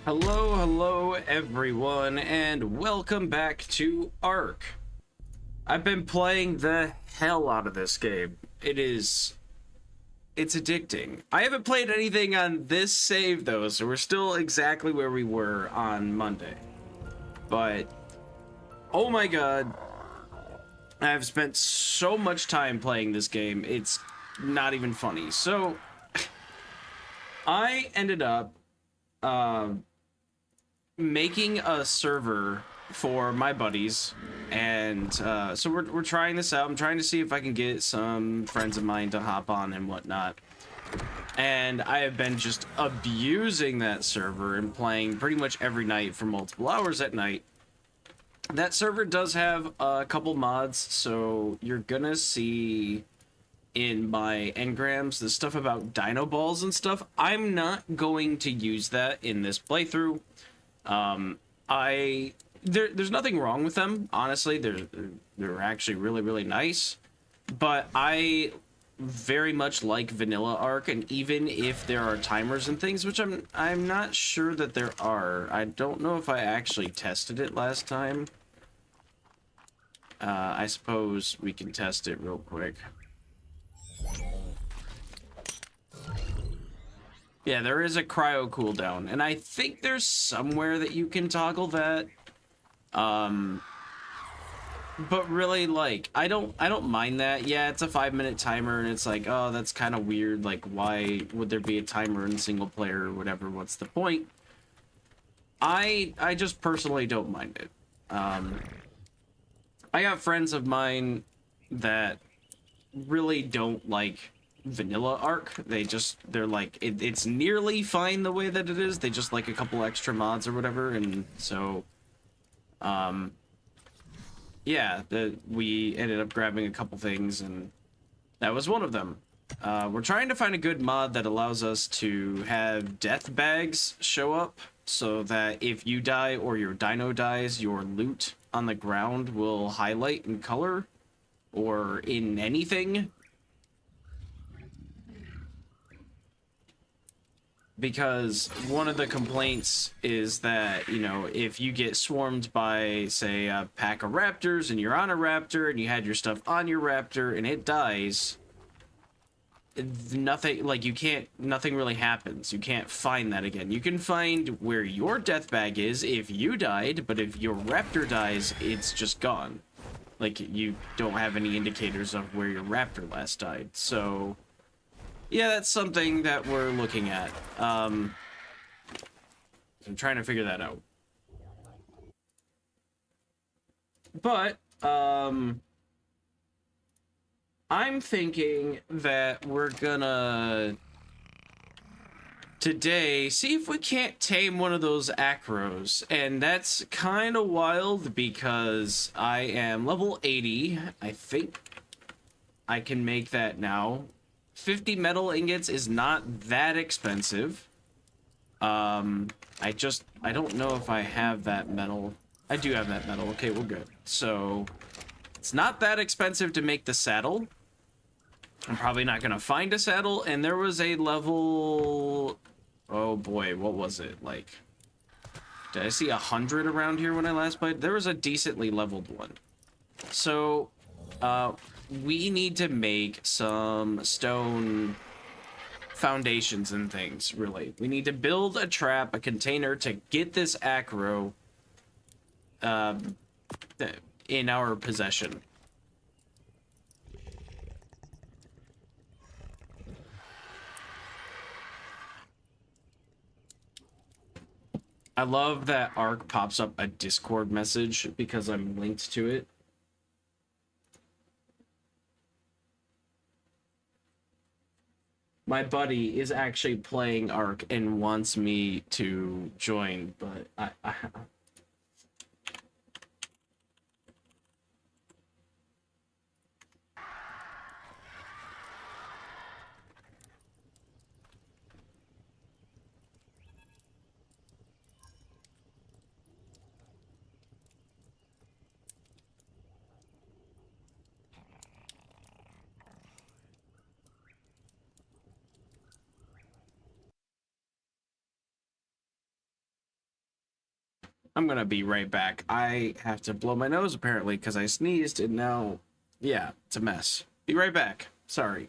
Hello everyone, and welcome back to Ark. I've been playing the hell out of this game. It's addicting. I haven't played anything on this save though, so we're still exactly where we were on Monday. But, oh my god, I've spent so much time playing this game, it's not even funny. So, I ended up, making a server for my buddies, and so we're trying this out. I'm trying to see if I can get some friends of mine to hop on and whatnot, and I have been just abusing that server and playing pretty much every night for multiple hours at night. That server does have a couple mods, so you're gonna see in my engrams the stuff about dino balls and stuff. I'm not going to use that in this playthrough. There's nothing wrong with them, honestly. They're actually really nice, but I very much like vanilla Ark, and even if there are timers and things, which I'm not sure that there are. I don't know if I actually tested it last time. I suppose we can test it real quick. Yeah, there is a cryo cooldown, and I think there's somewhere that you can toggle that. But really, like, I don't mind that. Yeah, it's a 5-minute timer, and it's like, oh, that's kind of weird. Like, why would there be a timer in single player or whatever? What's the point? I just personally don't mind it. I got friends of mine that really don't like vanilla Ark. They're like, it's nearly fine the way that it is. They just like a couple extra mods or whatever, and so yeah, we ended up grabbing a couple things, and that was one of them. We're trying to find a good mod that allows us to have death bags show up, so that if you die or your dino dies, your loot on the ground will highlight in color or in anything. Because one of the complaints is that, you know, if you get swarmed by, say, a pack of raptors and you're on a raptor and you had your stuff on your raptor and it dies, nothing, like, nothing really happens. You can't find that again. You can find where your death bag is if you died, but if your raptor dies, it's just gone. Like, you don't have any indicators of where your raptor last died. So yeah, that's something that we're looking at. I'm trying to figure that out. But, I'm thinking that we're gonna today see if we can't tame one of those acros, and that's kind of wild because I am level 80. I think I can make that now. 50 metal ingots is not that expensive. I don't know if I have that metal. I do have that metal. Okay, we're good. So it's not that expensive to make the saddle. I'm probably not gonna find a saddle, and there was a level, oh boy, what was it? Like, did I see 100 around here when I last played? There was a decently leveled one. So we need to make some stone foundations and things, really. We need to build a trap, a container to get this acro in our possession. I love that Ark pops up a Discord message because I'm linked to it. My buddy is actually playing Ark and wants me to join, but I I'm gonna be right back. I have to blow my nose apparently because I sneezed and now, yeah, it's a mess. Be right back. Sorry.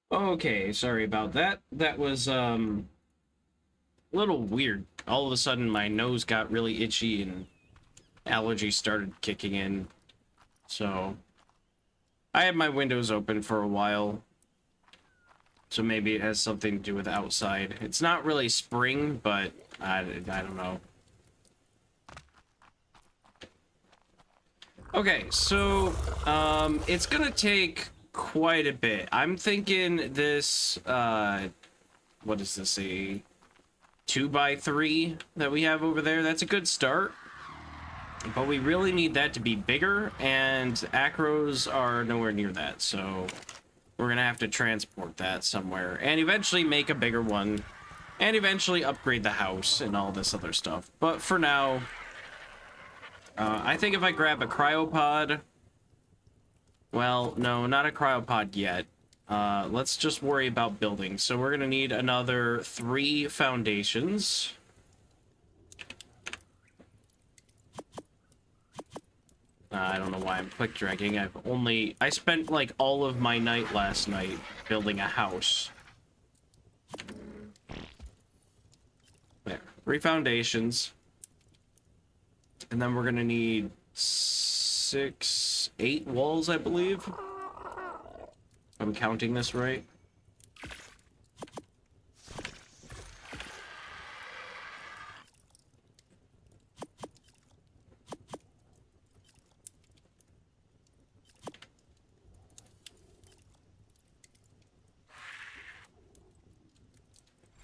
Okay, sorry about that. That was a little weird. All of a sudden my nose got really itchy and allergies started kicking in. So I had my windows open for a while. So maybe it has something to do with outside. It's not really spring, but I don't know. Okay, so it's gonna take quite a bit. I'm thinking this what is this, a 2x3 that we have over there? That's a good start. But we really need that to be bigger, and acros are nowhere near that, so we're gonna have to transport that somewhere, and eventually make a bigger one, and eventually upgrade the house and all this other stuff. But for now, I think if I grab a cryopod... Well, no, not a cryopod yet. Let's just worry about building. So we're gonna need another 3 foundations. I don't know why I'm click dragging. I spent like all of my night last night building a house. There, 3 foundations. And then we're gonna need 8 walls, I believe. If I'm counting this right.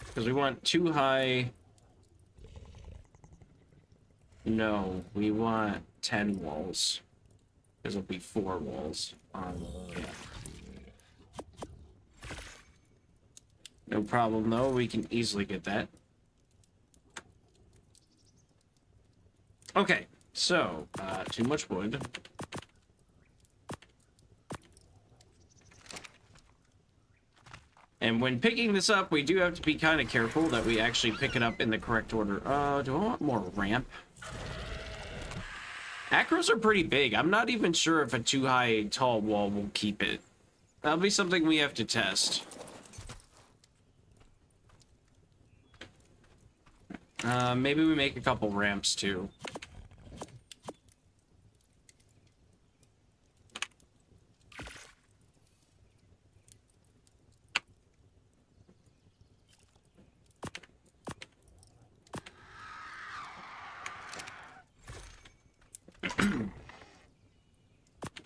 Because we want 2 high... No, we want 10 walls. Because it'll be 4 walls. Yeah. No problem, though. We can easily get that. Okay, so, too much wood. And when picking this up, we do have to be kind of careful that we actually pick it up in the correct order. Do I want more ramp? Acros are pretty big. I'm not even sure if a 2 high tall wall will keep it. That'll be something we have to test. Maybe we make a couple ramps too.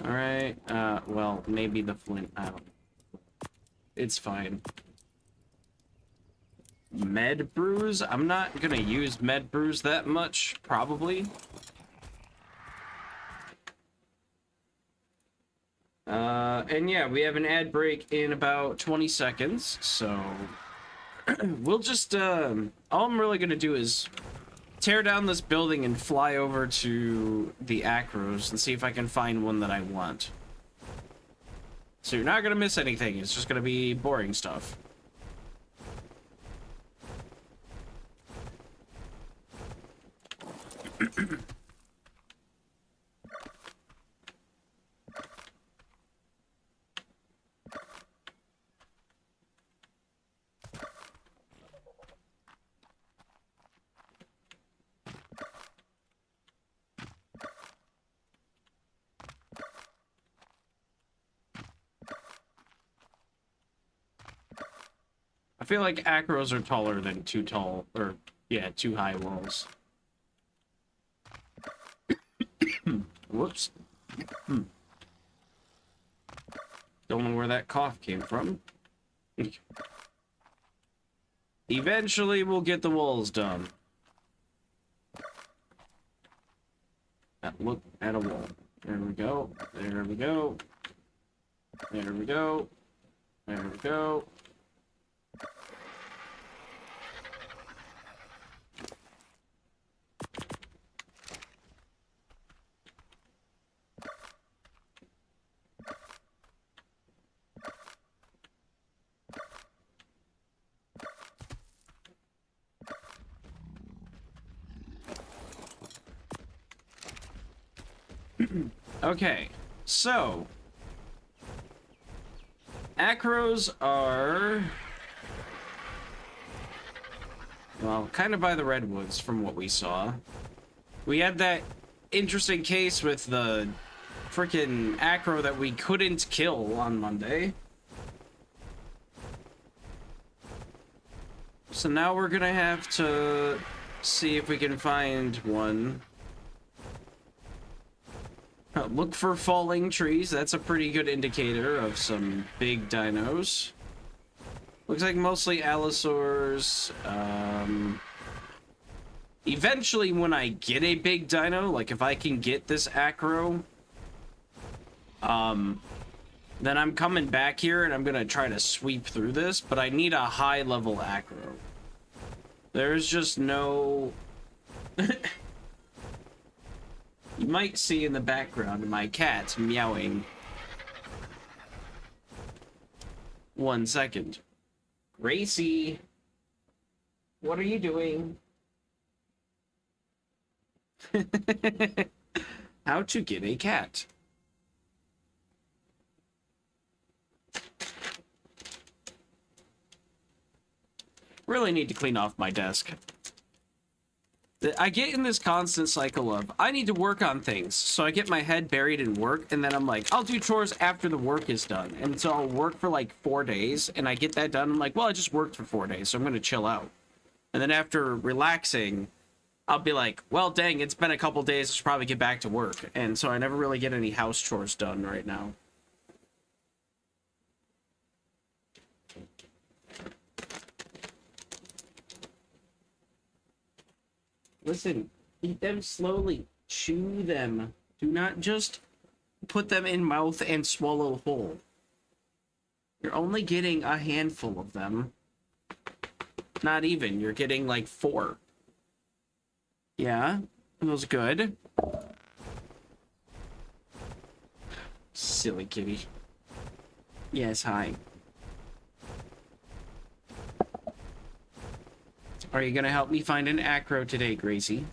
Alright, well, maybe the flint, I don't know. It's fine. Med brews? I'm not gonna use med brews that much, probably. And yeah, we have an ad break in about 20 seconds, so... we'll just, all I'm really gonna do is tear down this building and fly over to the acros and see if I can find one that I want. So you're not gonna miss anything, it's just gonna be boring stuff. I feel like acros are taller than too tall, or, yeah, too high walls. Whoops. Don't know where that cough came from. Eventually, we'll get the walls done. Look at a wall. There we go. There we go. There we go. There we go. Okay, so acros are, well, kind of by the redwoods from what we saw. We had that interesting case with the freaking acro that we couldn't kill on Monday. So now we're gonna have to see if we can find one. Look for falling trees. That's a pretty good indicator of some big dinos. Looks like mostly allosaurs. Eventually, when I get a big dino, like if I can get this acro, then I'm coming back here and I'm gonna try to sweep through this, but I need a high level acro. There's just no... You might see in the background my cat meowing. 1 second. Gracie, what are you doing? How to get a cat. Really need to clean off my desk. I get in this constant cycle of, I need to work on things, so I get my head buried in work, and then I'm like, I'll do chores after the work is done. And so I'll work for like 4 days, and I get that done, I'm like, well, I just worked for 4 days, so I'm gonna chill out. And then after relaxing, I'll be like, well, dang, it's been a couple days, I should probably get back to work. And so I never really get any house chores done right now. Listen, eat them slowly. Chew them. Do not just put them in mouth and swallow whole. You're only getting a handful of them. Not even. You're getting like 4. Yeah, it was good. Silly kitty. Yes, hi. Are you gonna help me find an acro today, Gracie?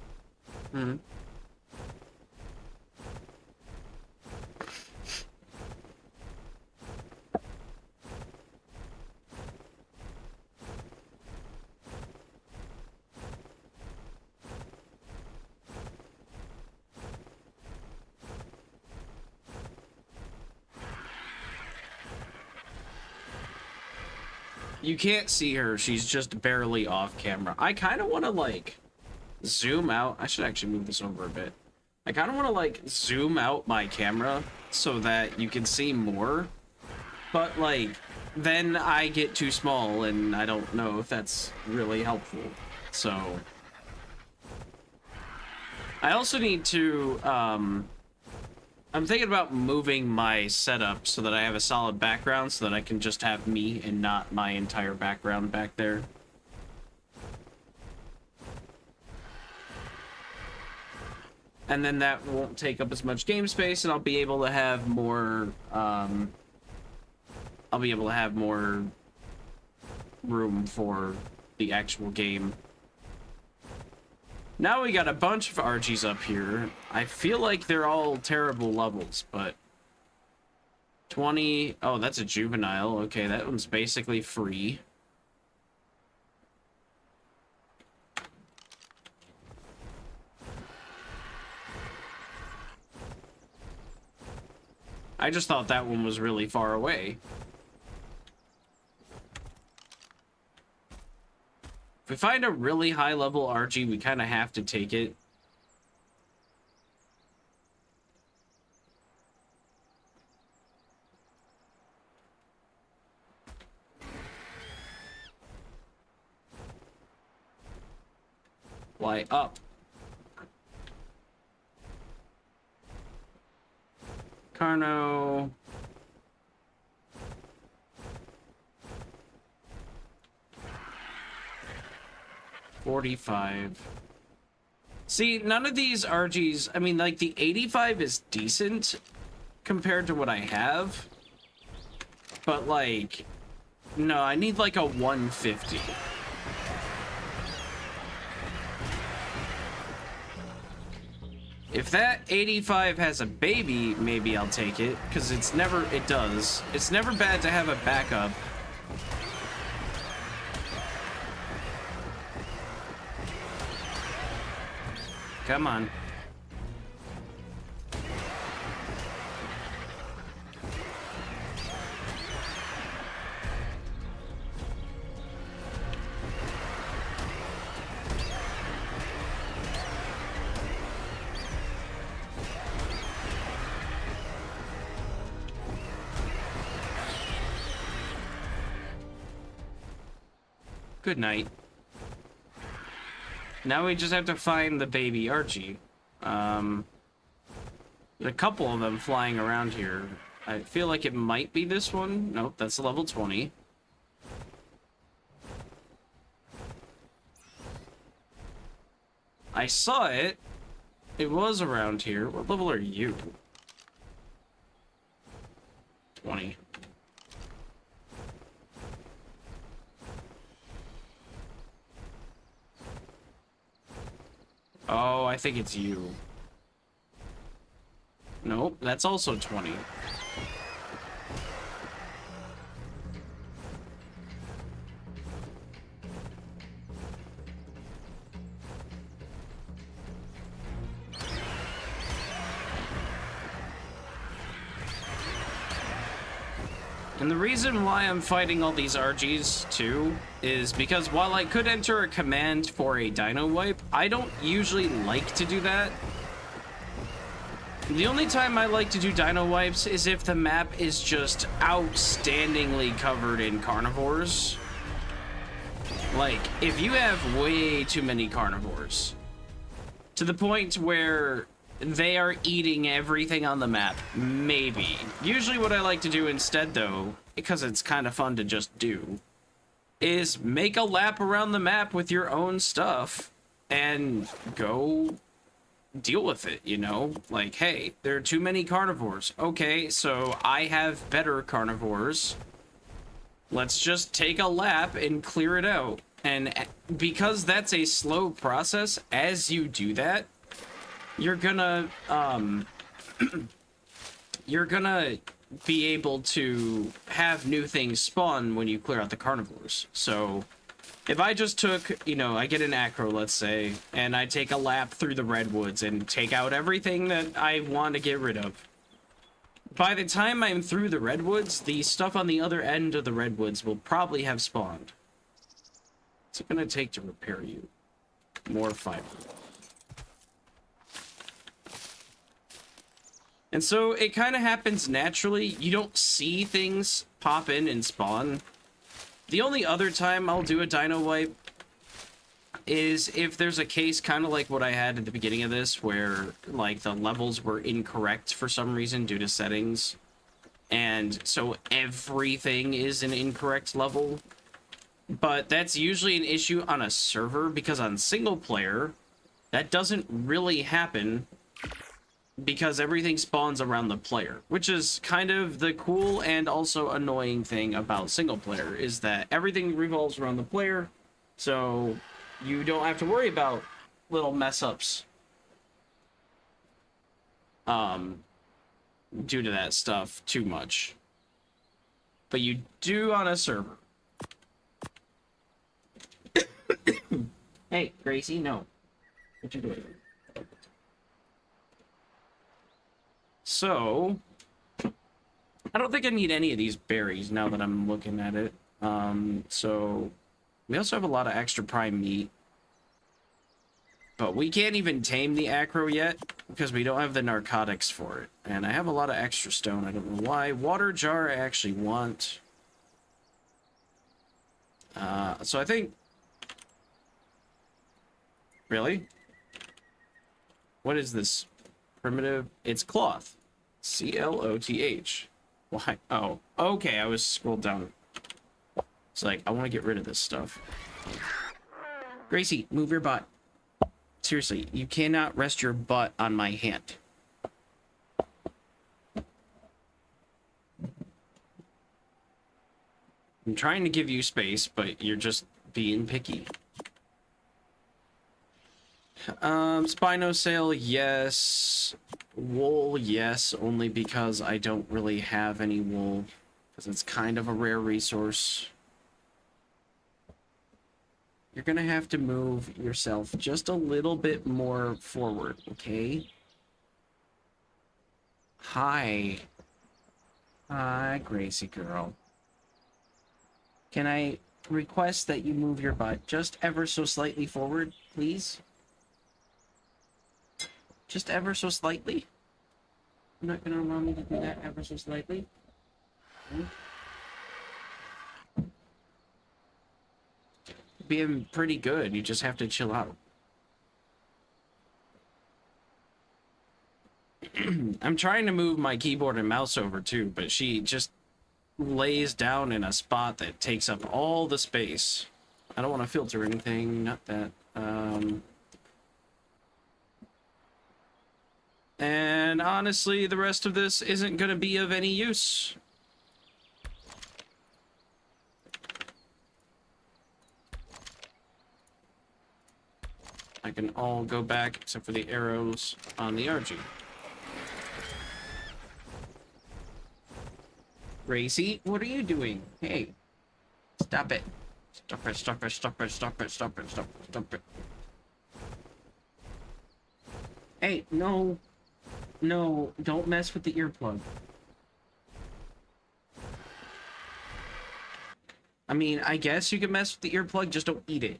Hmm? You can't see her. She's just barely off camera. I kind of want to, like, zoom out. I should actually move this over a bit. I kind of want to, like, zoom out my camera so that you can see more. But, like, then I get too small, and I don't know if that's really helpful. So... I also need to, I'm thinking about moving my setup so that I have a solid background so that I can just have me and not my entire background back there. And then that won't take up as much game space, and I'll be able to have more, room for the actual game. Now we got a bunch of Archies up here. I feel like they're all terrible levels, but 20. Oh, that's a juvenile. Okay, that one's basically free. I just thought that one was really far away. If we find a really high level Archie, we kind of have to take it. Fly up. Carno. $45. See, none of these RGs, I mean, like, the 85 is decent compared to what I have. But, like, no, I need, like, a 150. If that 85 has a baby, maybe I'll take it, because it does. It's never bad to have a backup. Come on. Good night. Now we just have to find the baby Archie. There's a couple of them flying around here. I feel like it might be this one. Nope, that's level 20. I saw it. It was around here. What level are you? 20. Oh, I think it's you. Nope, that's also 20. And the reason why I'm fighting all these RGs too is because while I could enter a command for a dino wipe, I don't usually like to do that. The only time I like to do dino wipes is if the map is just outstandingly covered in carnivores. Like, if you have way too many carnivores, to the point where they are eating everything on the map, maybe. Usually what I like to do instead, though, because it's kind of fun to just do, is make a lap around the map with your own stuff and go deal with it, you know? Like, hey, there are too many carnivores. Okay, so I have better carnivores. Let's just take a lap and clear it out. And because that's a slow process, as you do that, you're gonna be able to have new things spawn when you clear out the carnivores. So if I just took, you know, I get an acro, let's say, and I take a lap through the redwoods and take out everything that I want to get rid of, by the time I'm through the redwoods, the stuff on the other end of the redwoods will probably have spawned. What's it gonna take to repair you? More fiber. And so it kind of happens naturally. You don't see things pop in and spawn. The only other time I'll do a dino wipe is if there's a case kind of like what I had at the beginning of this, where like the levels were incorrect for some reason due to settings. And so everything is an incorrect level. But that's usually an issue on a server, because on single player, that doesn't really happen, because everything spawns around the player, which is kind of the cool and also annoying thing about single player, is that everything revolves around the player, so you don't have to worry about little mess ups due to that stuff too much. But you do on a server. Hey, Gracie, no. What you doing? So, I don't think I need any of these berries now that I'm looking at it. So, we also have a lot of extra prime meat. But we can't even tame the acro yet because we don't have the narcotics for it. And I have a lot of extra stone. I don't know why. Water jar I actually want. So I think... Really? What is this? Primitive? It's cloth. C-L-O-T-H. Why? Oh, okay. I was scrolled down. It's like, I want to get rid of this stuff. Gracie, move your butt. Seriously, you cannot rest your butt on my hand. I'm trying to give you space, but you're just being picky. Spino sail, yes. Wool, yes, only because I don't really have any wool. Because it's kind of a rare resource. You're gonna have to move yourself just a little bit more forward, okay? Hi. Hi, Gracie girl. Can I request that you move your butt just ever so slightly forward, please? Just ever so slightly? I'm not gonna allow me to do that ever so slightly. Okay. Being pretty good, you just have to chill out. I'm trying to move my keyboard and mouse over too, but she just lays down in a spot that takes up all the space. I don't want to filter anything, not that. And honestly, the rest of this isn't going to be of any use. I can all go back except for the arrows on the RG. Gracie, what are you doing? Hey, stop it. Stop it, stop it, stop it, stop it, stop it, stop it, stop it. Hey, no. No, don't mess with the earplug. I mean, I guess you can mess with the earplug, just don't eat it.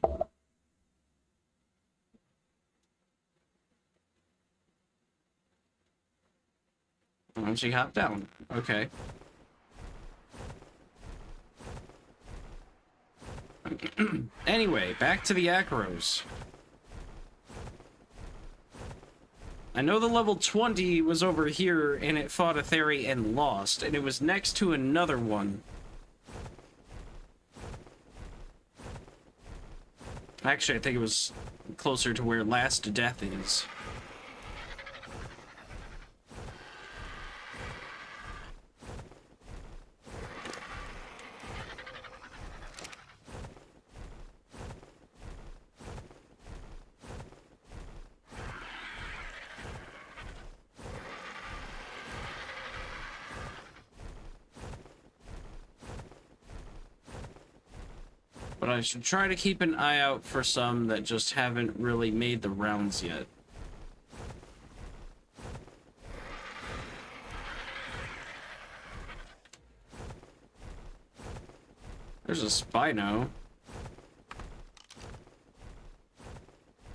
Oh, she hopped down. Okay. Anyway, back to the acros. I know the level 20 was over here, and it fought a Theri and lost, and it was next to another one. Actually, I think it was closer to where Last Death is. But I should try to keep an eye out for some that just haven't really made the rounds yet. There's a Spino.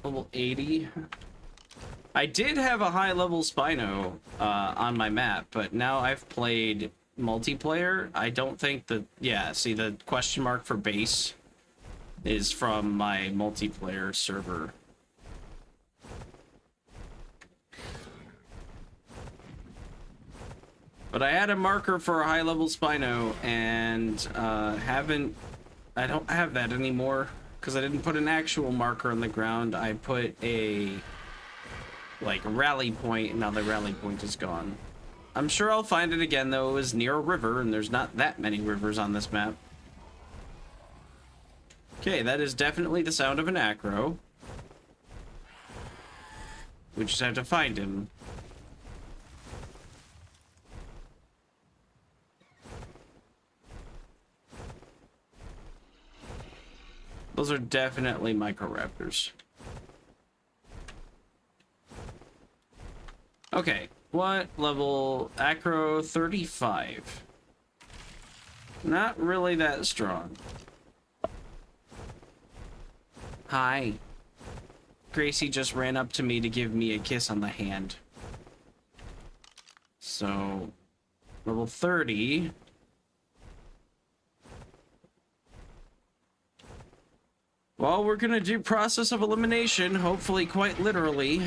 Level 80. I did have a high level Spino on my map, but now I've played multiplayer. I don't think that... Yeah, see the question mark for base is from my multiplayer server. But I had a marker for a high level Spino and I don't have that anymore because I didn't put an actual marker on the ground. I put a like rally point, and now the rally point is gone. I'm sure I'll find it again though. It was near a river and there's not that many rivers on this map. Okay, that is definitely the sound of an acro. We just have to find him. Those are definitely microraptors. Okay, what level? Acro 35. Not really that strong. Hi. Gracie just ran up to me to give me a kiss on the hand. So, level 30. Well, we're gonna do process of elimination, hopefully quite literally.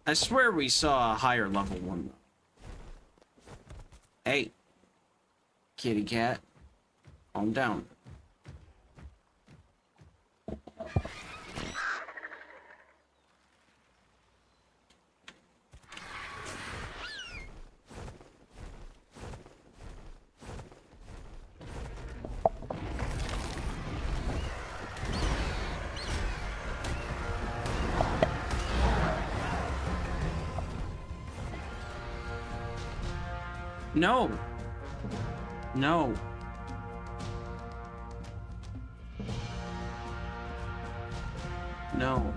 I swear we saw a higher level one. Hey, kitty cat, calm down. No. No. No.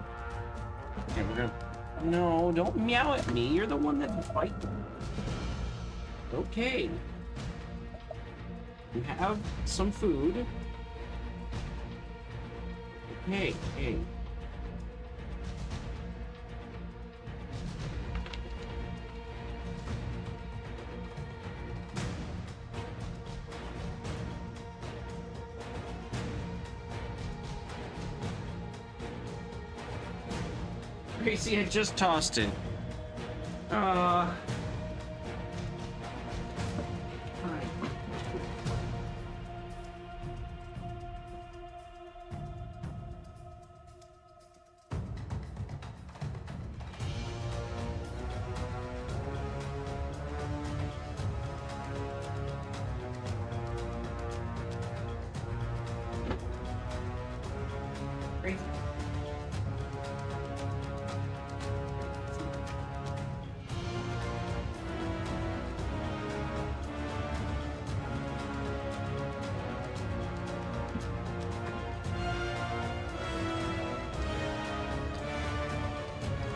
Okay, we're gonna... No, don't meow at me. You're the one that's fighting. Okay. You have some food. Okay, hey. Gracie had just tossed it. Hi. Gracie.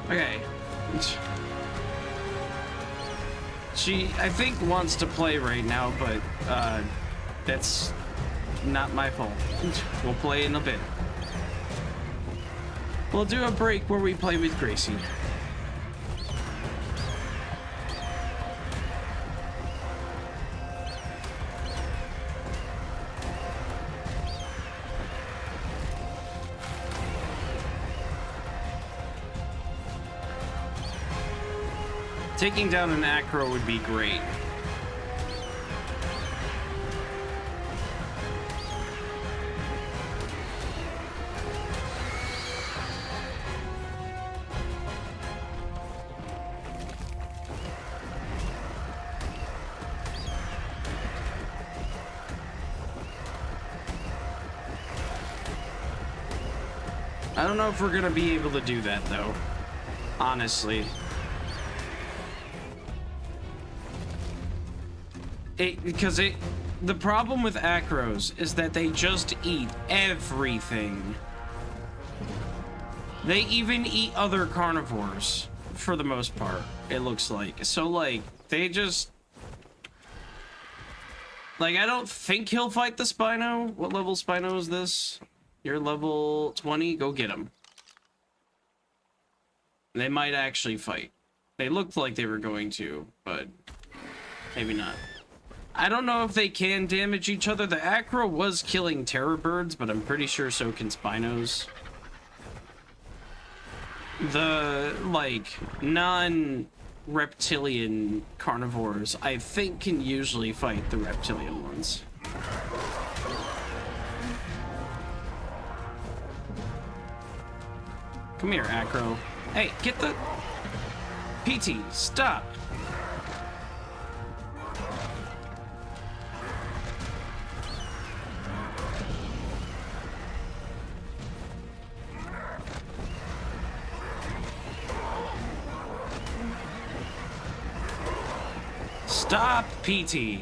Okay. She, I think, wants to play right now, but that's not my fault. We'll play in a bit. We'll do a break where we play with Gracie. Taking down an acro would be great. I don't know if we're gonna be able to do that though, honestly. The problem with acros is that they just eat everything. They even eat other carnivores, for the most part, it looks like. So, like, they just... Like, I don't think he'll fight the Spino. What level Spino is this? You're level 20? Go get him. They might actually fight. They looked like they were going to, but maybe not. I don't know if they can damage each other. The acro was killing terror birds, but I'm pretty sure so can Spinos. The, like, non-reptilian carnivores, I think, can usually fight the reptilian ones. Come here, acro. Hey, get the... PT, stop. Stop, PT.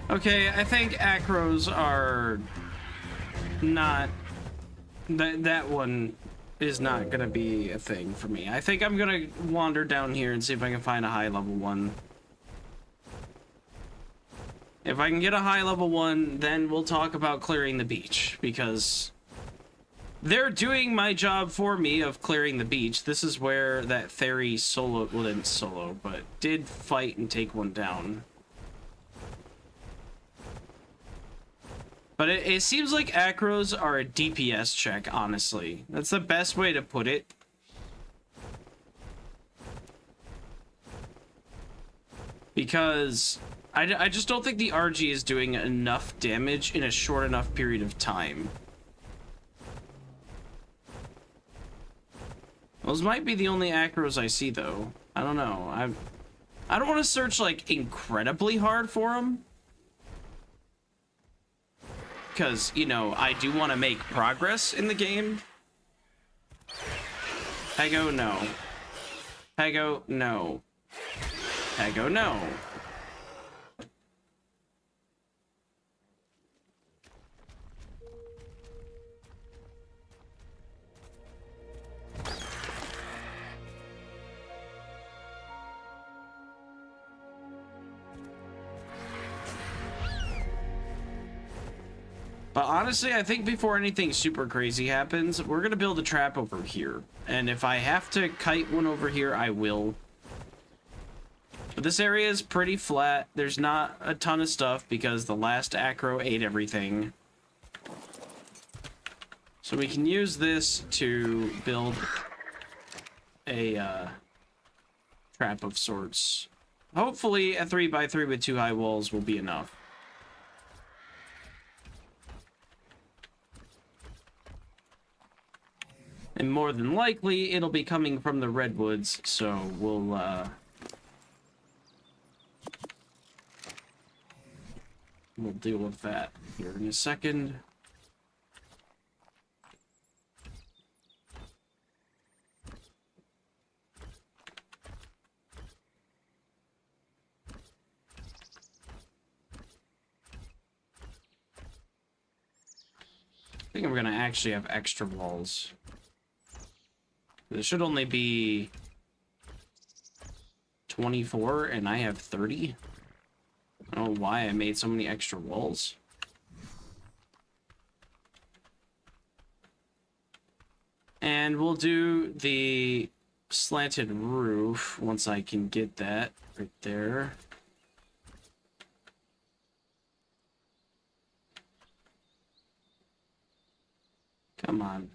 Okay, I think acros are not... That one is not gonna be a thing for me. I think I'm gonna wander down here and see if I can find a high level one. If I can get a high level one, then we'll talk about clearing the beach, because they're doing my job for me of clearing the beach. This is where that fairy solo, well, didn't solo, but did fight and take one down. But it seems like acros are a DPS check, honestly. That's the best way to put it. Because I just don't think the RG is doing enough damage in a short enough period of time. Those might be the only acros I see, though. I don't know. I don't want to search, like, incredibly hard for them. Because, you know, I do want to make progress in the game. Pego, no. Pego, no. Pego, no. But honestly, I think before anything super crazy happens, we're gonna build a trap over here. And if I have to kite one over here, I will. But this area is pretty flat. There's not a ton of stuff because the last acro ate everything. So we can use this to build a trap of sorts. Hopefully a 3x3 with 2 high walls will be enough. And more than likely, it'll be coming from the redwoods, so we'll deal with that here in a second. I think I'm gonna actually have extra walls. There should only be 24, and I have 30. I don't know why I made so many extra walls. And we'll do the slanted roof once I can get that right there. Come on.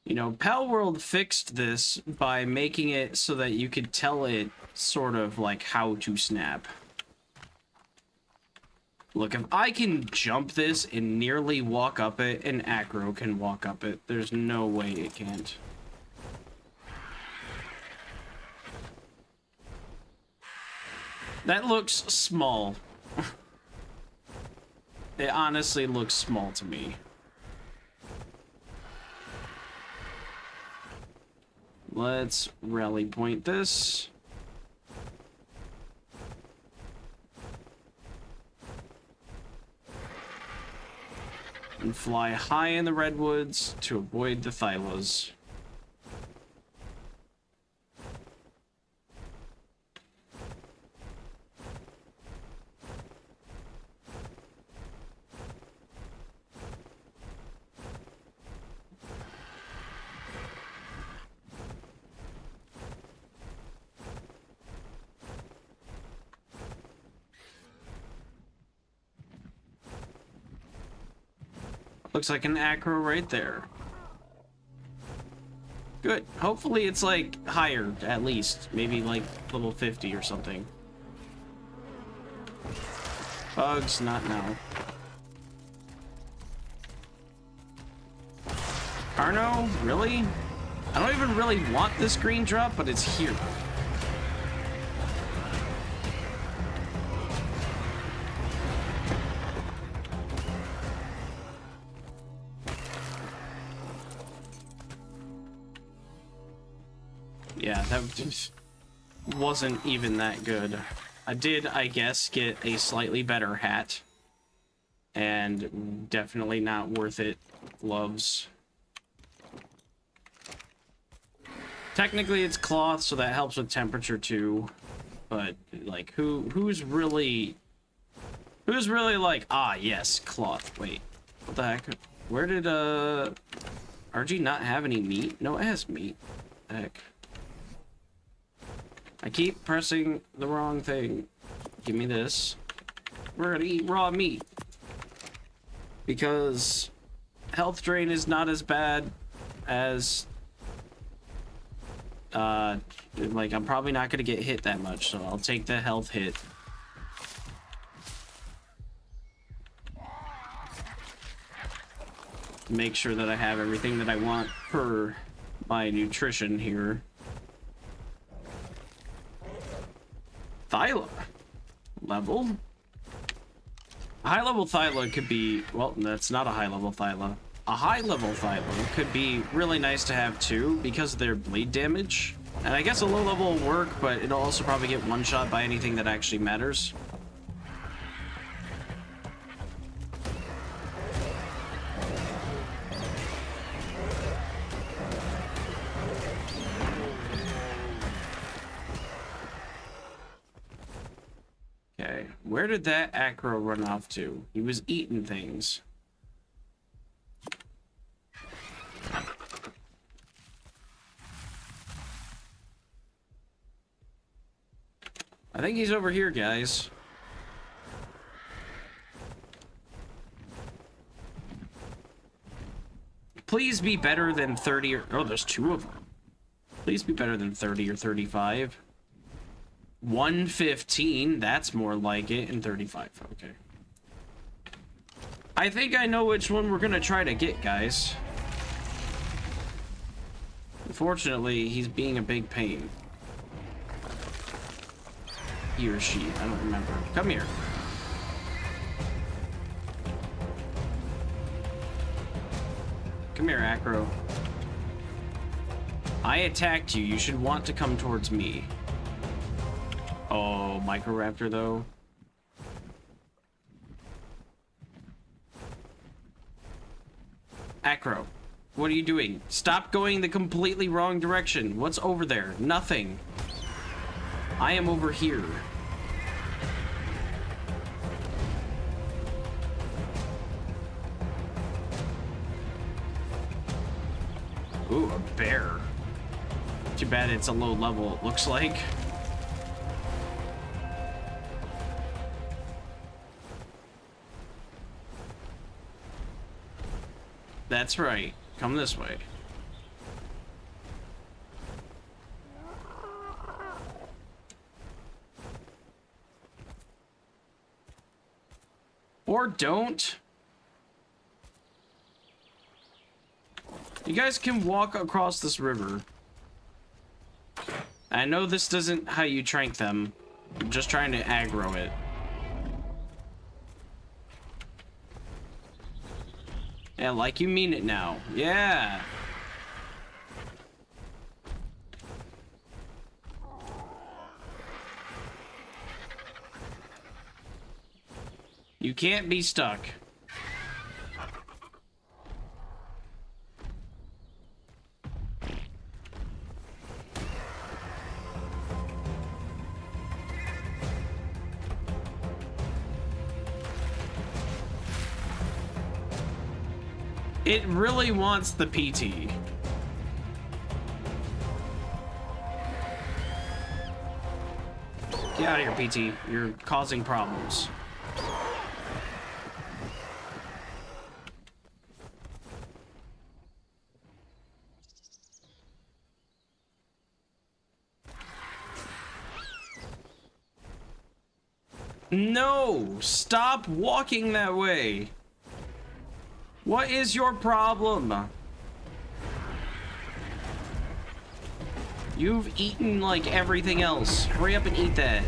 You know, Pal World fixed this by making it so that you could tell it sort of like how to snap. Look, if I can jump this and nearly walk up it, an acro can walk up it. There's no way it can't. That looks small. It honestly looks small to me. Let's rally point this. And fly high in the redwoods to avoid the thylas. Looks like an acro right there. Good. Hopefully it's like higher, at least. Maybe like level 50 or something. Bugs, not now. Carno? Really? I don't even really want this green drop, but it's here. Yeah, that wasn't even that good. I did, I guess, get a slightly better hat. And definitely not worth it. Gloves. Technically it's cloth, so that helps with temperature too. But like who's really like, ah yes, cloth. Wait. What the heck? Where did RG not have any meat? No, it has meat. Heck. I keep pressing the wrong thing. Give me this. We're gonna eat raw meat. Because health drain is not as bad as like I'm probably not gonna get hit that much, so I'll take the health hit. Make sure that I have everything that I want for my nutrition here. Thyla level. A high level Thyla could be, well, that's not a high level Thyla. A high level Thyla could be really nice to have too because of their bleed damage. And I guess a low level will work, but it'll also probably get one shot by anything that actually matters. Okay, where did that acro run off to? He was eating things. I think he's over here, guys. Please be better than 30 or... Oh, there's two of them. Please be better than 30 or 35. 115, that's more like it, and 35, okay. I think I know which one we're gonna try to get, guys. Unfortunately, he's being a big pain. He or she, I don't remember. Come here. Come here, Acro. I attacked you. You should want to come towards me. Oh, Microraptor, though. Acro, what are you doing? Stop going the completely wrong direction. What's over there? Nothing. I am over here. Ooh, a bear. Too bad it's a low level, it looks like. That's right. Come this way. Or don't. You guys can walk across this river. I know this isn't how you trank them. I'm just trying to aggro it. Yeah, like you mean it now. Yeah. You can't be stuck. It really wants the PT. Get out of here, PT. You're causing problems. No! Stop walking that way! What is your problem? You've eaten, like, everything else. Hurry up and eat that.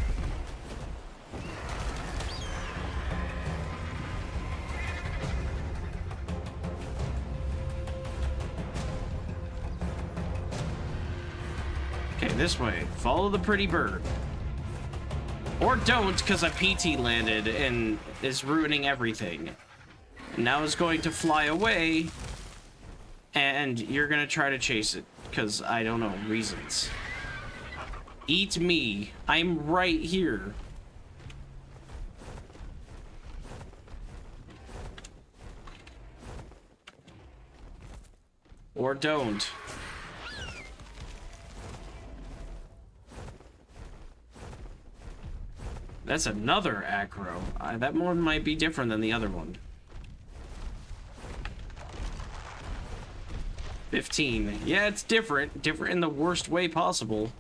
Okay, this way. Follow the pretty bird. Or don't, because a PT landed and is ruining everything. Now it's going to fly away, and you're gonna try to chase it, because I don't know, reasons. Eat me. I'm right here. Or don't. That's another aggro. That one might be different than the other one. 15. Yeah, it's different. Different in the worst way possible.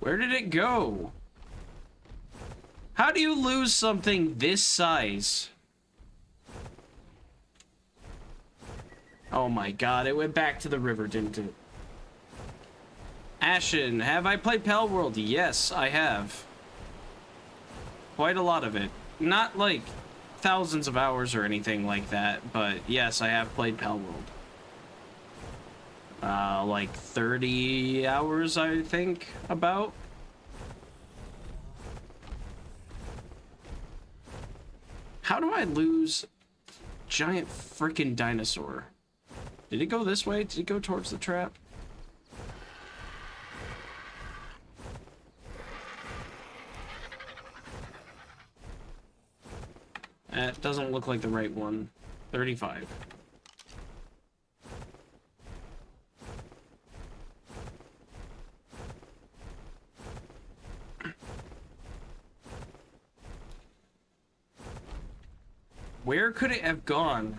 Where did it go? How do you lose something this size? Oh my god, it went back to the river, didn't it? Ashen, have I played Pal World? Yes, I have. Quite a lot of it. Not like thousands of hours or anything like that, but yes, I have played Pal World. Like 30 hours, I think, about. How do I lose giant freaking dinosaur? Did it go this way? Did it go towards the trap? That doesn't look like the right one. 35. Where could it have gone?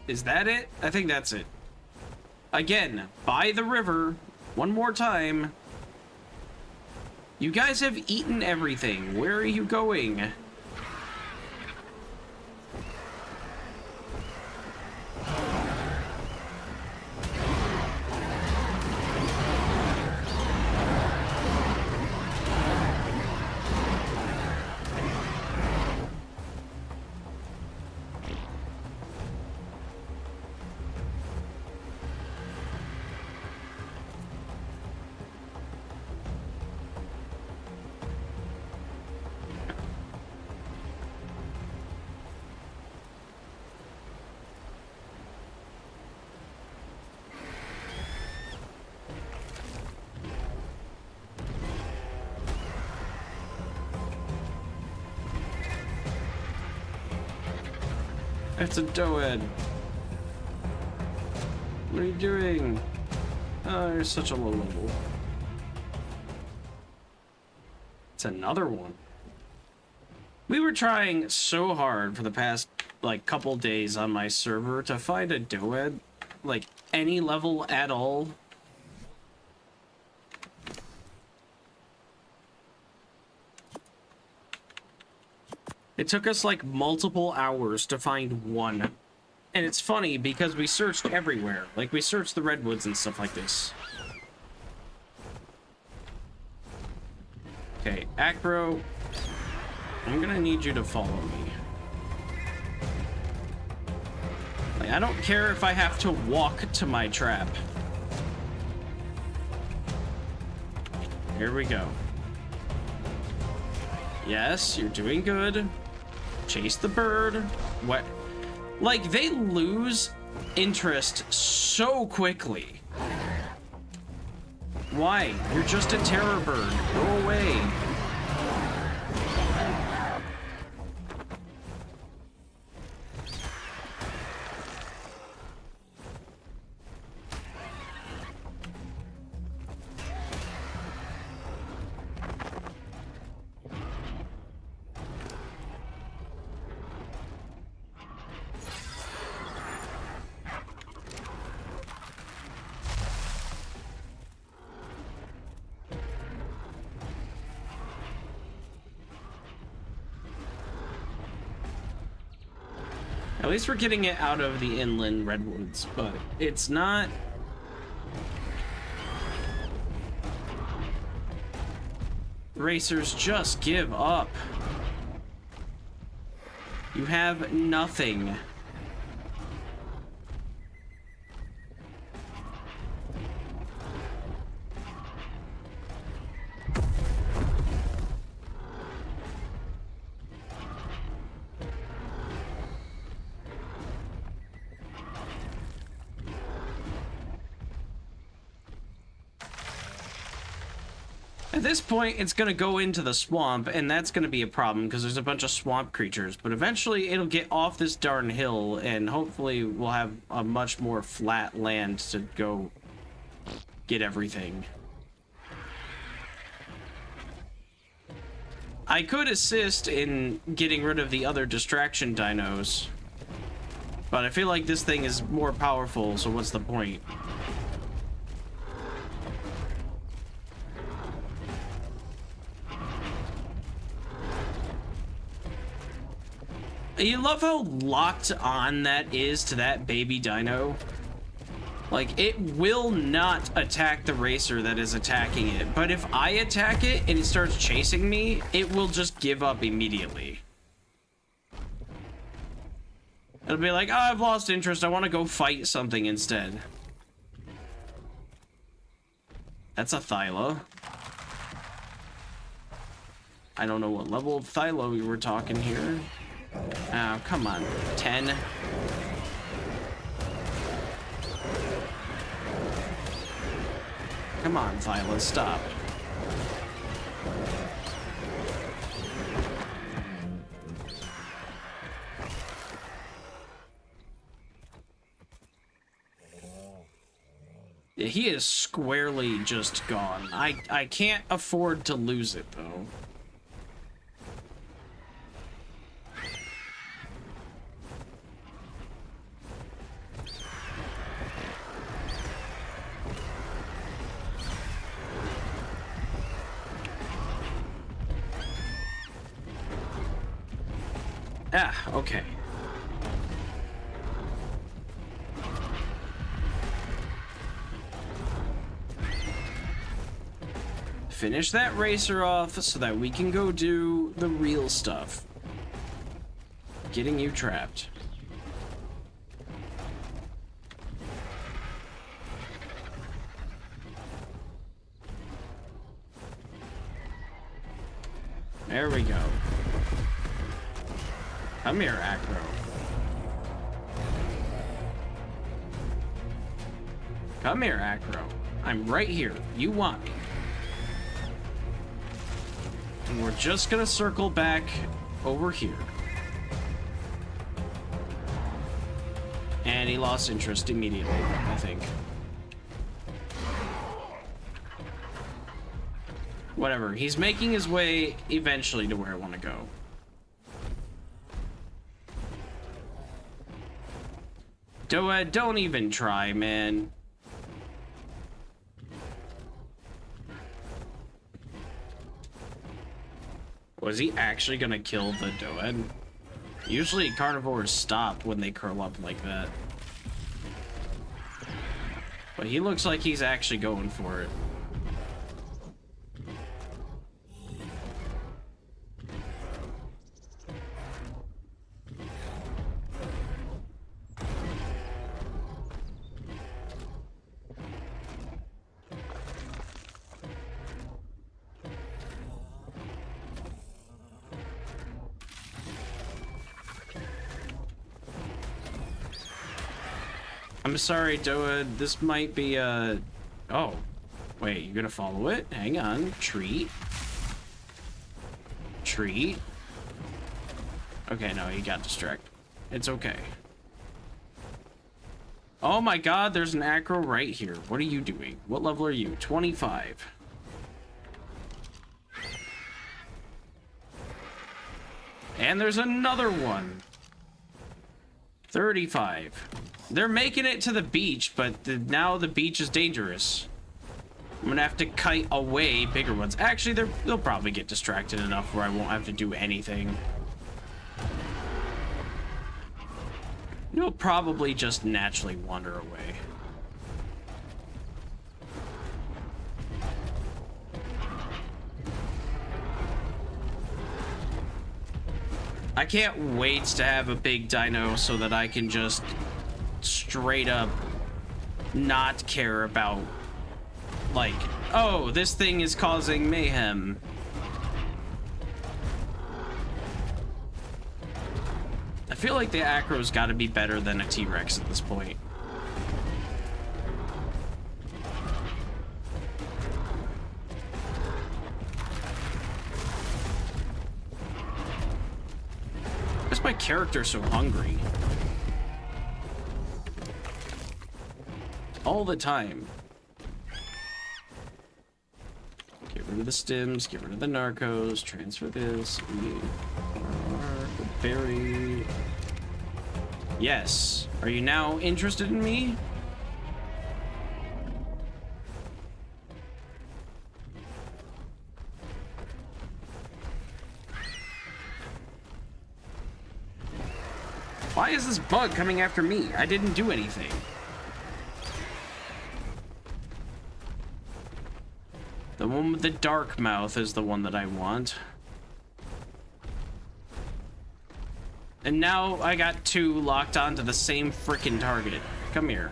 Is that it? I think that's it. Again, by the river, one more time. You guys have eaten everything. Where are you going? It's a Doed. What are you doing? Oh, you're such a low level. It's another one. We were trying so hard for the past, like, couple days on my server to find a Doed, like, any level at all. It took us like multiple hours to find one. And it's funny because we searched everywhere. Like we searched the redwoods and stuff like this. Okay, Acro, I'm gonna need you to follow me. Like, I don't care if I have to walk to my trap. Here we go. Yes, you're doing good. Chase the bird. What? Like, they lose interest so quickly. Why? You're just a terror bird. Go away. At least we're getting it out of the inland redwoods, but it's not... Racers, just give up. You have nothing. At this point, it's going to go into the swamp, and that's going to be a problem because there's a bunch of swamp creatures. But eventually, it'll get off this darn hill, and hopefully we'll have a much more flat land to go get everything. I could assist in getting rid of the other distraction dinos, but I feel like this thing is more powerful, so what's the point? You love how locked on that is to that baby dino? Like, it will not attack the racer that is attacking it, but if I attack it and it starts chasing me, it will just give up immediately. It'll be like, oh, I've lost interest, I want to go fight something instead. That's a Thyla. I don't know what level of Thyla we were talking here. Oh, come on. 10. Come on, Thyla, stop. Yeah, he is squarely just gone. I can't afford to lose it, though. Ah, okay. Finish that racer off so that we can go do the real stuff. Getting you trapped. There we go. Come here, Acro. Come here, Acro. I'm right here. You want me. And we're just gonna circle back over here. And he lost interest immediately, I think. Whatever. He's making his way eventually to where I want to go. Don't even try, man. Was he actually gonna kill the Doed? Usually carnivores stop when they curl up like that. But he looks like he's actually going for it. I'm sorry, Doa. This might be oh, wait. You're gonna follow it? Hang on. Treat. Treat. Okay, no, he got distracted. It's okay. Oh my God, there's an acro right here. What are you doing? What level are you? 25. And there's another one. 35. They're making it to the beach, but now the beach is dangerous. I'm gonna have to kite away bigger ones. Actually, they'll probably get distracted enough where I won't have to do anything. You'll probably just naturally wander away. I can't wait to have a big dino so that I can just straight up not care about, like, oh, this thing is causing mayhem. I feel like the acro's got to be better than a T-Rex at this point. Why is my character so hungry? All the time. Get rid of the stims, get rid of the narcos, transfer this. Berry. Yes. Are you now interested in me? Why is this bug coming after me? I didn't do anything. The one with the dark mouth is the one that I want. And now I got two locked onto the same frickin' target. Come here.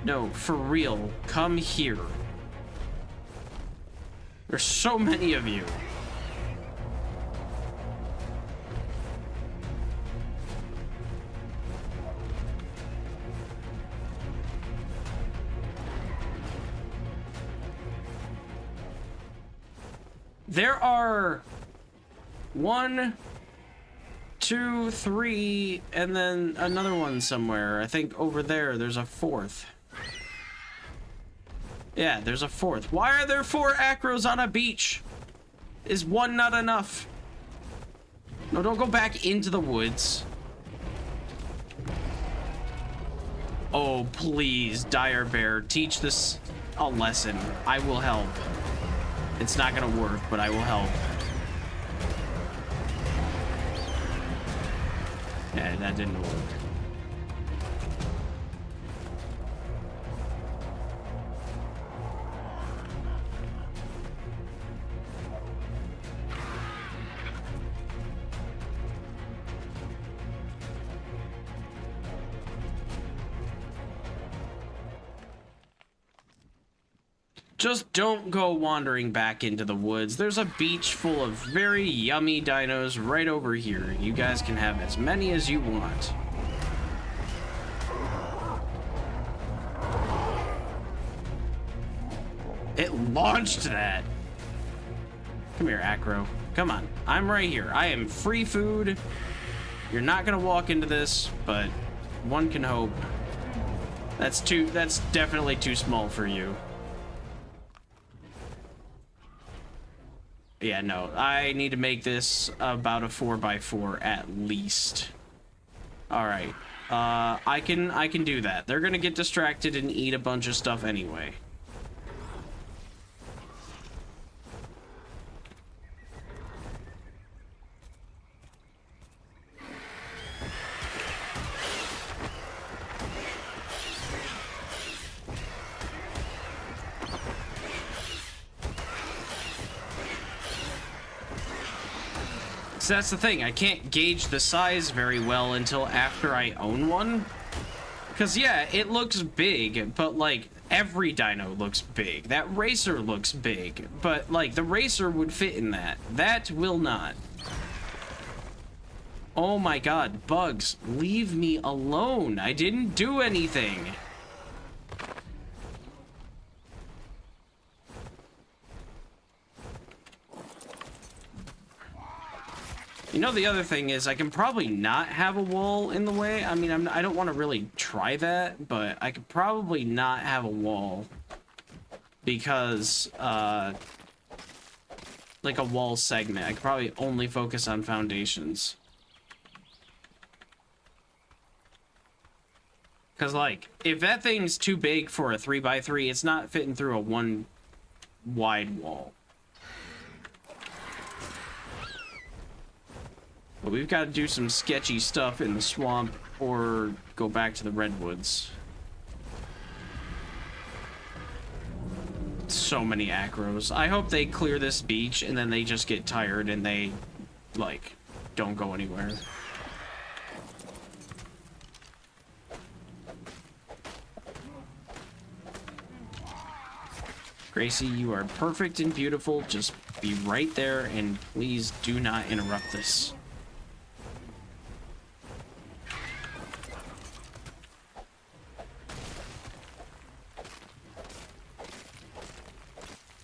No, for real. Come here. There's so many of you. There are 1, 2, 3, and then another one somewhere. I think over there, there's a 4th. Yeah, there's a 4th. Why are there 4 acros on a beach? Is 1 not enough? No, don't go back into the woods. Oh, please, Dire Bear, teach this a lesson. I will help. It's not gonna work, but I will help. Yeah, that didn't work. Just don't go wandering back into the woods. There's a beach full of very yummy dinos right over here. You guys can have as many as you want. It launched that. Come here, Acro. Come on. I'm right here. I am free food. You're not gonna walk into this, but one can hope. That's definitely too small for you. Yeah, no, I need to make this about a 4x4 at least. All right, I can do that. They're gonna get distracted and eat a bunch of stuff anyway. So that's the thing, I can't gauge the size very well until after I own one. Because yeah, it looks big, but like every dino looks big. That racer looks big, but like the racer would fit in that. That will not. Oh my god, bugs, leave me alone. I didn't do anything. You know, the other thing is I can probably not have a wall in the way. I mean, I don't want to really try that, but I could probably not have a wall because, like a wall segment. I could probably only focus on foundations. Because, like, if that thing's too big for a 3x3, it's not fitting through a 1 wide wall. But we've got to do some sketchy stuff in the swamp or go back to the redwoods. So many acros. I hope they clear this beach and then they just get tired and they, like, don't go anywhere. Gracie, you are perfect and beautiful. Just be right there and please do not interrupt this.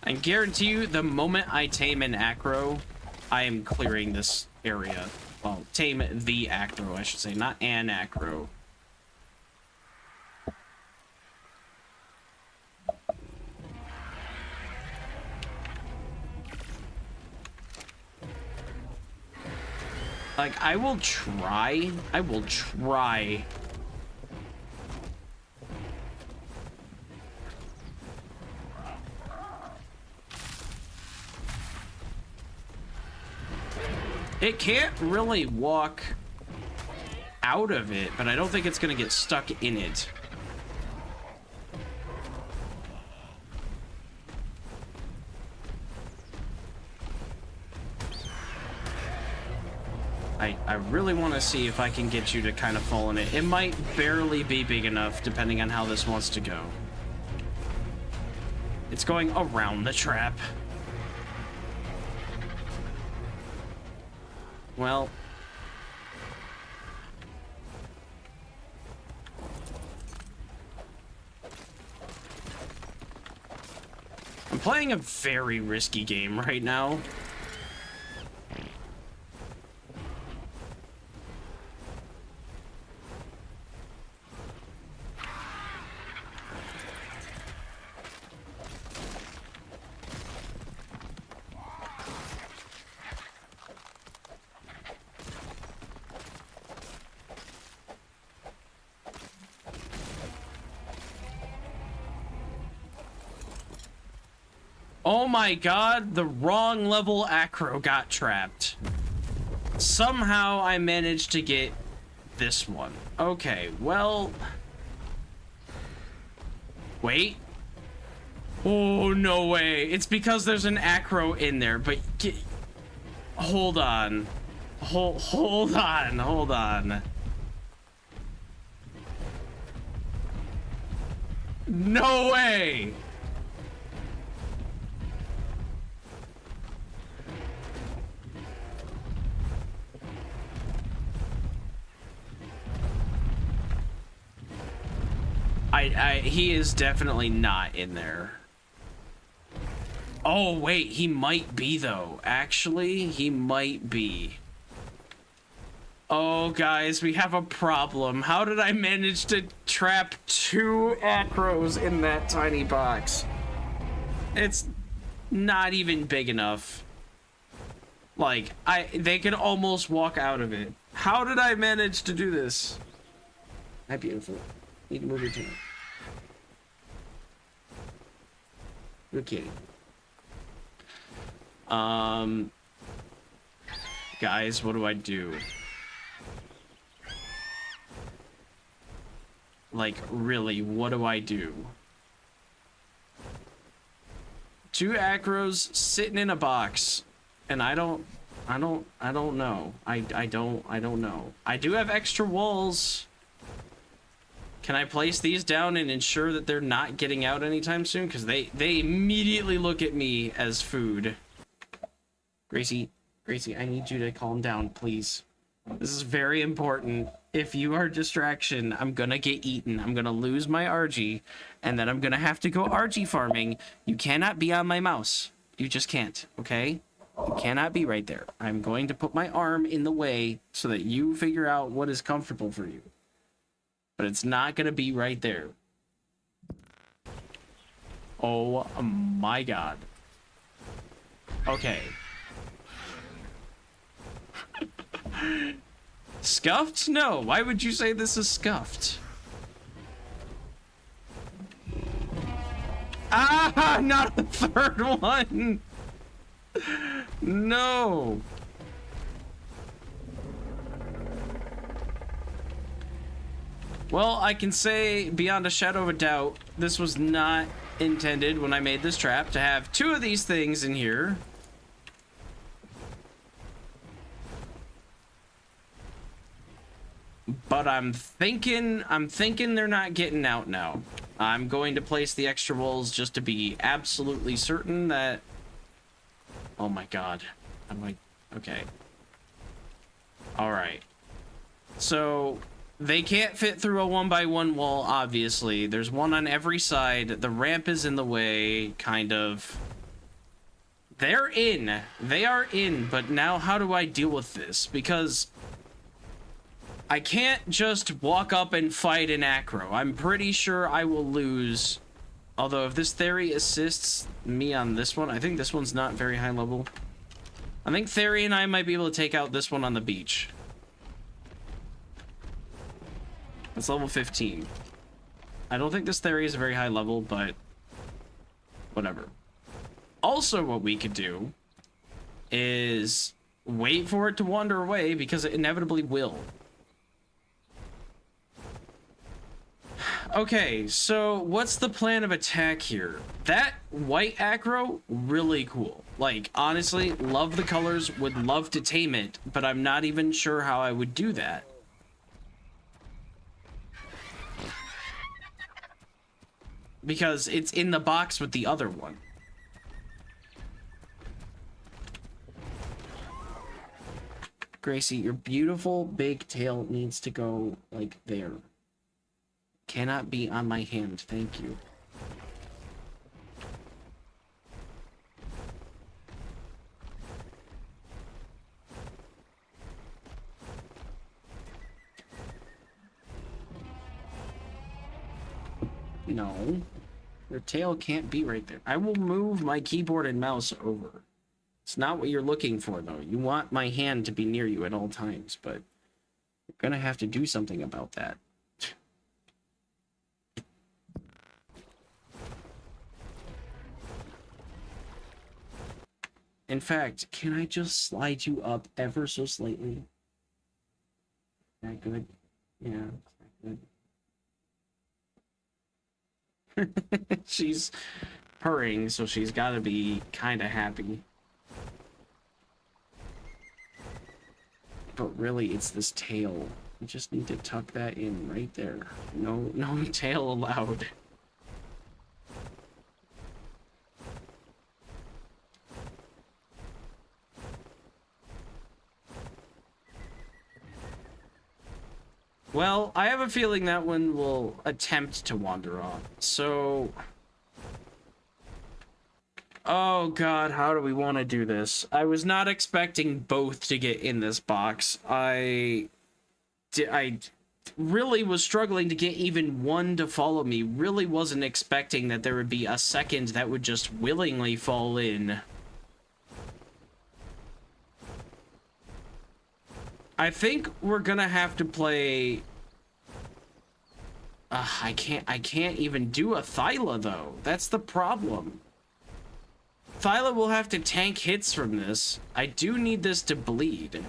I guarantee you, the moment I tame an acro, I am clearing this area. Well, tame the acro, I should say, not an acro. Like, I will try. I will try. It can't really walk out of it, but I don't think it's gonna get stuck in it. I really want to see if I can get you to kind of fall in it. It might barely be big enough, depending on how this wants to go. It's going around the trap. Well... I'm playing a very risky game right now. Oh my god, the wrong level acro got trapped. Somehow I managed to get this one. Okay, well... Wait. Oh, no way. It's because there's an acro in there, but... Hold on. Hold on. No way! He is definitely not in there. Oh, wait, he might be, though. Actually, he might be. Oh, guys, we have a problem. How did I manage to trap 2 acros in that tiny box? It's not even big enough. Like, they could almost walk out of it. How did I manage to do this? Hi, beautiful. Need to move your tail. You're kidding. Guys, what do I do? Like, really, what do I do? 2 acros sitting in a box, and I don't know. I don't know. I do have extra walls. Can I place these down and ensure that they're not getting out anytime soon? Because they immediately look at me as food. Gracie, I need you to calm down, please. This is very important. If you are a distraction, I'm gonna get eaten. I'm gonna lose my RG, and then I'm gonna have to go RG farming. You cannot be on my mouse. You just can't, okay? You cannot be right there. I'm going to put my arm in the way so that you figure out what is comfortable for you. But it's not gonna be right there. Oh my god. Okay. Scuffed? No. Why would you say this is scuffed? Ah, not a third one. No. Well, I can say beyond a shadow of a doubt, this was not intended when I made this trap to have two of these things in here. But I'm thinking they're not getting out now. I'm going to place the extra walls just to be absolutely certain that... Oh my god. I'm like... Okay. Alright. So, they can't fit through a 1x1 wall, obviously. There's one on every side. The ramp is in the way, kind of. They're in. They are in, but now how do I deal with this? Because... I can't just walk up and fight an acro. I'm pretty sure I will lose. Although if this theory assists me on this one, I think this one's not very high level. I think Theory and I might be able to take out this one on the beach. It's level 15. I don't think this Theory is a very high level, but whatever. Also, what we could do is wait for it to wander away, because it inevitably will. Okay, so what's the plan of attack here? That white acro, really cool. Like, honestly, love the colors, would love to tame it, but I'm not even sure how I would do that. Because it's in the box with the other one. Gracie, your beautiful big tail needs to go, like, there. Cannot be on my hand, thank you. No. Your tail can't be right there. I will move my keyboard and mouse over. It's not what you're looking for, though. You want my hand to be near you at all times, but you're gonna have to do something about that. In fact, can I just slide you up ever so slightly? Is that good? Yeah, good. She's purring, so she's got to be kind of happy. But really, it's this tail. You just need to tuck that in right there. No tail allowed. Well, I have a feeling that one will attempt to wander off. So... Oh god, how do we want to do this? I was not expecting both to get in this box. I really was struggling to get even one to follow me. Really wasn't expecting that there would be a second that would just willingly fall in. I think we're gonna have to play... I can't even do a Thyla, though. That's the problem. Thyla will have to tank hits from this. I do need this to bleed.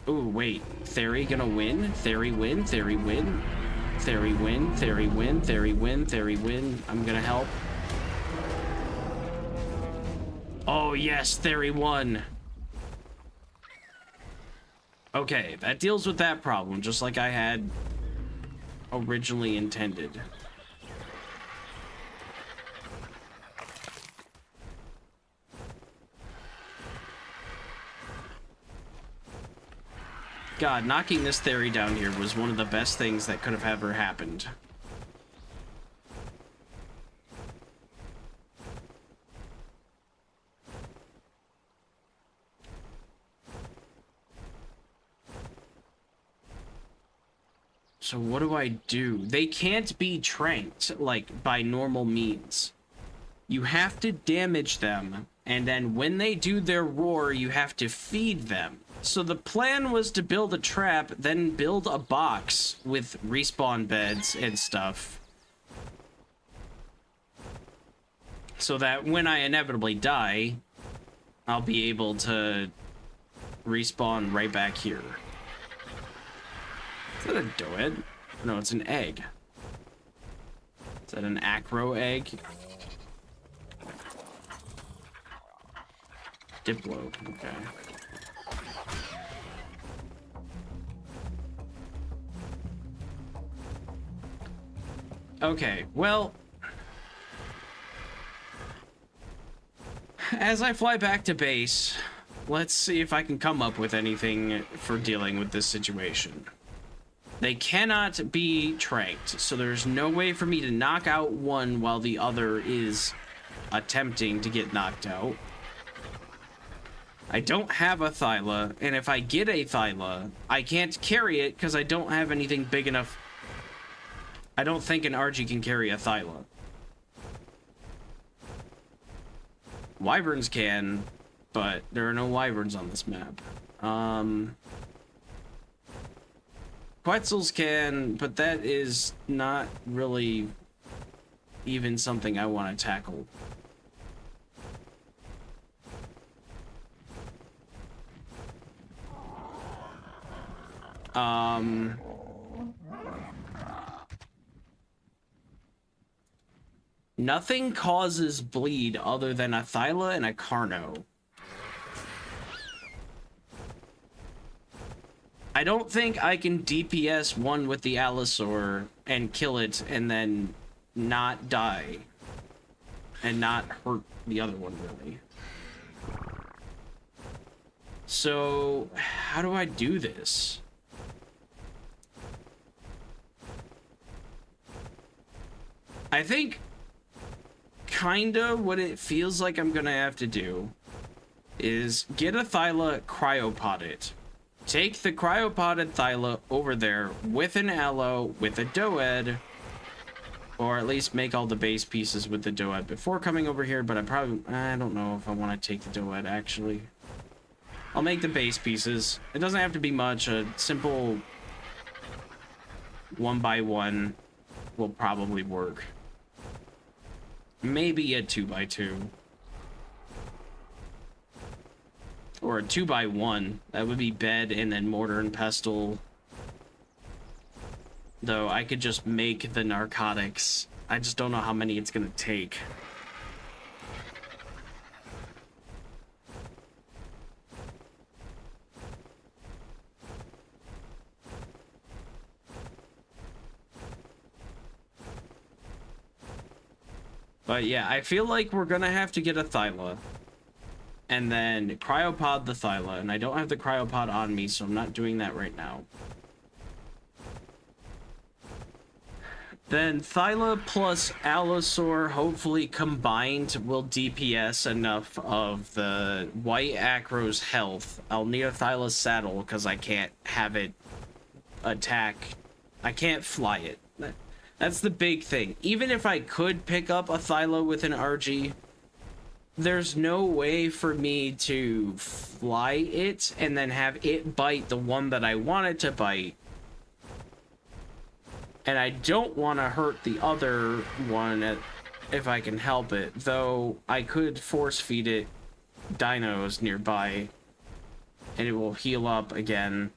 Ooh, wait. Theory gonna win? Theory win? Theory win? Theory win? Theory win? Theory win? Theory win? I'm gonna help. Oh, yes, Theory won. Okay, that deals with that problem, just like I had originally intended. God, knocking this Theory down here was one of the best things that could have ever happened. So what do I do? They can't be tranked, like, by normal means. You have to damage them, and then when they do their roar, you have to feed them. So the plan was to build a trap, then build a box with respawn beds and stuff. so that when I inevitably die, I'll be able to respawn right back here. Is that a doed? No, it's an egg. Is that an acro egg? Diplo, okay. Okay, well, as I fly back to base, let's see if I can come up with anything for dealing with this situation. They cannot be tranked, so there's no way for me to knock out one while the other is attempting to get knocked out. I don't have a Thyla, and if I get a Thyla, I can't carry it because I don't have anything big enough. I don't think an RG can carry a Thyla. Wyverns can, but there are no Wyverns on this map. Quetzals can, but that is not really even something I want to tackle. Nothing causes bleed other than a Thyla and a Carno. I don't think I can DPS one with the Allosaur and kill it and then not die. And not hurt the other one, really. So, how do I do this? I think kinda what it feels like I'm gonna have to do is get a Thyla, cryopod it. Take the cryopoded Thyla over there with an Allo, with a Doed, or at least make all the base pieces with the Doed before coming over here, but I don't know if I want to take the Doed, actually. I'll make the base pieces. It doesn't have to be much. A simple 1x1 will probably work. Maybe a 2x2. Or a 2x1. That would be bed and then mortar and pestle. Though I could just make the narcotics. I just don't know how many it's gonna take. But yeah, I feel like we're gonna have to get a Thyla. And then cryopod the Thyla. And I don't have the cryopod on me, so I'm not doing that right now. Then Thyla plus Allosaur, hopefully combined, will DPS enough of the white Acro's health. I'll need a Thyla saddle because I can't have it attack. I can't fly it. That's the big thing. Even if I could pick up a Thyla with an RG, there's no way for me to fly it and then have it bite the one that I want it to bite. And I don't want to hurt the other one if I can help it. Though I could force feed it dinos nearby and it will heal up again.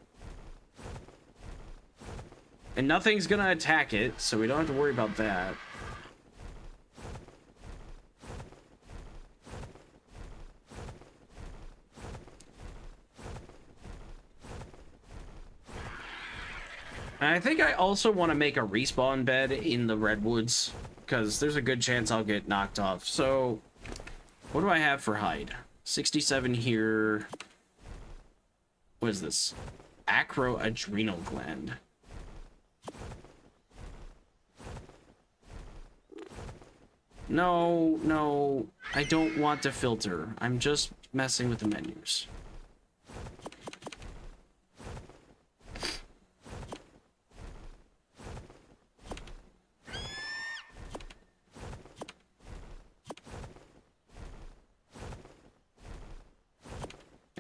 And nothing's gonna attack it, so we don't have to worry about that. And I think I also want to make a respawn bed in the redwoods, because there's a good chance I'll get knocked off. So, what do I have for hide? 67 here. What is this? Acroadrenal gland. No, no, I don't want to filter. I'm just messing with the menus.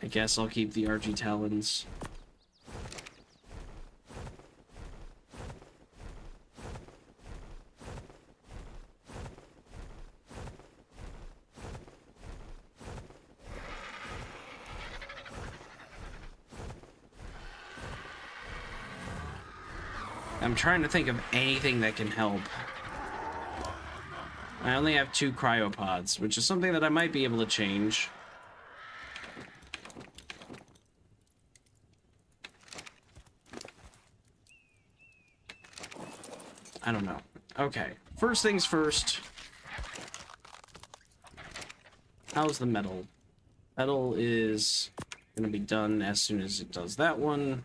I guess I'll keep the RG Talons. I'm trying to think of anything that can help. I only have 2 cryopods, which is something that I might be able to change. I don't know. Okay, first things first. How's the metal? Metal is gonna be done as soon as it does that one.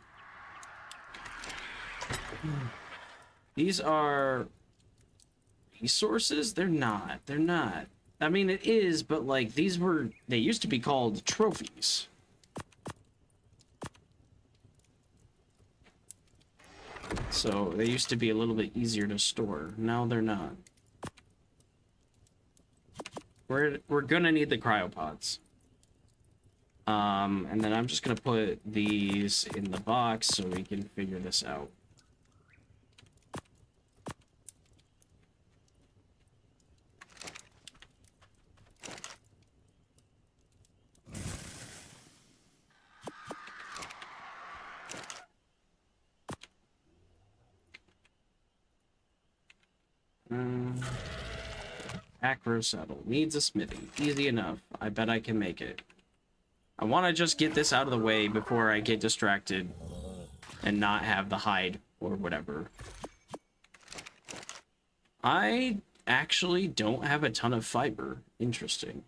These are resources? They're not. They're not. I mean, it is, but like they used to be called trophies. So they used to be a little bit easier to store. Now they're not. We're gonna need the cryopods. And then I'm just gonna put these in the box so we can figure this out. Acro saddle needs a smithy. Easy enough. I bet I can make it. I want to just get this out of the way before I get distracted and not have the hide or whatever. I actually don't have a ton of fiber. Interesting.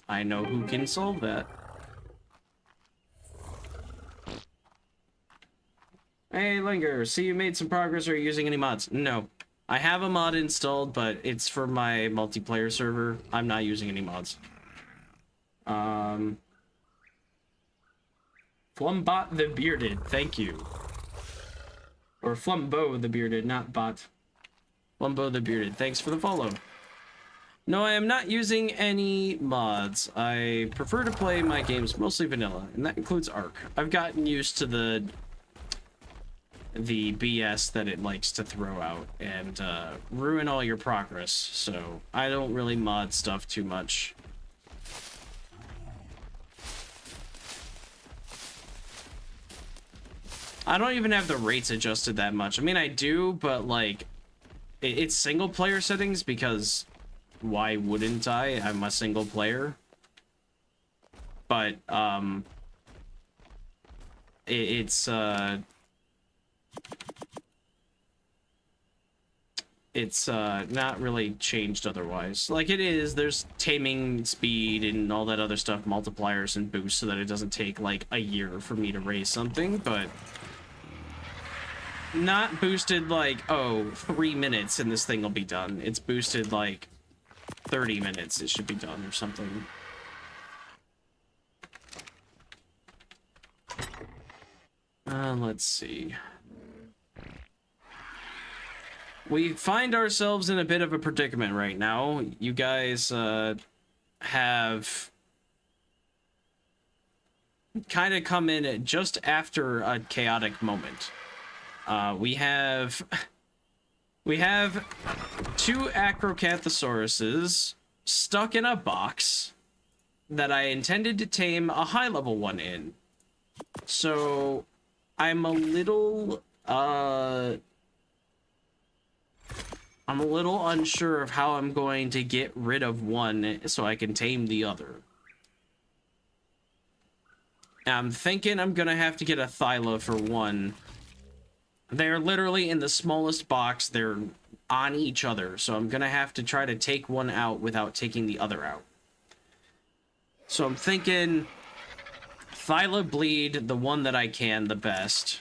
I know who can solve that. Hey, Linger, see you made some progress. Are you using any mods? No. I have a mod installed, but it's for my multiplayer server. I'm not using any mods. Flumbot the Bearded, thank you. Or Flumbo the Bearded, not bot. Flumbo the Bearded, thanks for the follow. No, I am not using any mods. I prefer to play my games mostly vanilla, and that includes Ark. I've gotten used to the BS that it likes to throw out and ruin all your progress, so I don't really mod stuff too much. I don't even have the rates adjusted that much. I mean, I do, but like it's single player settings because why wouldn't I? I'm a single player. But it's not really changed otherwise. Like it is, there's taming speed and all that other stuff, multipliers and boosts so that it doesn't take like a year for me to raise something, but not boosted like, oh, 3 minutes and this thing will be done. It's boosted like 30 minutes it should be done or something. Let's see. We find ourselves in a bit of a predicament right now. You guys have kind of come in just after a chaotic moment. We have 2 Acrocanthosauruses stuck in a box that I intended to tame a high-level one in. So I'm a little unsure of how I'm going to get rid of one so I can tame the other. I'm thinking I'm gonna have to get a Thyla for one. They're literally in the smallest box. They're on each other, so I'm gonna have to try to take one out without taking the other out. So I'm thinking Thyla bleed the one that I can the best.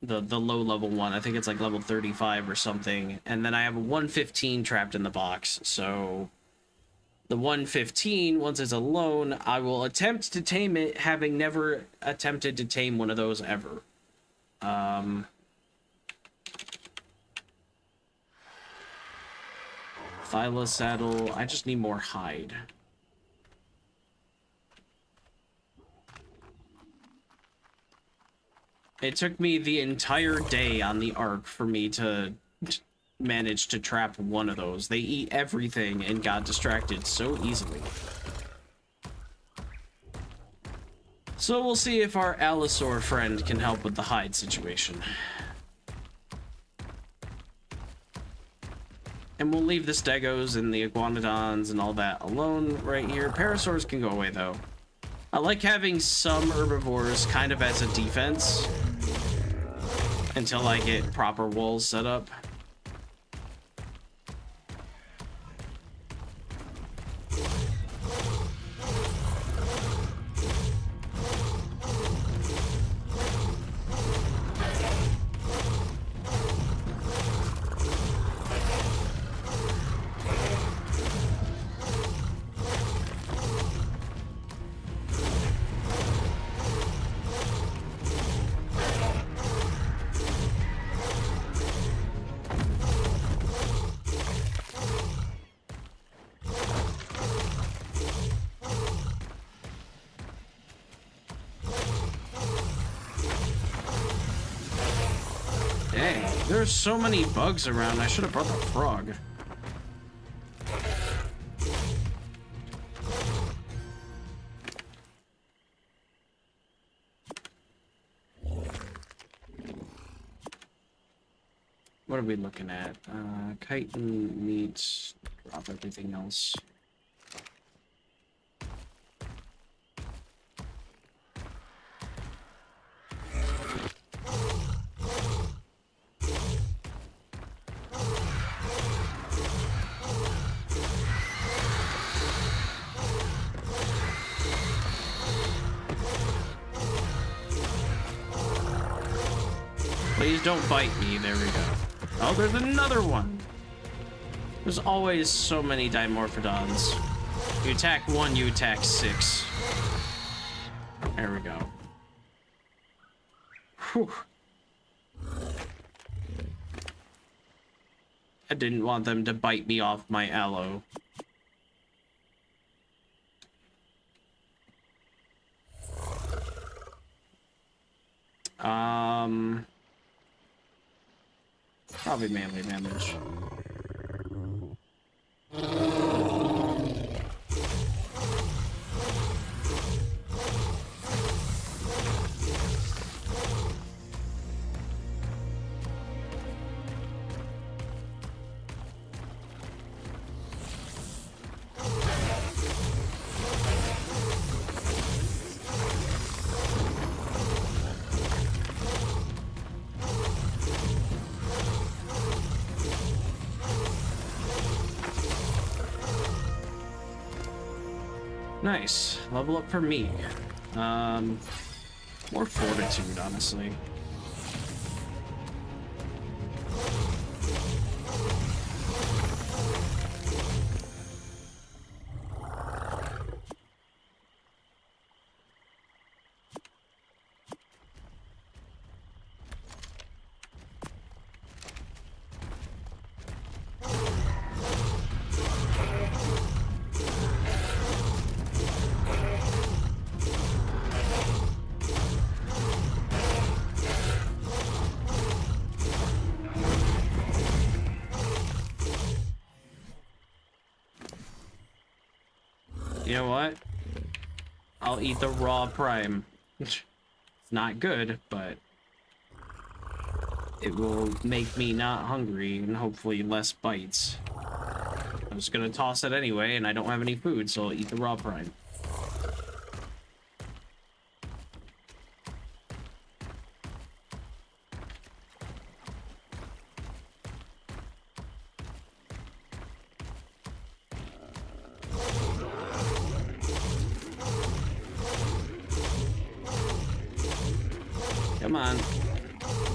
The low level one. I think it's like level 35 or something. And then I have a 115 trapped in the box. So the 115, once it's alone, I will attempt to tame it, having never attempted to tame one of those ever. Thyla saddle. I just need more hide. It took me the entire day on the Ark for me to manage to trap one of those. They eat everything and got distracted so easily. So we'll see if our allosaur friend can help with the hide situation. And we'll leave the stegos and the iguanodons and all that alone right here. Parasaurs can go away, though. I like having some herbivores kind of as a defense until I get proper walls set up. There's so many bugs around. I should have brought the frog. What are we looking at? Chitin, meat, drop everything else. Please don't bite me. There we go. Oh, there's another one. There's always so many dimorphodons. You attack one, you attack six. There we go. Whew. I didn't want them to bite me off my aloe. Probably melee damage. Nice. Level up for me. More fortitude, honestly. You know what? I'll eat the raw prime. It's not good, but it will make me not hungry and hopefully less bites. I'm just gonna toss it anyway, and I don't have any food, so I'll eat the raw prime. Come on.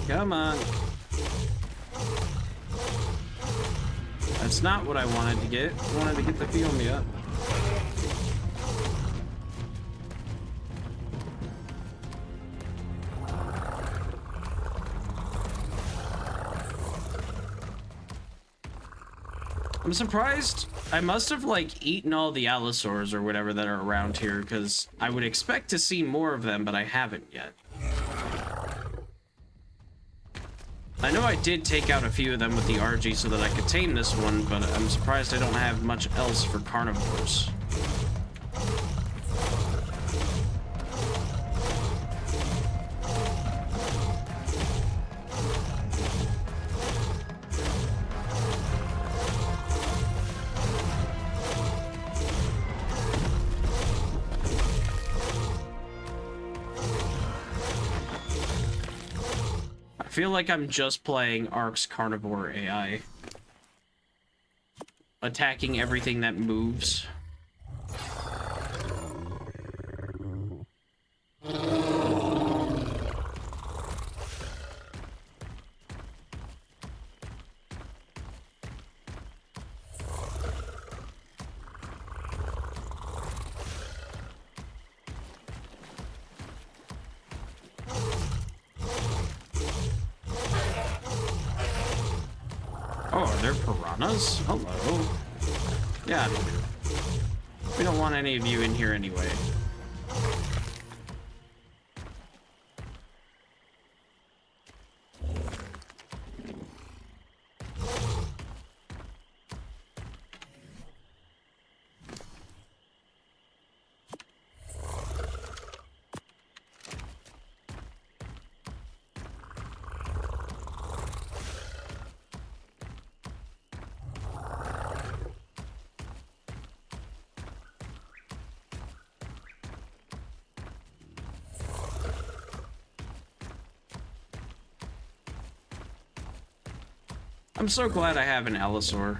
Come on. That's not what I wanted to get. I wanted to get the feel me up. I'm surprised. I must have, like, eaten all the allosaurs or whatever that are around here, because I would expect to see more of them, but I haven't yet. I know I did take out a few of them with the RG so that I could tame this one, but I'm surprised I don't have much else for carnivores. feel like I'm just playing Ark's carnivore AI. Attacking everything that moves. Oh, are there piranhas? Hello. Yeah, we don't want any of you in here anyway. I'm so glad I have an Allosaur.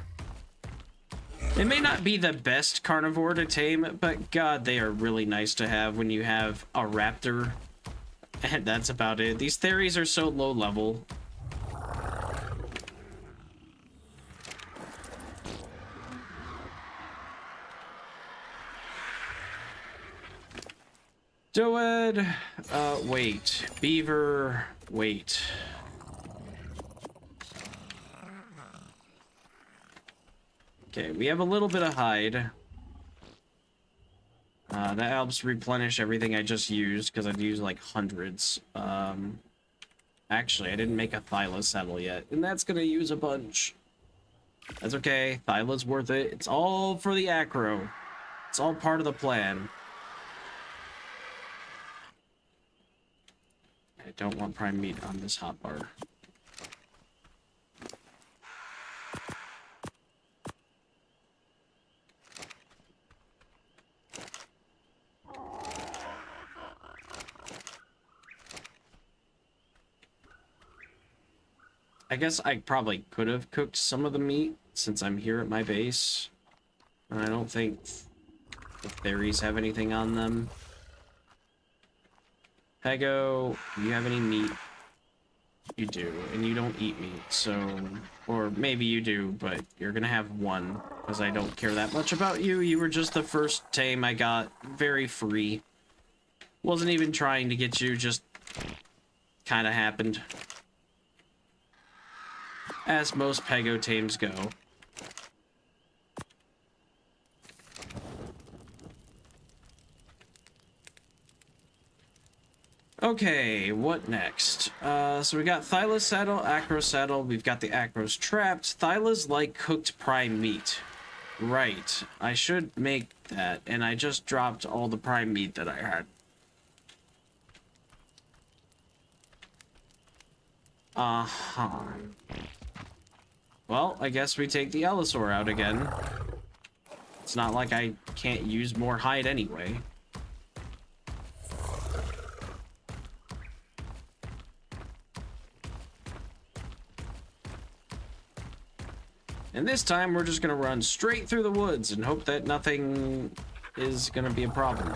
It may not be the best carnivore to tame, but god, they are really nice to have when you have a raptor. And that's about it. These theories are so low level. Doed, wait. Beaver, wait. Okay, we have a little bit of hide. That helps replenish everything I just used, because I've used like hundreds. Actually, I didn't make a Thyla saddle yet, and that's gonna use a bunch. That's okay, Thyla's worth it. It's all for the acro. It's all part of the plan. I don't want prime meat on this hotbar. I guess I probably could have cooked some of the meat since I'm here at my base. And I don't think the fairies have anything on them. Pego, do you have any meat? You do, and you don't eat meat, so... Or maybe you do, but you're gonna have one, because I don't care that much about you. You were just the first tame I got, very free. Wasn't even trying to get you, just kinda happened. As most Pego tames go. Okay, what next? So we got Thyla's saddle, Acro saddle, we've got the Acros trapped. Thyla's like cooked prime meat. Right, I should make that, and I just dropped all the prime meat that I had. Uh-huh. Well, I guess we take the Allosaur out again. It's not like I can't use more hide anyway. And this time, we're just gonna run straight through the woods and hope that nothing is gonna be a problem.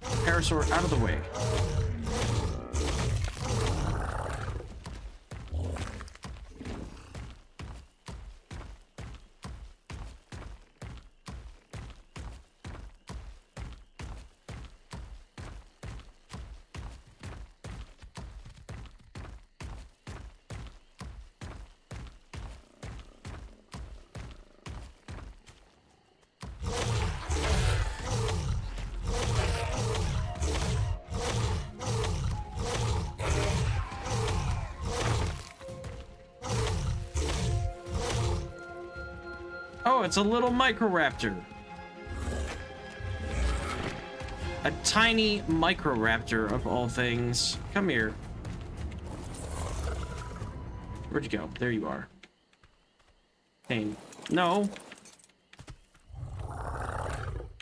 Parasaur out of the way. Oh, it's a little Microraptor. A tiny Microraptor of all things. Come here. Where'd you go? There you are. Tame. No.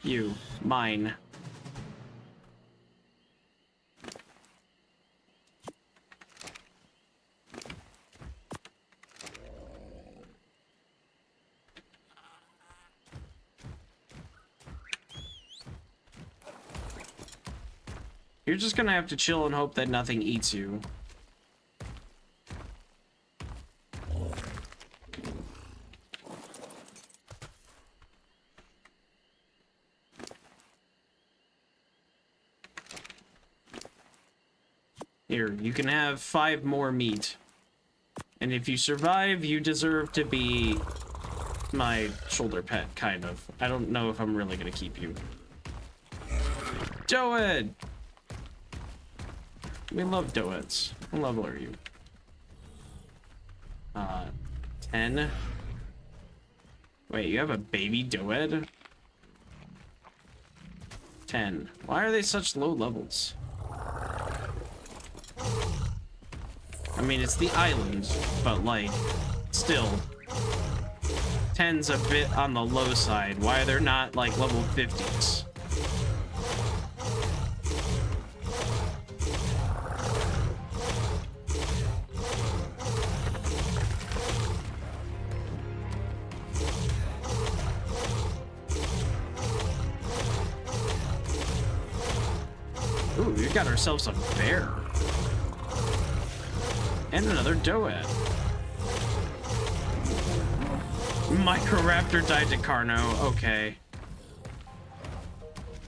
You. Mine. You're just gonna have to chill and hope that nothing eats you. Here, you can have 5 more meat. And if you survive, you deserve to be my shoulder pet, kind of. I don't know if I'm really gonna keep you. Doed! We love Doeds. What level are you? 10. Wait, you have a baby Doed? 10. Why are they such low levels? I mean, it's the island, but like, still. 10's a bit on the low side. Why are there not like level 50s? Ooh, we got ourselves a bear. And another Doed. Microraptor died to Carno. Okay.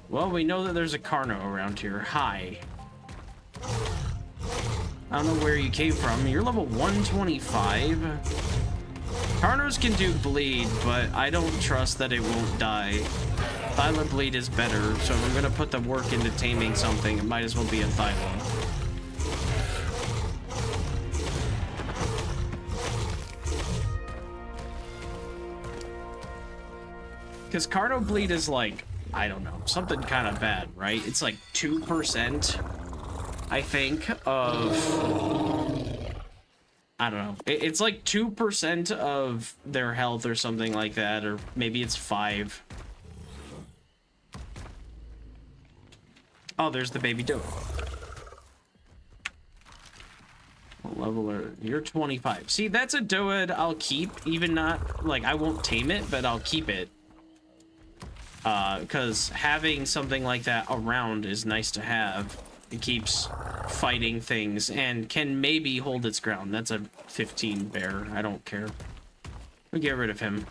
Well, we know that there's a Carno around here. Hi. I don't know where you came from. You're level 125. Carnos can do bleed, but I don't trust that it won't die. Thyla bleed is better, so if I'm gonna put the work into taming something, it might as well be a Thyla. Because Carno bleed is like, I don't know, something kind of bad, right? It's like 2%, I think, of... I don't know. It's like 2% of their health or something like that, or maybe it's 5. Oh, there's the baby Doe. What level are... You're 25. See, that's a Doed I'll keep, even not... Like, I won't tame it, but I'll keep it. Because having something like that around is nice to have. It keeps fighting things and can maybe hold its ground. That's a 15 bear. I don't care. We'll get rid of him.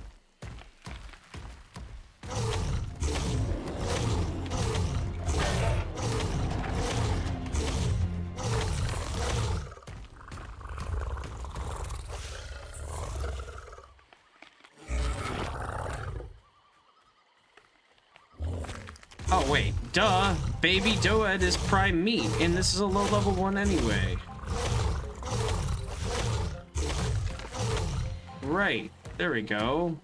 Oh, wait. Duh. Baby Doed is prime meat, and this is a low-level one anyway. Right. There we go.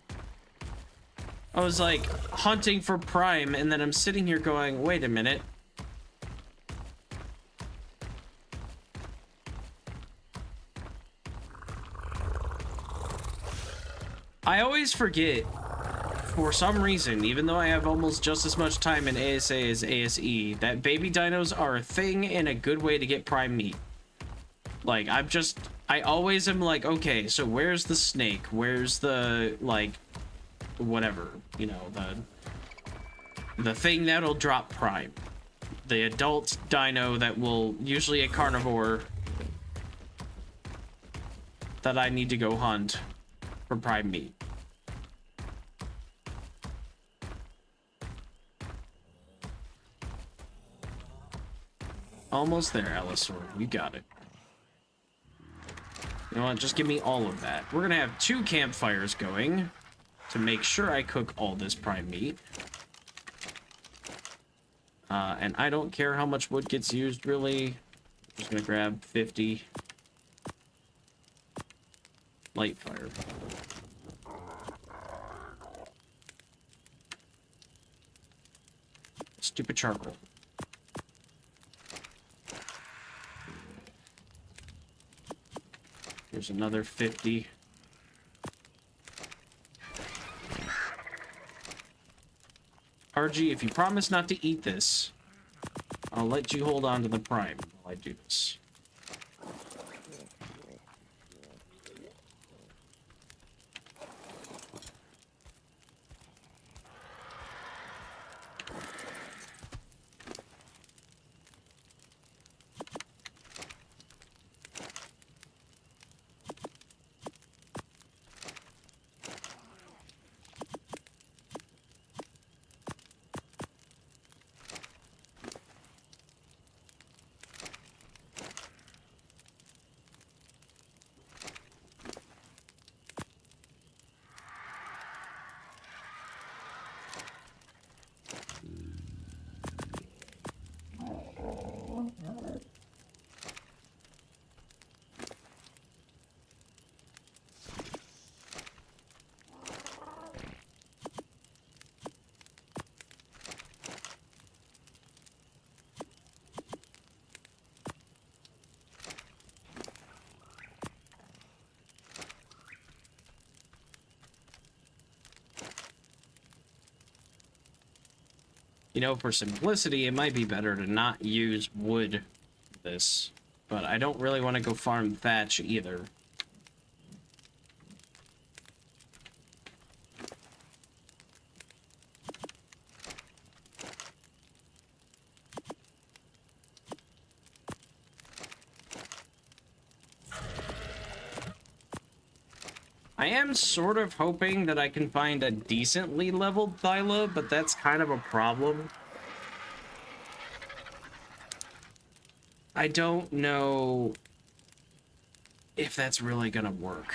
I was, like, hunting for prime, and then I'm sitting here going, wait a minute. I always forget... For some reason, even though I have almost just as much time in ASA as ASE, that baby dinos are a thing and a good way to get prime meat. Like, I always am like, okay, so where's the snake? Where's the, like, whatever, you know, the thing that'll drop prime. The adult dino that will, usually a carnivore, that I need to go hunt for prime meat. Almost there, Allosaur. You got it. You know what? Just give me all of that. We're gonna have 2 campfires going to make sure I cook all this prime meat. And I don't care how much wood gets used, really. I'm just gonna grab 50 light fire. Stupid charcoal. Here's another 50. RG, if you promise not to eat this, I'll let you hold on to the prime while I do this. You know, for simplicity, it might be better to not use wood for this, but I don't really want to go farm thatch either. I am sort of hoping that I can find a decently leveled Thyla, but that's kind of a problem. I don't know if that's really gonna work.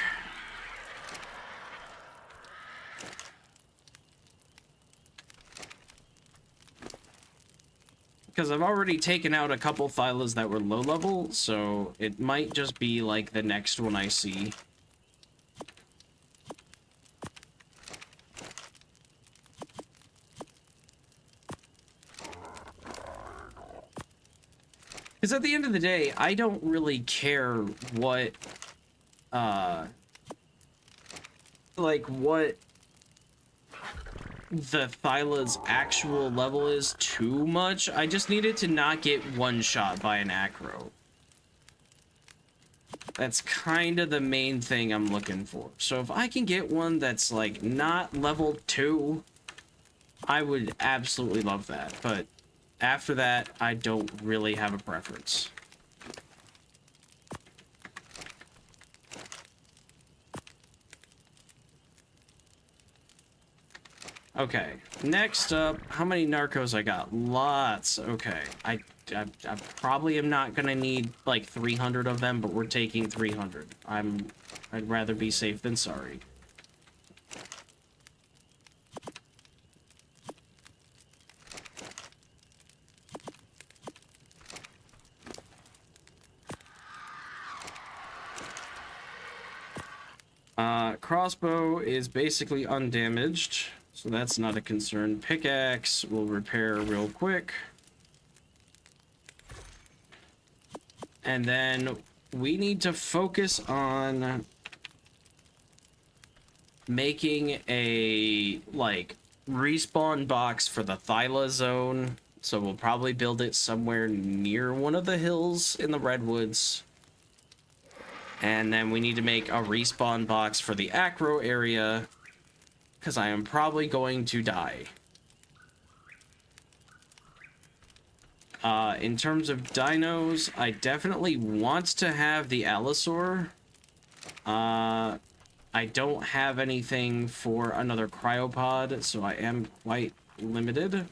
Because I've already taken out a couple Thylas that were low level, so it might just be like the next one I see. Because at the end of the day, I don't really care what, what the Thyla's actual level is too much. I just needed to not get one-shot by an acro. That's kind of the main thing I'm looking for. So if I can get one that's, like, not level 2, I would absolutely love that. But after that, I don't really have a preference. Okay, next up, how many narcos I got? Lots. Okay, I probably am not gonna need like 300 of them, but we're taking 300. I'd rather be safe than sorry. Crossbow is basically undamaged, so that's not a concern. Pickaxe will repair real quick. And then we need to focus on making a, like, respawn box for the Thyla zone. So we'll probably build it somewhere near one of the hills in the Redwoods. And then we need to make a respawn box for the acro area, because I am probably going to die. In terms of dinos, I definitely want to have the Allosaur. I don't have anything for another cryopod, so I am quite limited.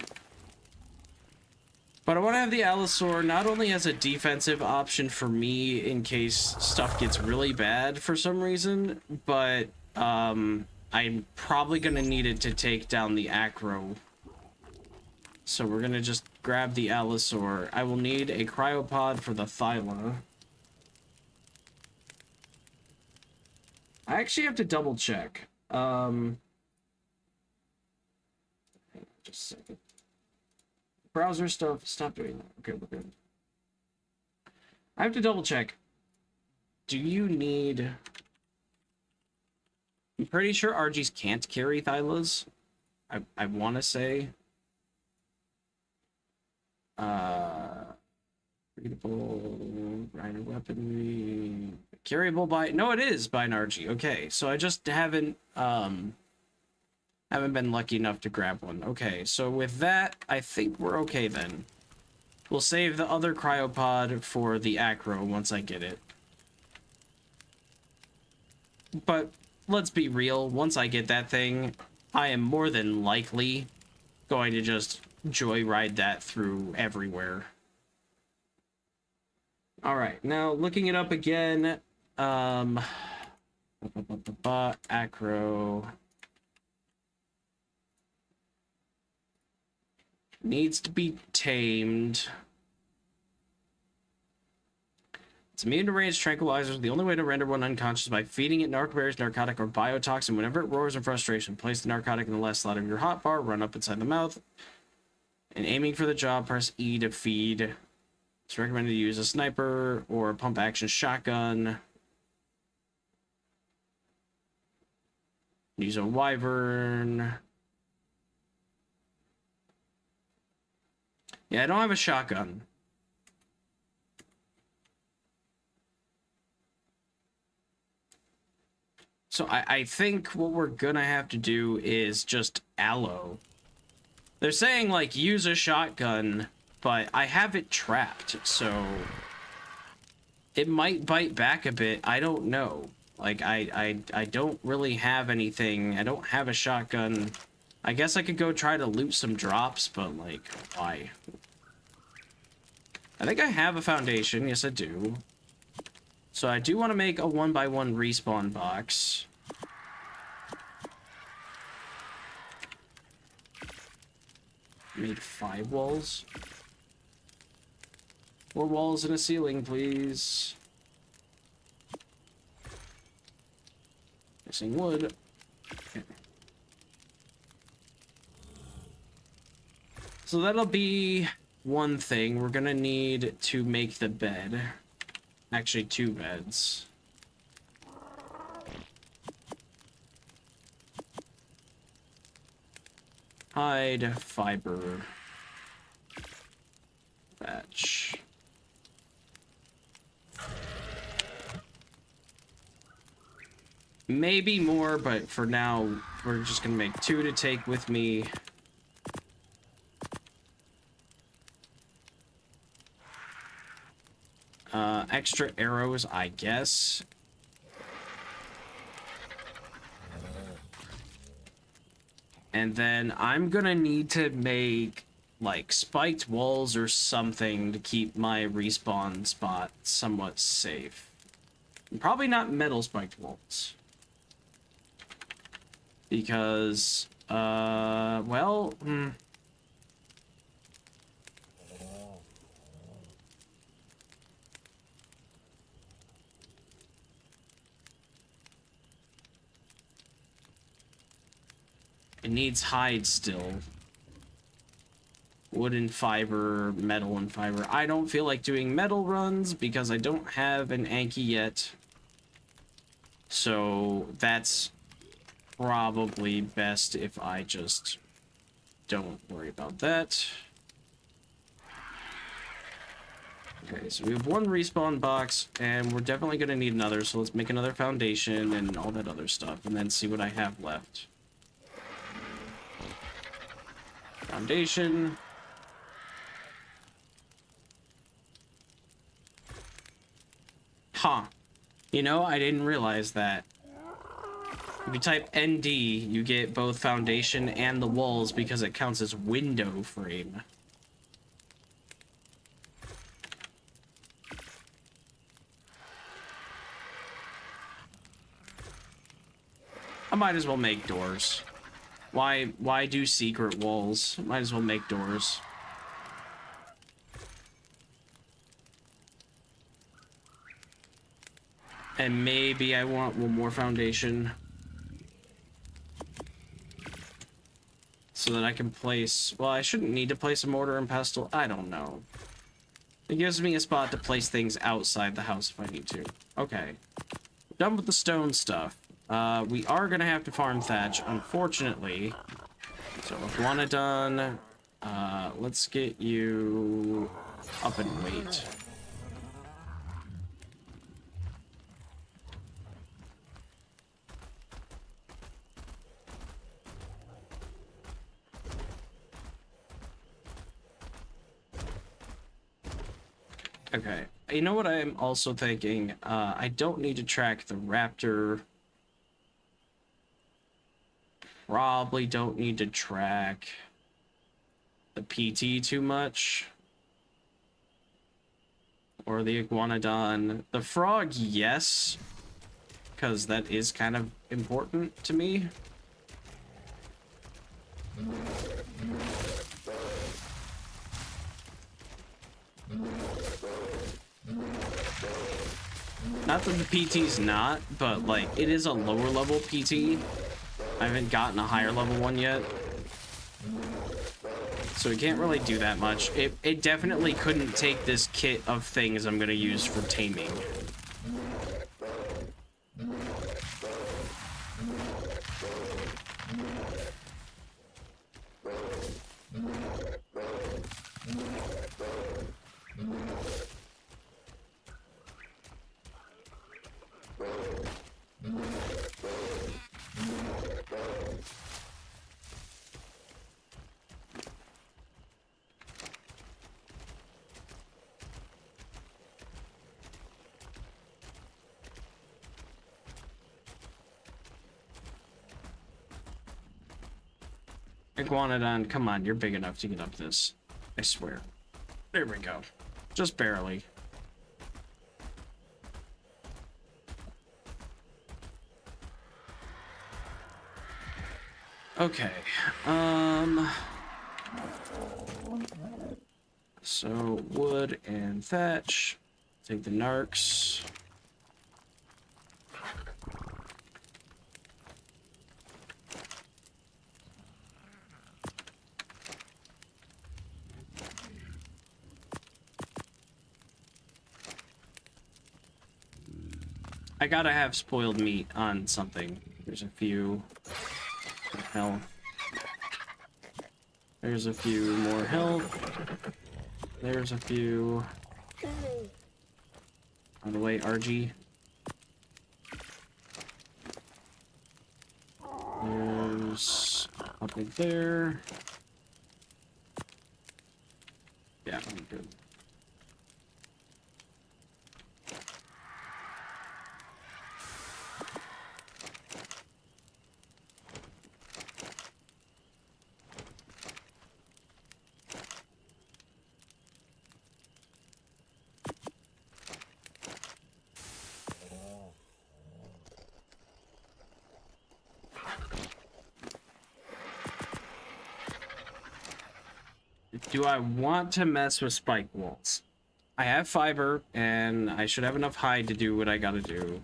But I want to have the Allosaur not only as a defensive option for me in case stuff gets really bad for some reason, but I'm probably going to need it to take down the acro. So we're going to just grab the Allosaur. I will need a cryopod for the Thyla. I actually have to double check. Just a second. Browser stuff, stop doing that. Okay, we're good. I have to double check. Do you need... I'm pretty sure RGs can't carry Thylas. I want to say. Readable, grinder weaponry, carryable by... No, it is by an RG. Okay, so I just haven't been lucky enough to grab one. Okay, so with that, I think we're okay then. We'll save the other cryopod for the acro once I get it. But let's be real, once I get that thing, I am more than likely going to just joyride that through everywhere. Alright, now looking it up again, acro... needs to be tamed. It's immune to range tranquilizers. The only way to render one unconscious is by feeding it narcoberries, narcotic, or biotoxin. Whenever it roars in frustration, place the narcotic in the left slot of your hotbar, run up inside the mouth, and aiming for the jaw, press E to feed. It's recommended to use a sniper or a pump-action shotgun. Use a wyvern. Yeah, I don't have a shotgun. So I think what we're gonna have to do is just aloe. They're saying, like, use a shotgun, but I have it trapped, so it might bite back a bit. I don't know. Like, I don't really have anything. I don't have a shotgun. I guess I could go try to loot some drops, but, like, why? I think I have a foundation. Yes, I do. So I do want to make a 1x1 respawn box. Make 5 walls. 4 walls and a ceiling, please. Missing wood. Okay. So that'll be one thing. We're gonna need to make the bed. Actually, 2 beds. Hide, fiber, batch. Maybe more, but for now, we're just gonna make 2 to take with me. Extra arrows, I guess. And then I'm gonna need to make, like, spiked walls or something to keep my respawn spot somewhat safe. Probably not metal spiked walls. Because, well, it needs hide still. Wood and fiber, metal and fiber. I don't feel like doing metal runs because I don't have an Anki yet. So that's probably best if I just don't worry about that. Okay, so we have 1 respawn box, and we're definitely going to need another, so let's make another foundation and all that other stuff, and then see what I have left. Foundation. Huh. You know, I didn't realize that. If you type ND, you get both foundation and the walls because it counts as window frame. I might as well make doors. Why do secret walls? Might as well make doors. And maybe I want 1 more foundation. So that I can place... Well, I shouldn't need to place a mortar and pestle. I don't know. It gives me a spot to place things outside the house if I need to. Okay. Done with the stone stuff. We are gonna have to farm thatch, unfortunately. So iguanodon, let's get you up and wait. Okay, you know what I'm also thinking? I don't need to track the raptor. Probably don't need to track the PT too much. Or the iguanodon. The frog, yes. Because that is kind of important to me. Not that the PT's not, but like it is a lower level PT. I haven't gotten a higher level one yet. So we can't really do that much. It definitely couldn't take this kit of things I'm gonna use for taming. Iguanodon, come on, you're big enough to get up this. I swear. There we go. Just barely. Okay. So wood and thatch. Take the narcs. I gotta have spoiled meat on something. There's a few health. There's a few more health. There's a few. On the way, RG. There's a couple there. Yeah, I'm good. Do I want to mess with spike walls? I have fiber, and I should have enough hide to do what I gotta do.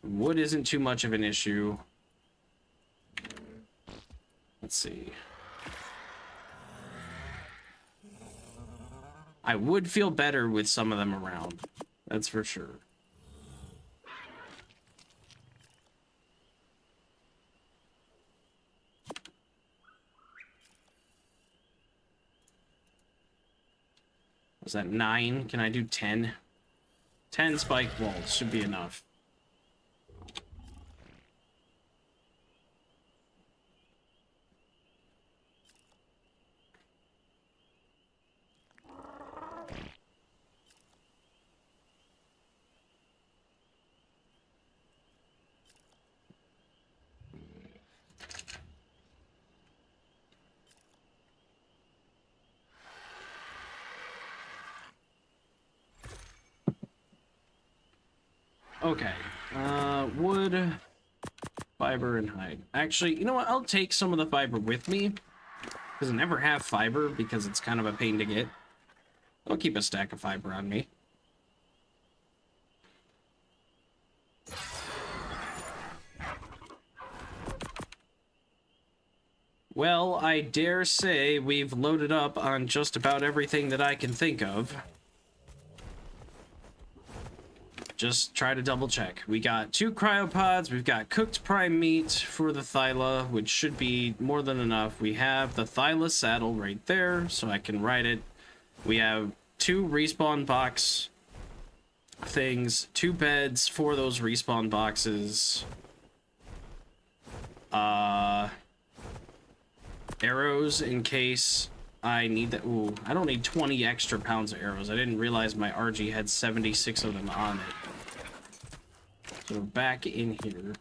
Wood isn't too much of an issue. Let's see. I would feel better with some of them around. That's for sure. Was that 9? Can I do 10? 10 spike walls should be enough. Okay, wood, fiber, and hide. Actually, you know what? I'll take some of the fiber with me, because I never have fiber, because it's kind of a pain to get. I'll keep a stack of fiber on me. Well, I dare say we've loaded up on just about everything that I can think of. Just try to double check. We got 2 cryopods. We've got cooked prime meat for the thyla, which should be more than enough. We have the thyla saddle right there, so I can ride it. We have 2 respawn box things, 2 beds for those respawn boxes. Arrows in case I need that. Ooh, I don't need 20 extra pounds of arrows. I didn't realize my RG had 76 of them on it. So back in here.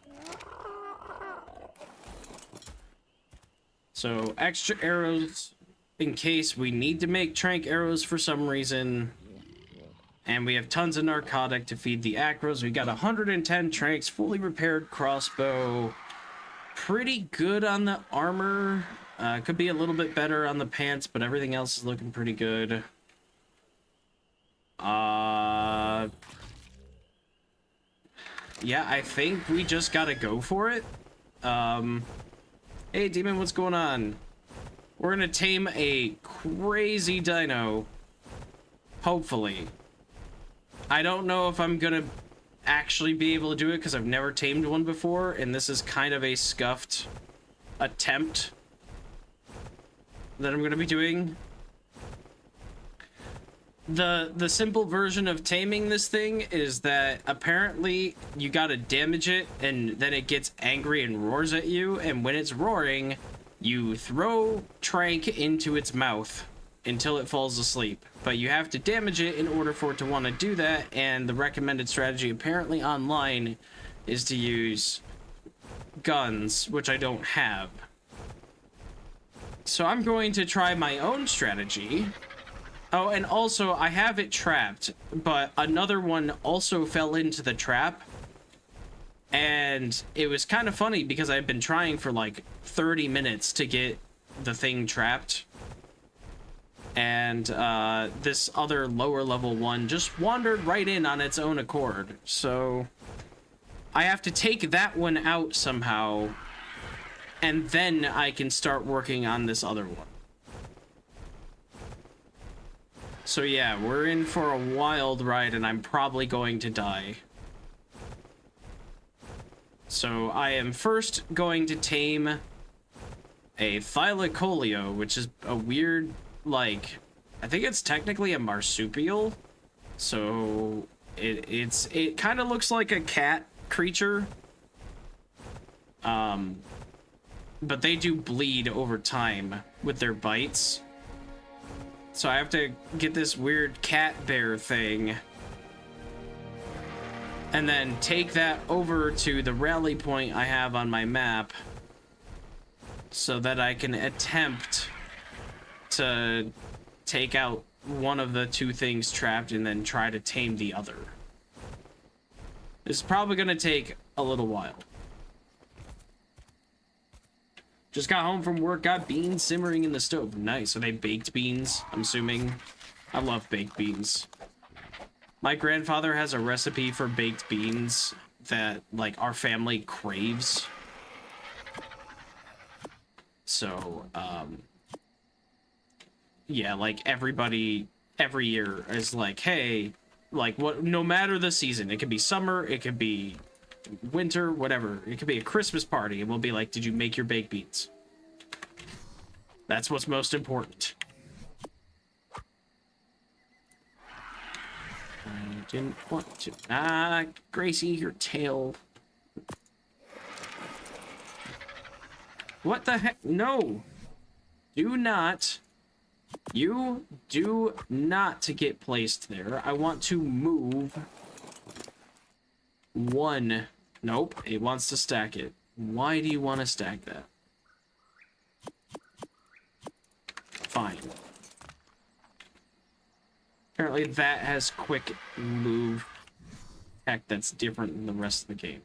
So extra arrows in case we need to make trank arrows for some reason. And we have tons of narcotic to feed the acros. We got 110 tranks, fully repaired crossbow. Pretty good on the armor. Could be a little bit better on the pants, but everything else is looking pretty good. yeah, I think we just gotta go for it. Hey, Demon, what's going on? We're gonna tame a crazy dino. Hopefully. I don't know if I'm gonna actually be able to do it because I've never tamed one before, and this is kind of a scuffed attempt that I'm gonna be doing. The simple version of taming this thing is that apparently you gotta damage it and then it gets angry and roars at you, and when it's roaring, you throw trank into its mouth until it falls asleep. But you have to damage it in order for it to want to do that, and the recommended strategy apparently online is to use guns, which I don't have. So I'm going to try my own strategy. Oh, and also, I have it trapped, but another one also fell into the trap. And it was kind of funny because I've been trying for like 30 minutes to get the thing trapped. And this other lower level one just wandered right in on its own accord. So I have to take that one out somehow, and then I can start working on this other one. So yeah, we're in for a wild ride, and I'm probably going to die. So I am first going to tame a Thylacoleo, which is a weird, like, I think it's technically a marsupial. So it kind of looks like a cat creature. But they do bleed over time with their bites. So I have to get this weird cat bear thing and then take that over to the rally point I have on my map so that I can attempt to take out one of the two things trapped and then try to tame the other. This is probably going to take a little while. Just got home from work, got beans simmering in the stove. Nice. Are they baked beans, I'm assuming? I love baked beans. My grandfather has a recipe for baked beans that, like, our family craves. So, yeah, like, everybody, every year is like, hey, like, what, no matter the season, it could be summer, it could be winter, whatever. It could be a Christmas party, and we'll be like, did you make your baked beans? That's what's most important. I didn't want to. Ah, Gracie, your tail. What the heck? No! Do not. You do not to get placed there. I want to move one. Nope, it wants to stack it. Why do you want to stack that? Fine. Apparently that has quick move. Heck, that's different than the rest of the game.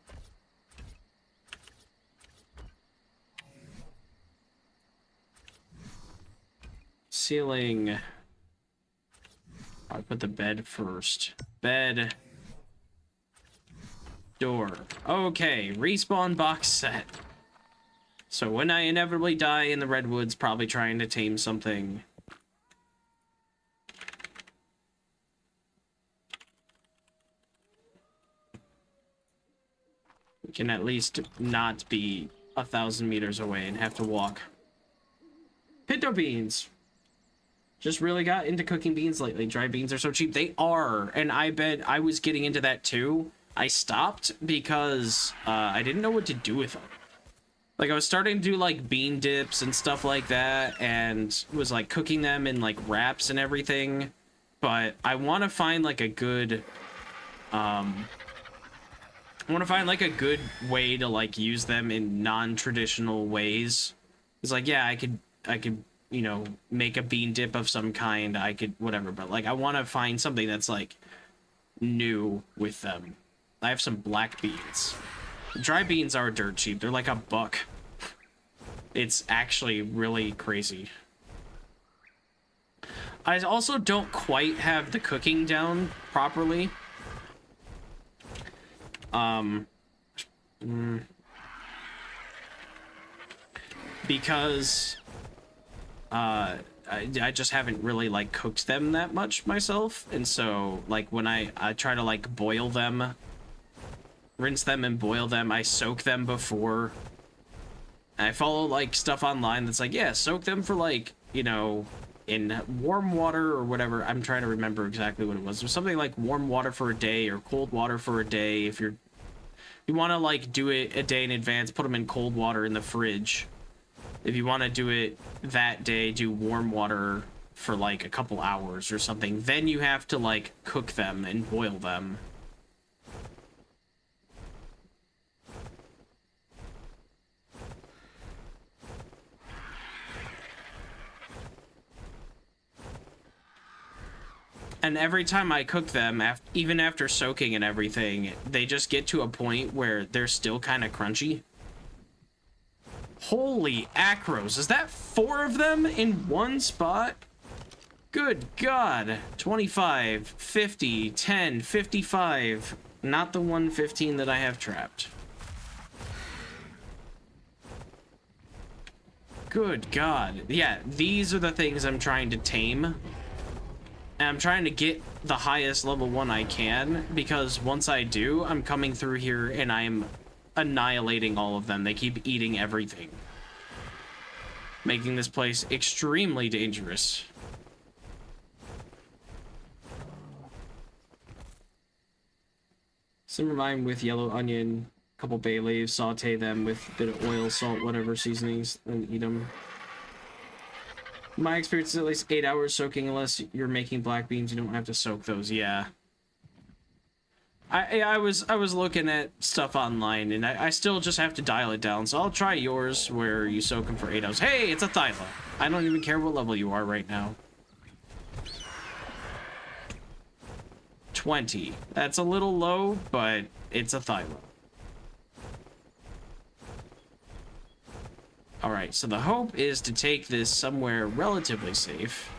Ceiling. I'll put the bed first. Bed. Door. Okay, respawn box set. So when I inevitably die in the redwoods, probably trying to tame something. We can at least not be 1,000 meters away and have to walk. Pinto beans. Just really got into cooking beans lately. Dry beans are so cheap. They are, and I bet I was getting into that too. I stopped because I didn't know what to do with them. Like, I was starting to do, like, bean dips and stuff like that, and was, like, cooking them in, like, wraps and everything. But I want to find, like, a good, I want to find, like, a good way to, like, use them in non-traditional ways. It's like, yeah, I could, you know, make a bean dip of some kind. I could, whatever. But, like, I want to find something that's, like, new with them. I have some black beans. Dry beans are dirt cheap. They're like $1. It's actually really crazy. I also don't quite have the cooking down properly. Mm, because I just haven't really like cooked them that much myself, and so like when I try to like boil them, rinse them and boil them, I soak them before. I follow like stuff online that's like, yeah, soak them for like, you know, in warm water or whatever. I'm trying to remember exactly what it was. It was something like warm water for a day or cold water for a day. If you want to like do it a day in advance, put them in cold water in the fridge. If you want to do it that day, do warm water for like a couple hours or something. Then you have to like cook them and boil them. And every time I cook them, even after soaking and everything, they just get to a point where they're still kind of crunchy. Holy acros, is that 4 of them in one spot? Good God. 25, 50, 10, 55. Not the 115 that I have trapped. Good God. Yeah, these are the things I'm trying to tame. And I'm trying to get the highest level one I can, because once I do, I'm coming through here and I am annihilating all of them. They keep eating everything, making this place extremely dangerous. Simmer mine with yellow onion, a couple bay leaves, saute them with a bit of oil, salt, whatever seasonings, and eat them. My experience is at least 8 hours soaking. Unless you're making black beans, you don't have to soak those. Yeah. I was looking at stuff online, and I still just have to dial it down. So I'll try yours where you soak them for 8 hours. Hey, it's a thyla. I don't even care what level you are right now. 20. That's a little low, but it's a thyla. Alright, so the hope is to take this somewhere relatively safe.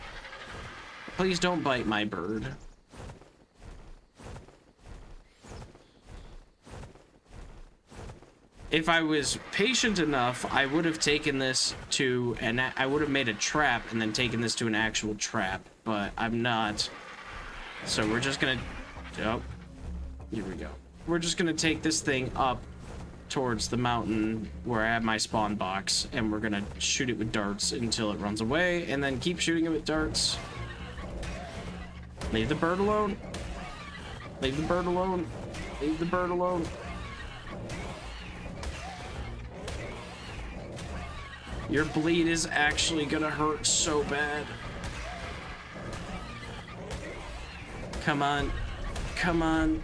Please don't bite my bird. If I was patient enough, I would have taken this to I would have made a trap and then taken this to an actual trap, but I'm not. So we're just gonna, oh, here we go. We're just gonna take this thing up towards the mountain where I have my spawn box, and we're gonna shoot it with darts until it runs away, and then keep shooting it with darts. Leave the bird alone. Leave the bird alone. Leave the bird alone. Your bleed is actually gonna hurt so bad. Come on. Come on.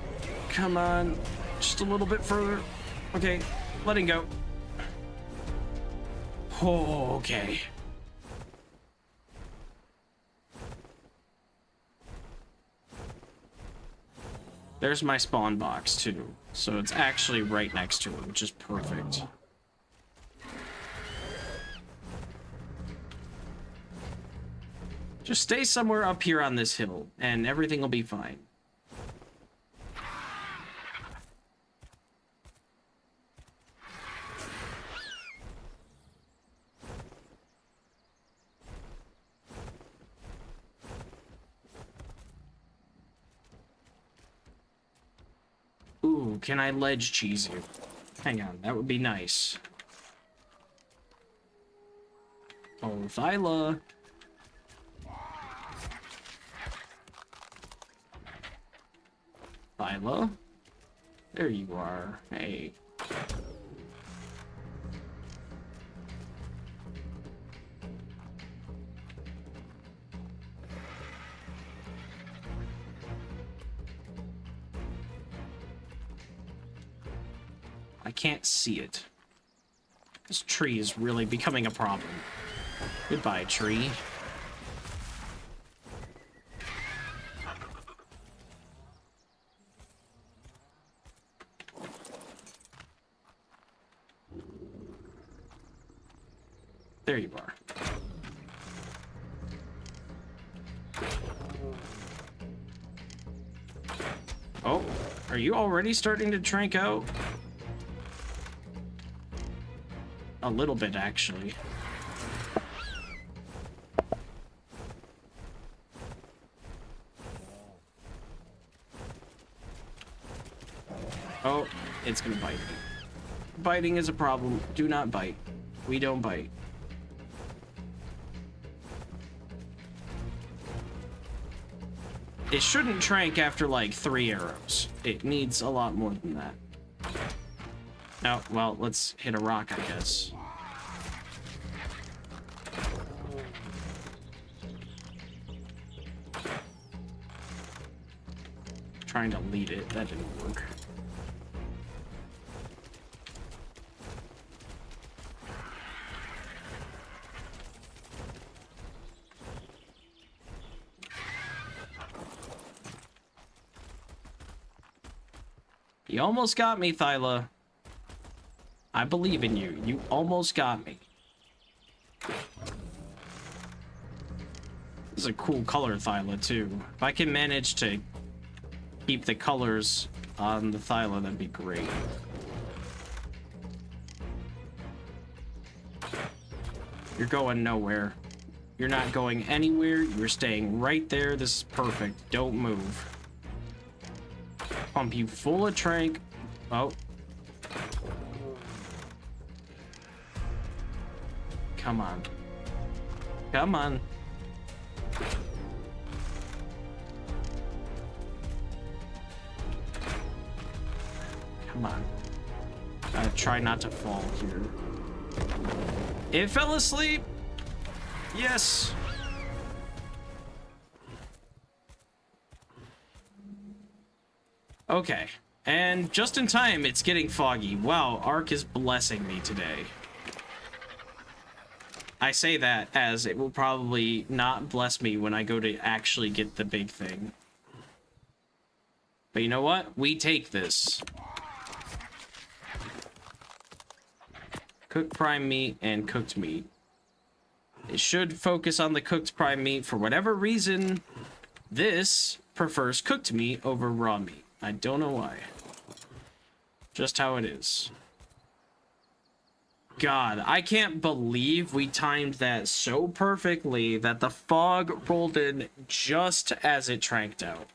Come on. Just a little bit further. Okay, letting go. Oh, okay. There's my spawn box, too. So it's actually right next to it, which is perfect. Just stay somewhere up here on this hill, and everything will be fine. Ooh, can I ledge cheese you? Hang on, that would be nice. Oh, Thyla. Thyla? There you are. Hey. I can't see it. This tree is really becoming a problem. Goodbye, tree. There you are. Oh, Are you already starting to trank out? A little bit, actually. Oh, it's gonna bite. Biting is a problem. Do not bite. We don't bite. It shouldn't trank after like 3 arrows. It needs a lot more than that. Oh, well, let's hit a rock, I guess. Trying to lead it, that didn't work. You almost got me, Thyla. I believe in you. You almost got me. This is a cool color, Thyla, too. If I can manage to keep the colors on the Thyla, that'd be great. You're going nowhere. You're not going anywhere. You're staying right there. This is perfect. Don't move. Pump you full of trank. Oh. Come on. Come on. Come on. Try not to fall here. It fell asleep. Yes. Okay. And just in time, it's getting foggy. Wow, Ark is blessing me today. I say that as it will probably not bless me when I go to actually get the big thing. But you know what? We take this. Cooked prime meat and cooked meat. It should focus on the cooked prime meat. For whatever reason, this prefers cooked meat over raw meat. I don't know why. Just how it is. God, I can't believe we timed that so perfectly that the fog rolled in just as it tranked out.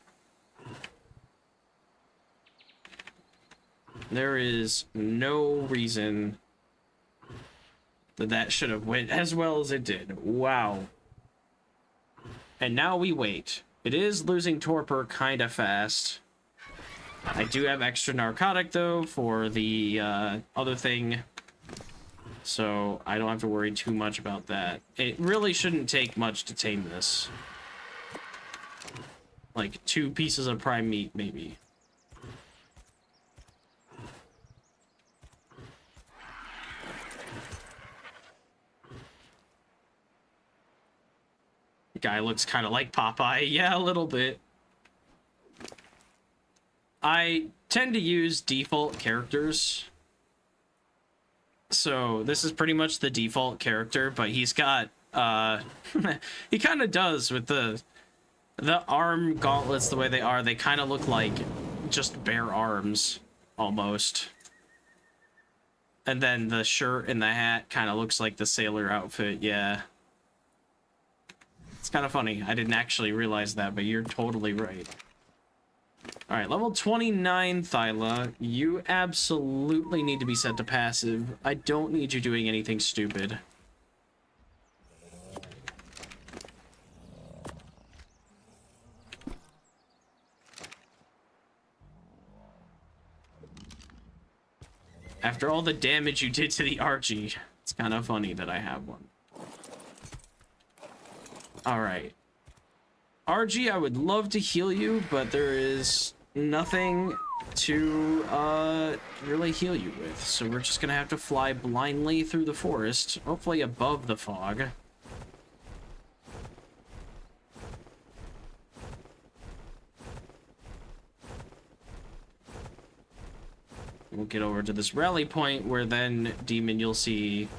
There is no reason that that should have went as well as it did. Wow. And now we wait. It is losing torpor kind of fast. I do have extra narcotic, though, for the other thing. So I don't have to worry too much about that. It really shouldn't take much to tame this. Like 2 pieces of prime meat, maybe. The guy looks kind of like Popeye. Yeah, a little bit. I tend to use default characters. So this is pretty much the default character, but he's got he kind of does with the arm gauntlets the way they are. They kind of look like just bare arms almost. And then the shirt and the hat kind of looks like the sailor outfit. Yeah. It's kind of funny. I didn't actually realize that, but you're totally right. All right, level 29, Thyla. You absolutely need to be set to passive. I don't need you doing anything stupid. After all the damage you did to the Archie, it's kind of funny that I have one. All right. RG, I would love to heal you, but there is nothing to really heal you with. So we're just gonna have to fly blindly through the forest, hopefully above the fog. We'll get over to this rally point where then, Demon, you'll see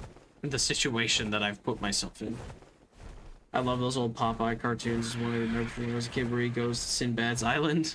the situation that I've put myself in. I love those old Popeye cartoons. It's one I remember from when I was a kid where he goes to Sinbad's Island.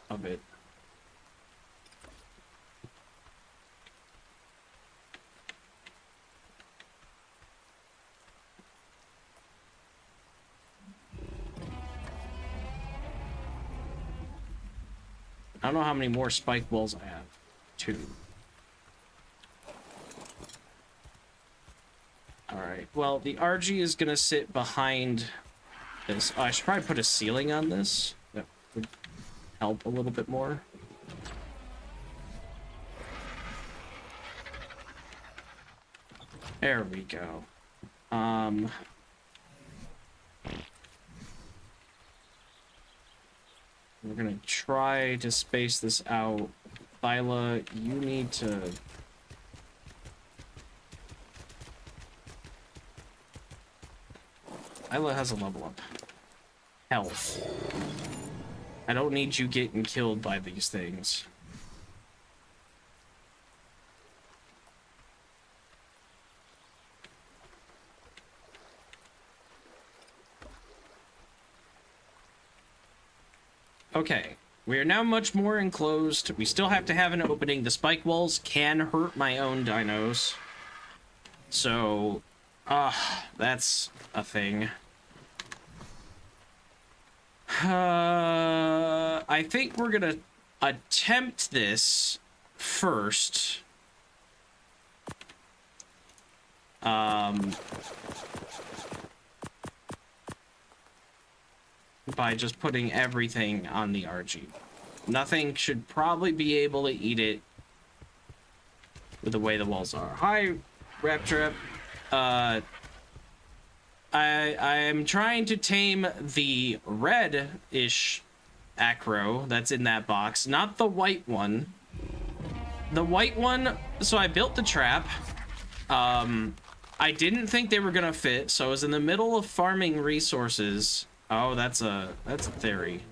of it. I don't know how many more spike walls I have. 2. Alright, well, the RG is gonna sit behind this. Oh, I should probably put a ceiling on this. That would help a little bit more. There we go. We're gonna try to space this out. Thyla, you need to... Thyla has a level up. Health. I don't need you getting killed by these things. Okay, we are now much more enclosed. We still have to have an opening. The spike walls can hurt my own dinos. So, that's a thing. I think we're gonna attempt this first. By just putting everything on the RG. Nothing should probably be able to eat it with the way the walls are. Hi, Raptrap. I'm trying to tame the red-ish acro that's in that box, not the white one. The white one, so I built the trap. I didn't think they were gonna fit, so I was in the middle of farming resources. Oh, that's a theory.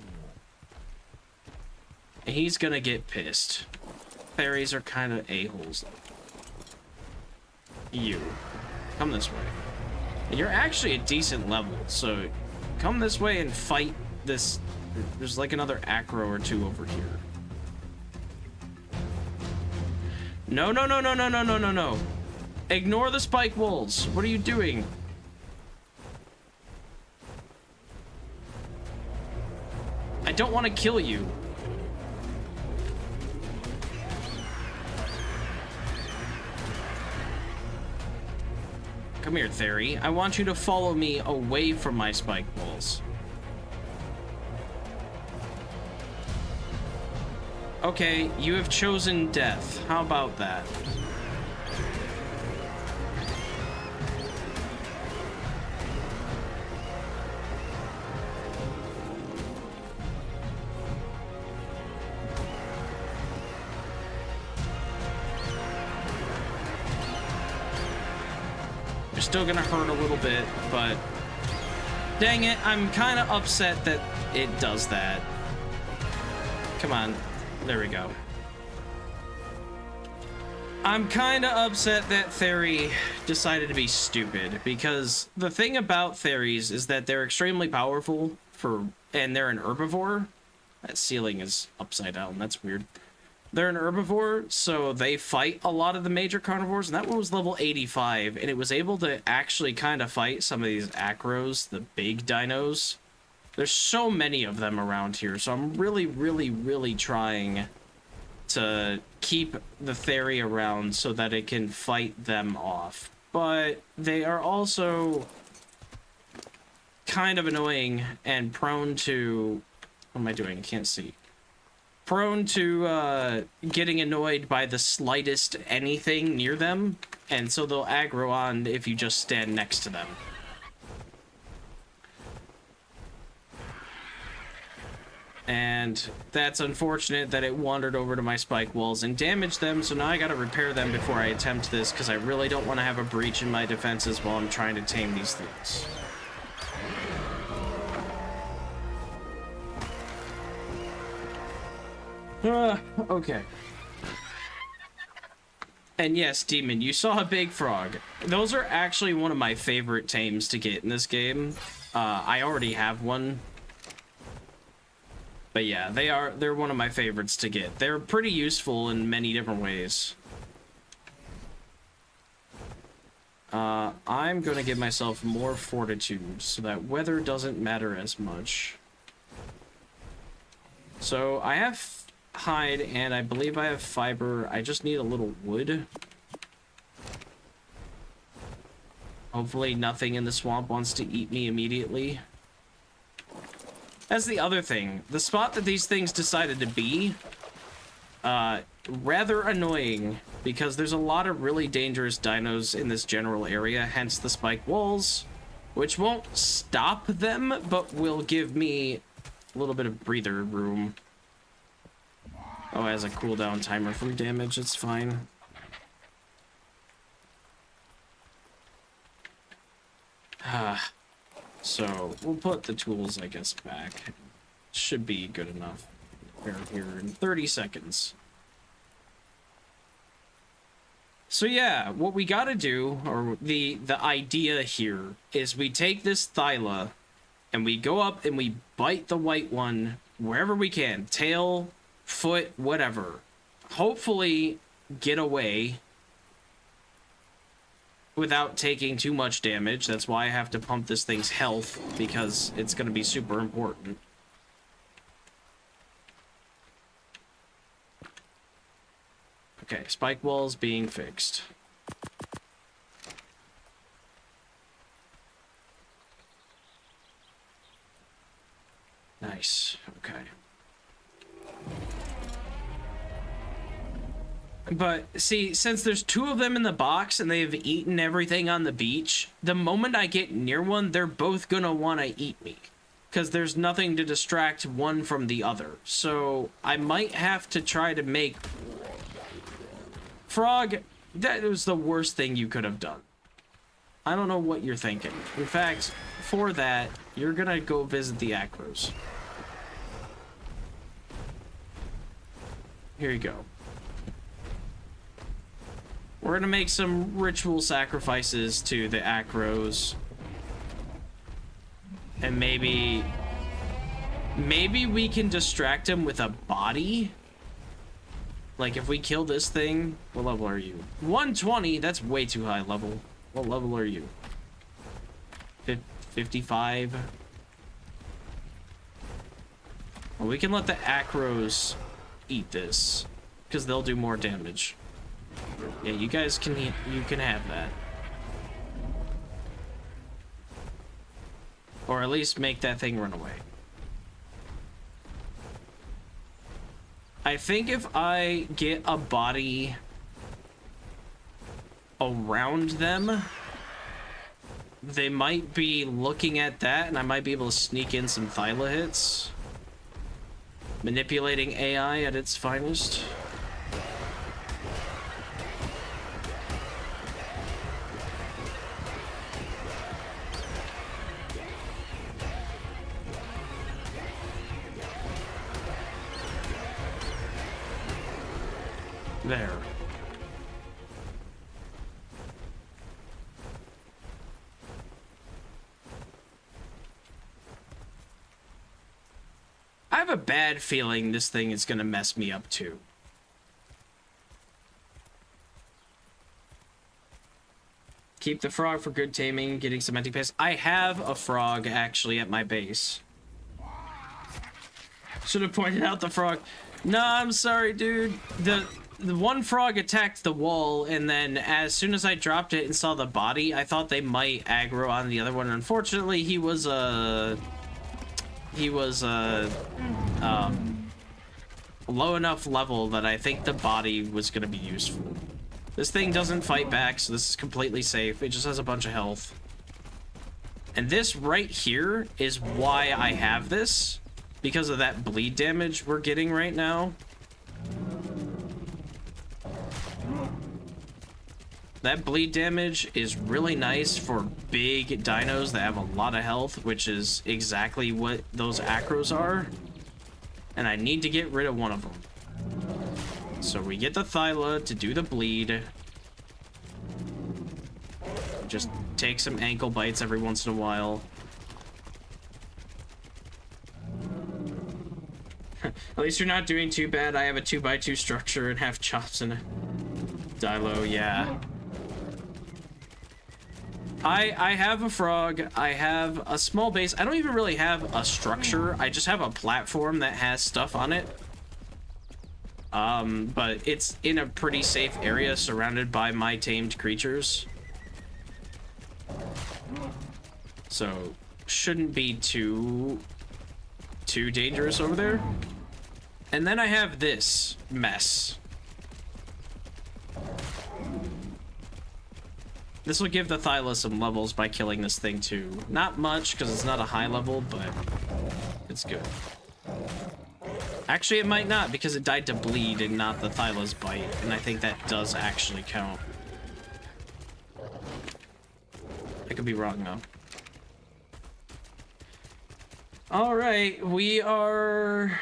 He's gonna get pissed. Fairies are kind of a-holes. You. Come this way. And you're actually a decent level, so come this way and fight this. There's like another acro or 2 over here. No, no, no, no, no, no, no, no, no. Ignore the spike wolves. What are you doing? I don't want to kill you. Come here, Theory. I want you to follow me away from my spike balls. Okay, you have chosen death. How about that? Still gonna hurt a little bit, but dang it, I'm kind of upset that it does that. Come on, there we go. I'm kind of upset that Theory decided to be stupid, because the thing about Theories is that they're extremely powerful and they're an herbivore. That ceiling is upside down, that's weird. They're an herbivore, so they fight a lot of the major carnivores, and that one was level 85, and it was able to actually kind of fight some of these acros, the big dinos. There's so many of them around here, so I'm really, really, really trying to keep the Theory around so that it can fight them off. But they are also kind of annoying and prone to... What am I doing? I can't see. Prone to getting annoyed by the slightest anything near them, and so they'll aggro on if you just stand next to them. And that's unfortunate that it wandered over to my spike walls and damaged them, so now I gotta repair them before I attempt this, because I really don't want to have a breach in my defenses while I'm trying to tame these things. Okay. And yes, Demon, you saw a big frog. Those are actually one of my favorite tames to get in this game. I already have one. But yeah, they're one of my favorites to get. They're pretty useful in many different ways. I'm gonna give myself more fortitude so that weather doesn't matter as much. So I have hide and I believe I have fiber. I just need a little wood. Hopefully nothing in the swamp wants to eat me immediately. That's the other thing. The spot that these things decided to be, rather annoying, because there's a lot of really dangerous dinos in this general area, hence the spike walls, which won't stop them, but will give me a little bit of breather room. Oh, it has a cooldown timer from damage, it's fine. So, we'll put the tools, I guess, back. Should be good enough. We're here in 30 seconds. So yeah, what we gotta do, or the idea here, is we take this thyla, and we go up and we bite the white one wherever we can. Tail, foot, whatever. Hopefully, get away without taking too much damage. That's why I have to pump this thing's health, because it's going to be super important. Okay, spike walls being fixed. Nice. Okay. But, see, since there's two of them in the box and they've eaten everything on the beach, the moment I get near one, they're both gonna want to eat me. Because there's nothing to distract one from the other. So, I might have to try to make... Frog, that was the worst thing you could have done. I don't know what you're thinking. In fact, for that, you're gonna go visit the Acros. Here you go. We're gonna make some ritual sacrifices to the Acros. And maybe we can distract him with a body? Like, if we kill this thing... What level are you? 120? That's way too high level. What level are you? 55? Well, we can let the Acros eat this, because they'll do more damage. Yeah, you guys can have that. Or at least make that thing run away. I think if I get a body around them, they might be looking at that, and I might be able to sneak in some thyla hits. Manipulating AI at its finest. There. I have a bad feeling this thing is gonna mess me up too. Keep the frog for good taming, getting some anti-paste. I have a frog actually at my base. Should have pointed out the frog. Nah, I'm sorry, dude. The one frog attacked the wall, and then as soon as I dropped it and saw the body, I thought they might aggro on the other one. Unfortunately, he was low enough level that I think the body was going to be useful. This thing doesn't fight back, so this is completely safe. It just has a bunch of health. And this right here is why I have this, because of that bleed damage we're getting right now. That bleed damage is really nice for big dinos that have a lot of health, which is exactly what those Acros are. And I need to get rid of one of them. So we get the Thyla to do the bleed. Just take some ankle bites every once in a while. At least you're not doing too bad. I have a 2x2 structure and have chops and a dilo, yeah. I have a frog. I have a small base. I don't even really have a structure. I just have a platform that has stuff on it. But it's in a pretty safe area surrounded by my tamed creatures. So, shouldn't be too dangerous over there. And then I have this mess. This will give the Thyla some levels by killing this thing too. Not much, because it's not a high level, but it's good. Actually, it might not, because it died to bleed and not the Thyla's bite, and I think that does actually count. I could be wrong, though. Alright, we are...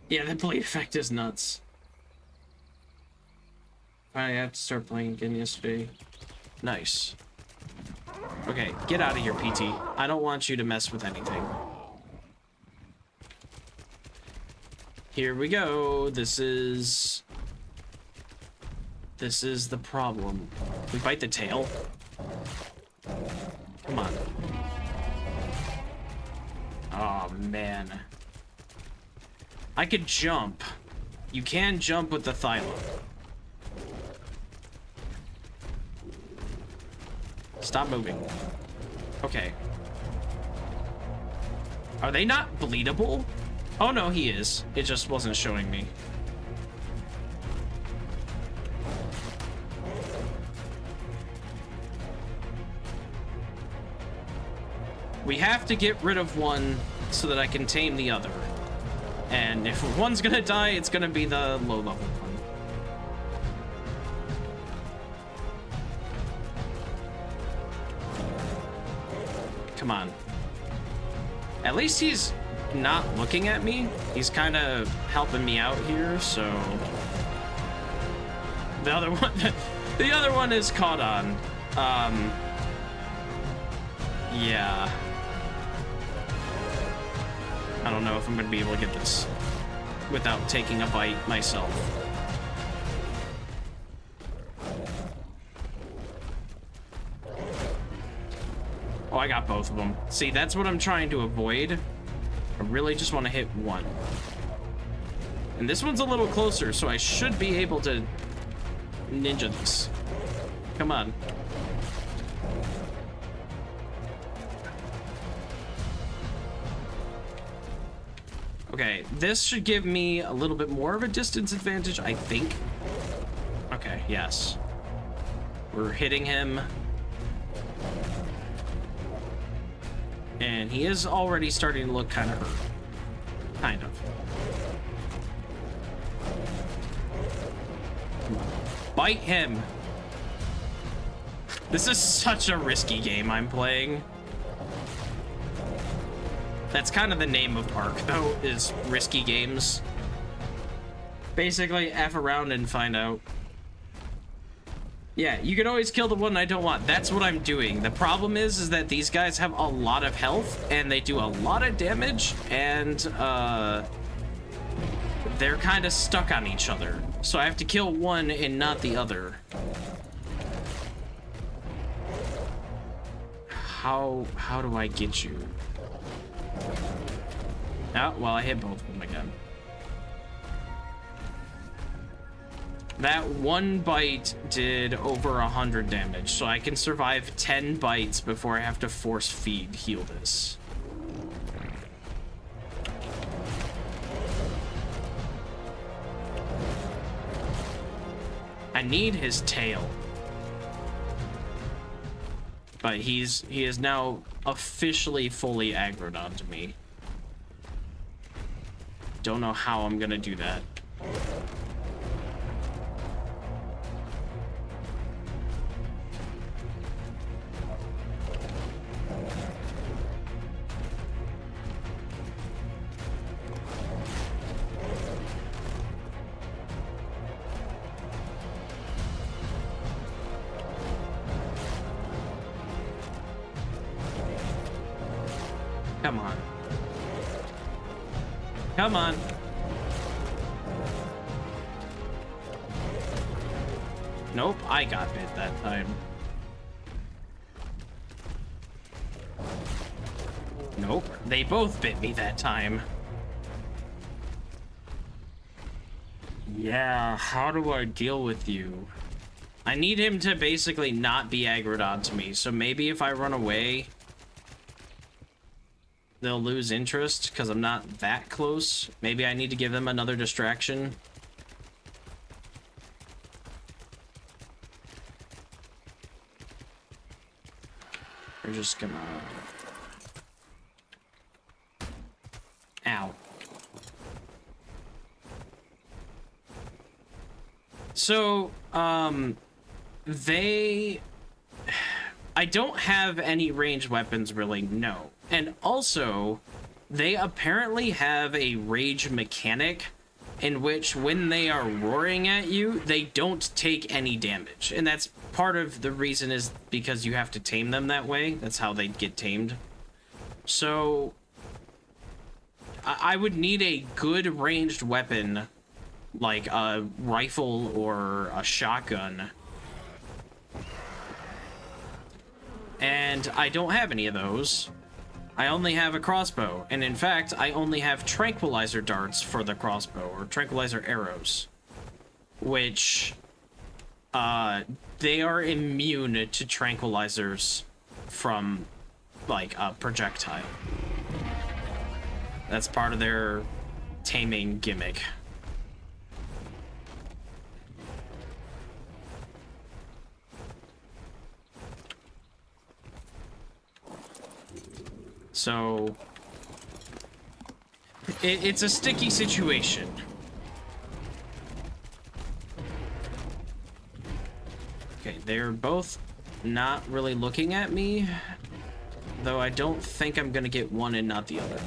Yeah, the bleed effect is nuts. I have to start playing again yesterday. Nice. Okay, get out of here, PT. I don't want you to mess with anything. Here we go. This is the problem. We bite the tail. Come on. Oh, man. I could jump. You can jump with the Thyla. Stop moving. Okay. Are they not bleedable? Oh no, he is. It just wasn't showing me. We have to get rid of one so that I can tame the other. And if one's gonna die, it's gonna be the low level one. Come on. At least he's not looking at me. He's kind of helping me out here, so... The other one is caught on. Yeah. I don't know if I'm going to be able to get this without taking a bite myself. Oh, I got both of them. See, that's what I'm trying to avoid. I really just want to hit one. And this one's a little closer, so I should be able to ninja this. Come on. Okay, this should give me a little bit more of a distance advantage, I think. Okay, yes. We're hitting him. And he is already starting to look kind of hurt. Kind of. Bite him! This is such a risky game I'm playing. That's kind of the name of Ark, though, is risky games. Basically, F around and find out. Yeah, you can always kill the one I don't want. That's what I'm doing. The problem is that these guys have a lot of health, and they do a lot of damage, and, they're kind of stuck on each other. So I have to kill one and not the other. How do I get you? Oh, well, I hit both of them again. That one bite did over 100 damage, so I can survive 10 bites before I have to force feed heal this. I need his tail. But he is now officially fully aggroed onto me. Don't know how I'm gonna do that. Come on. Come on. Nope, I got bit that time. Nope, they both bit me that time. Yeah, how do I deal with you? I need him to basically not be aggroed onto me, so maybe if I run away, they'll lose interest because I'm not that close. Maybe I need to give them another distraction. We're just gonna... Ow. So, they... I don't have any ranged weapons, really, no. And also, they apparently have a rage mechanic in which when they are roaring at you, they don't take any damage. And that's part of the reason is because you have to tame them that way. That's how they get tamed. So, I would need a good ranged weapon, like a rifle or a shotgun. And I don't have any of those. I only have a crossbow. And in fact, I only have tranquilizer darts for the crossbow, or tranquilizer arrows. Which, they are immune to tranquilizers from, like, a projectile. That's part of their taming gimmick. So, it's a sticky situation. Okay, they're both not really looking at me, though I don't think I'm gonna get one and not the other.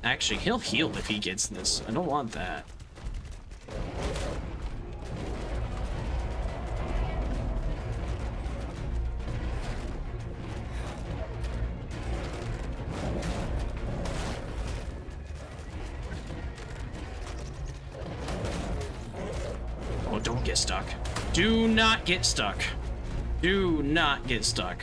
Actually, he'll heal if he gets this. I don't want that. Oh, don't get stuck. Do not get stuck. Do not get stuck.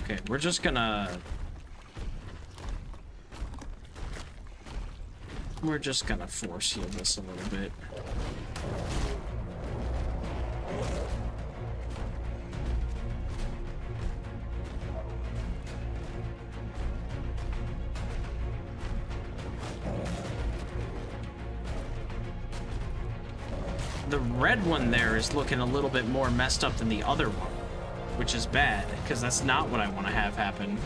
Okay, we're just gonna force heal this a little bit. The red one there is looking a little bit more messed up than the other one, which is bad, because that's not what I want to have happen.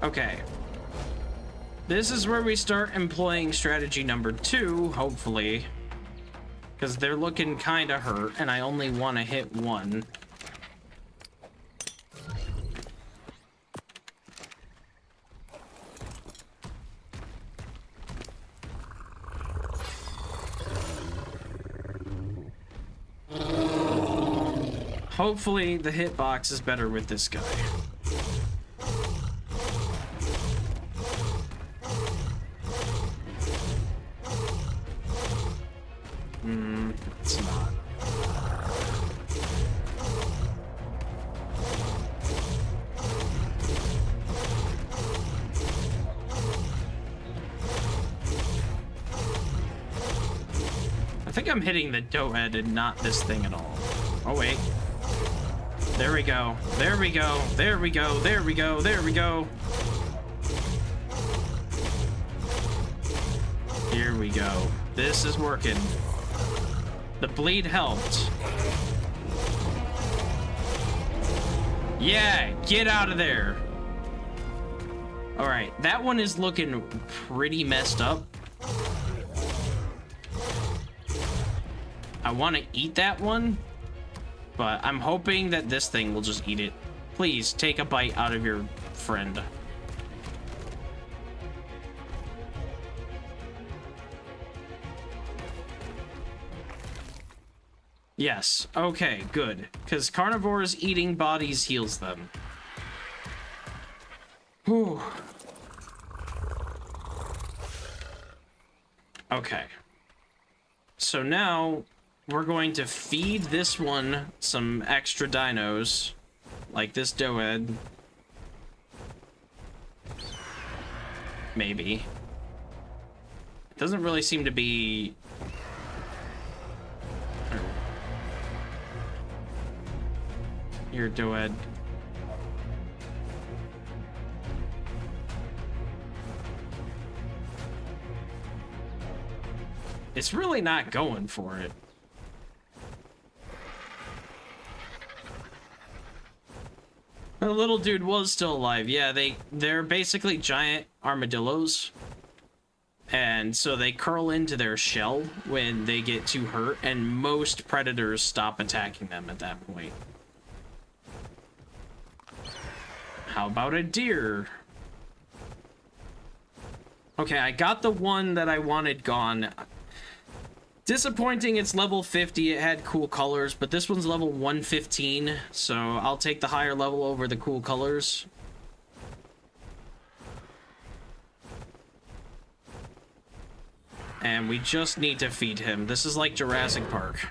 Okay. This is where we start employing strategy number 2, hopefully. Because they're looking kind of hurt, and I only want to hit one. Hopefully, the hitbox is better with this guy. It's not. think I'm hitting the Doed and not this thing at all. Oh, wait. There we go. There we go. There we go. There we go. There we go. Here we go. This is working. The bleed helped. Yeah, get out of there. All right, that one is looking pretty messed up. I want to eat that one, but I'm hoping that this thing will just eat it. Please take a bite out of your friend. Yes, okay, good. Because carnivores eating bodies heals them. Whew. Okay. So now we're going to feed this one some extra dinos, like this Doed. Maybe. It doesn't really seem to be... Here, Doed. It's really not going for it. The little dude was still alive. Yeah, they're basically giant armadillos. And so they curl into their shell when they get too hurt, and most predators stop attacking them at that point. How about a deer? Okay, I got the one that I wanted gone. Disappointing, it's level 50. It had cool colors, but this one's level 115, so I'll take the higher level over the cool colors. And we just need to feed him. This is like Jurassic Park.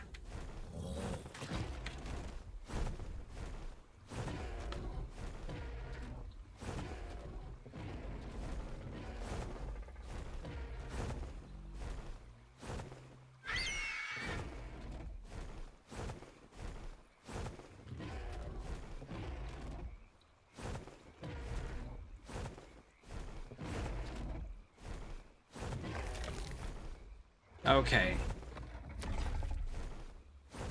Okay.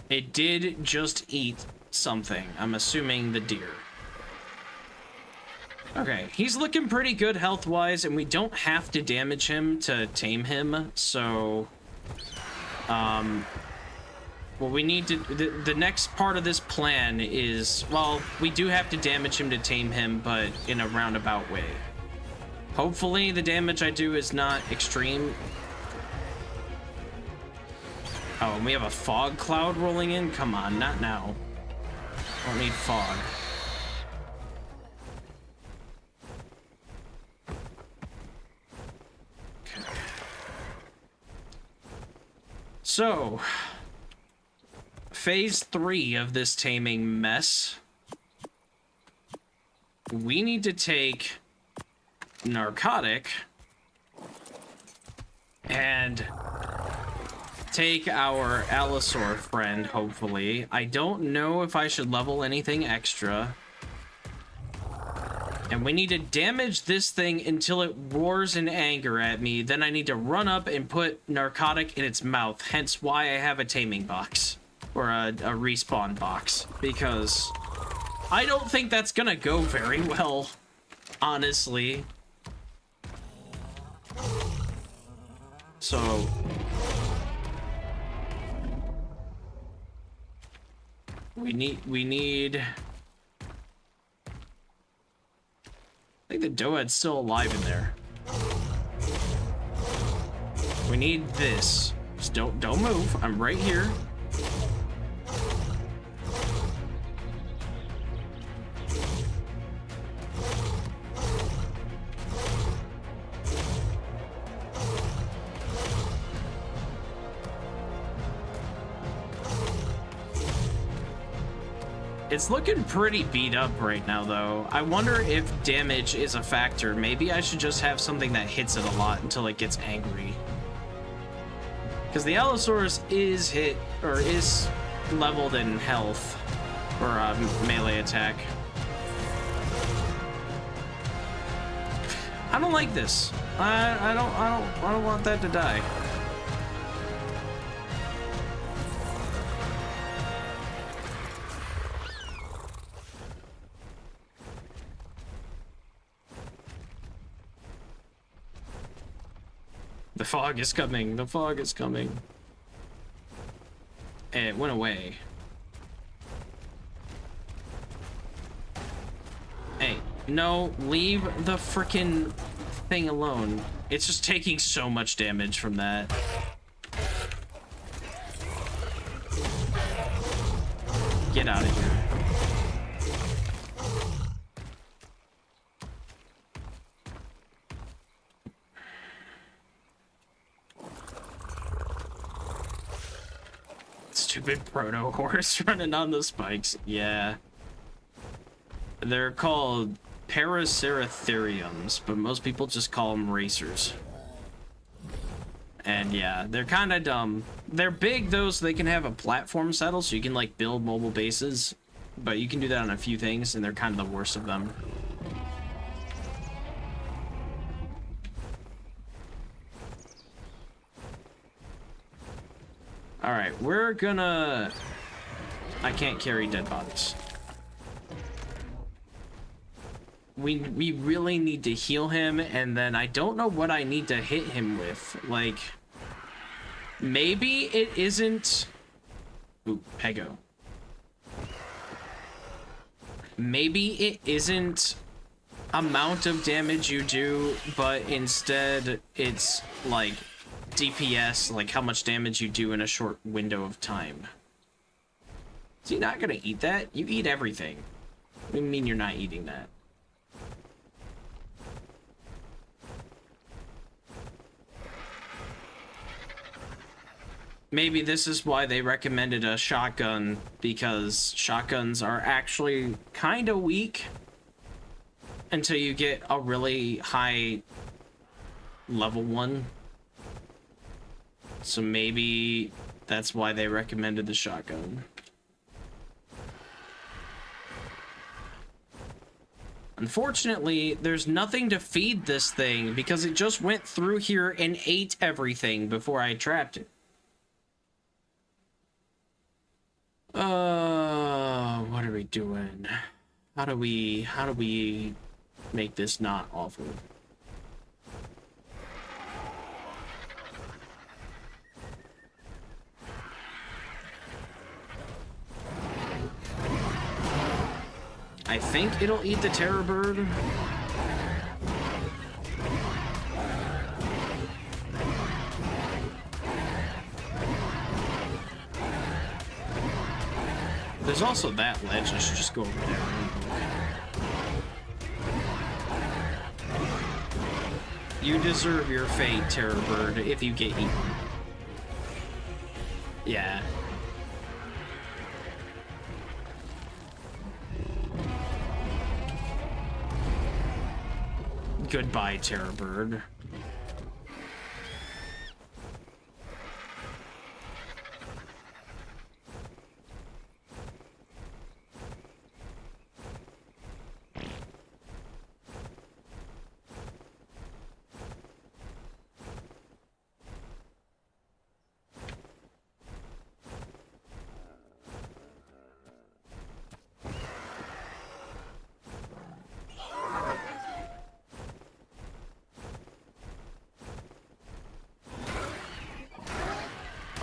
It did just eat something. I'm assuming the deer. Okay, he's looking pretty good health-wise, and we don't have to damage him to tame him, so... what we need to... The next part of this plan is... Well, we do have to damage him to tame him, but in a roundabout way. Hopefully, the damage I do is not extreme. Oh, and we have a fog cloud rolling in? Come on, not now. Don't need fog. Okay. So, phase 3 of this taming mess. We need to take narcotic and take our Allosaur friend, hopefully. I don't know if I should level anything extra. And we need to damage this thing until it roars in anger at me. Then I need to run up and put narcotic in its mouth. Hence why I have a taming box. Or a respawn box. Because I don't think that's gonna go very well. Honestly. So... We need... I think the Doed's still alive in there. We need this. Just don't move. I'm right here. It's looking pretty beat up right now, though. I wonder if damage is a factor. Maybe I should just have something that hits it a lot until it gets angry. Because the Allosaurus is hit, or is leveled in health, or melee attack. I don't like this. I don't want that to die. The fog is coming. The fog is coming. And it went away. Hey, no, leave the frickin' thing alone. It's just taking so much damage from that. Get out of here. Stupid proto horse running on the spikes. Yeah. They're called Paraceratheriums, but most people just call them racers. And yeah, they're kind of dumb. They're big though, so they can have a platform settle, so you can like build mobile bases. But you can do that on a few things, and they're kind of the worst of them. Alright, we're gonna... I can't carry dead bodies. We really need to heal him, and then I don't know what I need to hit him with. Like, maybe it isn't... Ooh, Pego. Maybe it isn't amount of damage you do, but instead it's like DPS, like how much damage you do in a short window of time. Is he not gonna eat that? You eat everything. What do you mean you're not eating that? Maybe this is why they recommended a shotgun, because shotguns are actually kind of weak until you get a really high level one. So maybe that's why they recommended the shotgun. Unfortunately, there's nothing to feed this thing because it just went through here and ate everything before I trapped it. What are we doing? How do we make this not awful? I think it'll eat the terror bird. There's also that ledge. I should just go over there. You deserve your fate, terror bird, if you get eaten. Yeah. Goodbye, terror bird.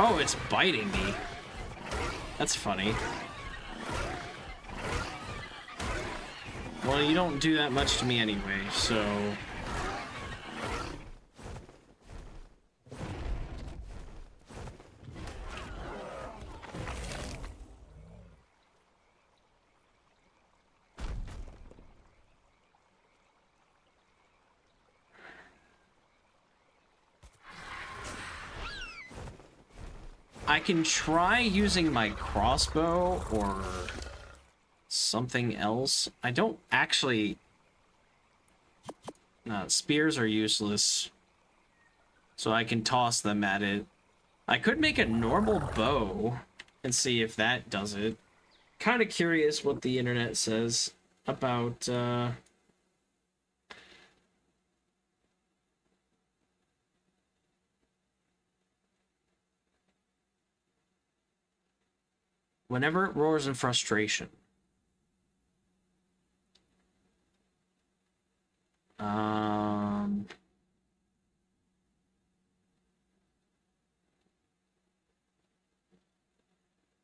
Oh, it's biting me. That's funny. Well, you don't do that much to me anyway, so... I can try using my crossbow or something else. I don't actually... spears are useless. So I can toss them at it. I could make a normal bow and see if that does it. Kind of curious what the internet says about, whenever it roars in frustration.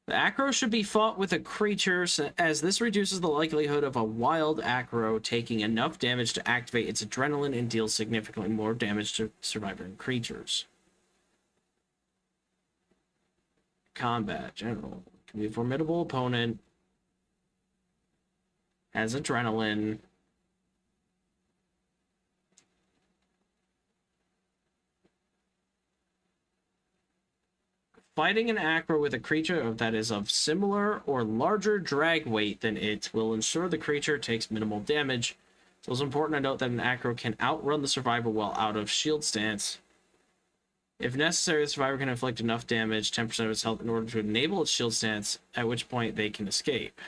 The acro should be fought with a creature, as this reduces the likelihood of a wild acro taking enough damage to activate its adrenaline and deal significantly more damage to surviving creatures. Combat, general. Can be a formidable opponent. Has adrenaline. Fighting an acro with a creature that is of similar or larger drag weight than it will ensure the creature takes minimal damage. So it's important to note that an acro can outrun the survivor while out of shield stance. If necessary, the survivor can inflict enough damage, 10% of its health, in order to enable its shield stance, at which point they can escape.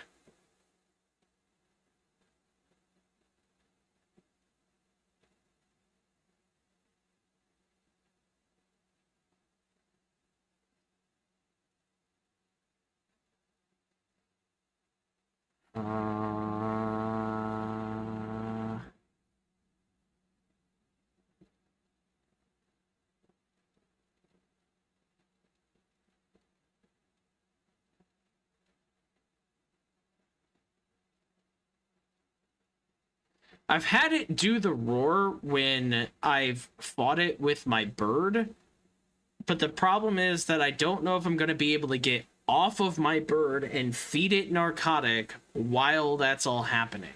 I've had it do the roar when I've fought it with my bird, but the problem is that I don't know if I'm going to be able to get off of my bird and feed it narcotic while that's all happening.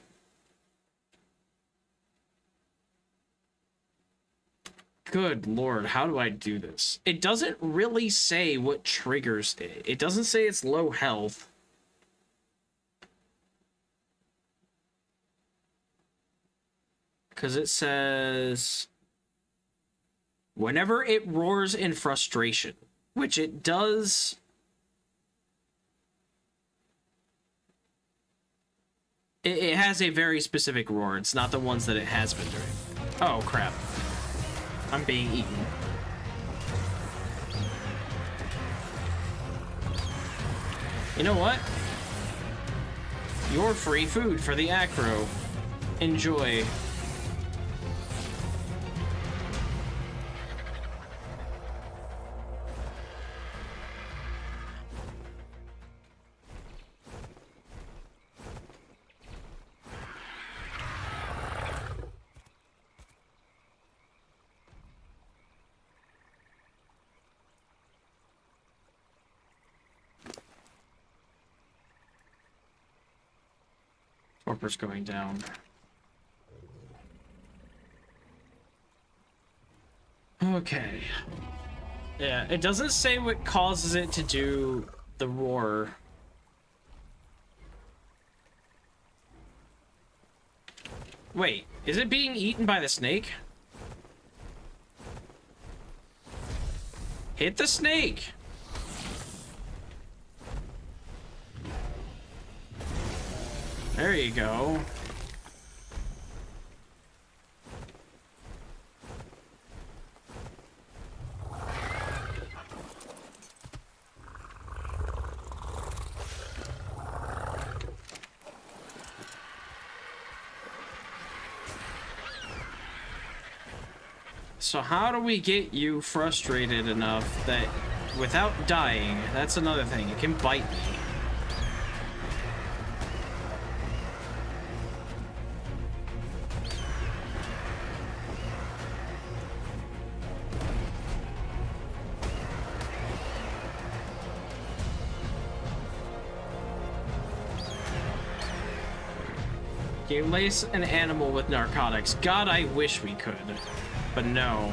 Good lord, how do I do this? It doesn't really say what triggers it. It doesn't say it's low health. Because it says whenever it roars in frustration, which it does. It has a very specific roar. It's not the ones that it has been doing. Oh, crap. I'm being eaten. You know what? You're free food for the acro. Enjoy. Torpor's going down. Okay. Yeah, it doesn't say what causes it to do the roar. Wait, is it being eaten by the snake? Hit the snake! There you go. So how do we get you frustrated enough that without dying, that's another thing, it can bite me. You lace an animal with narcotics. God, I wish we could. But no.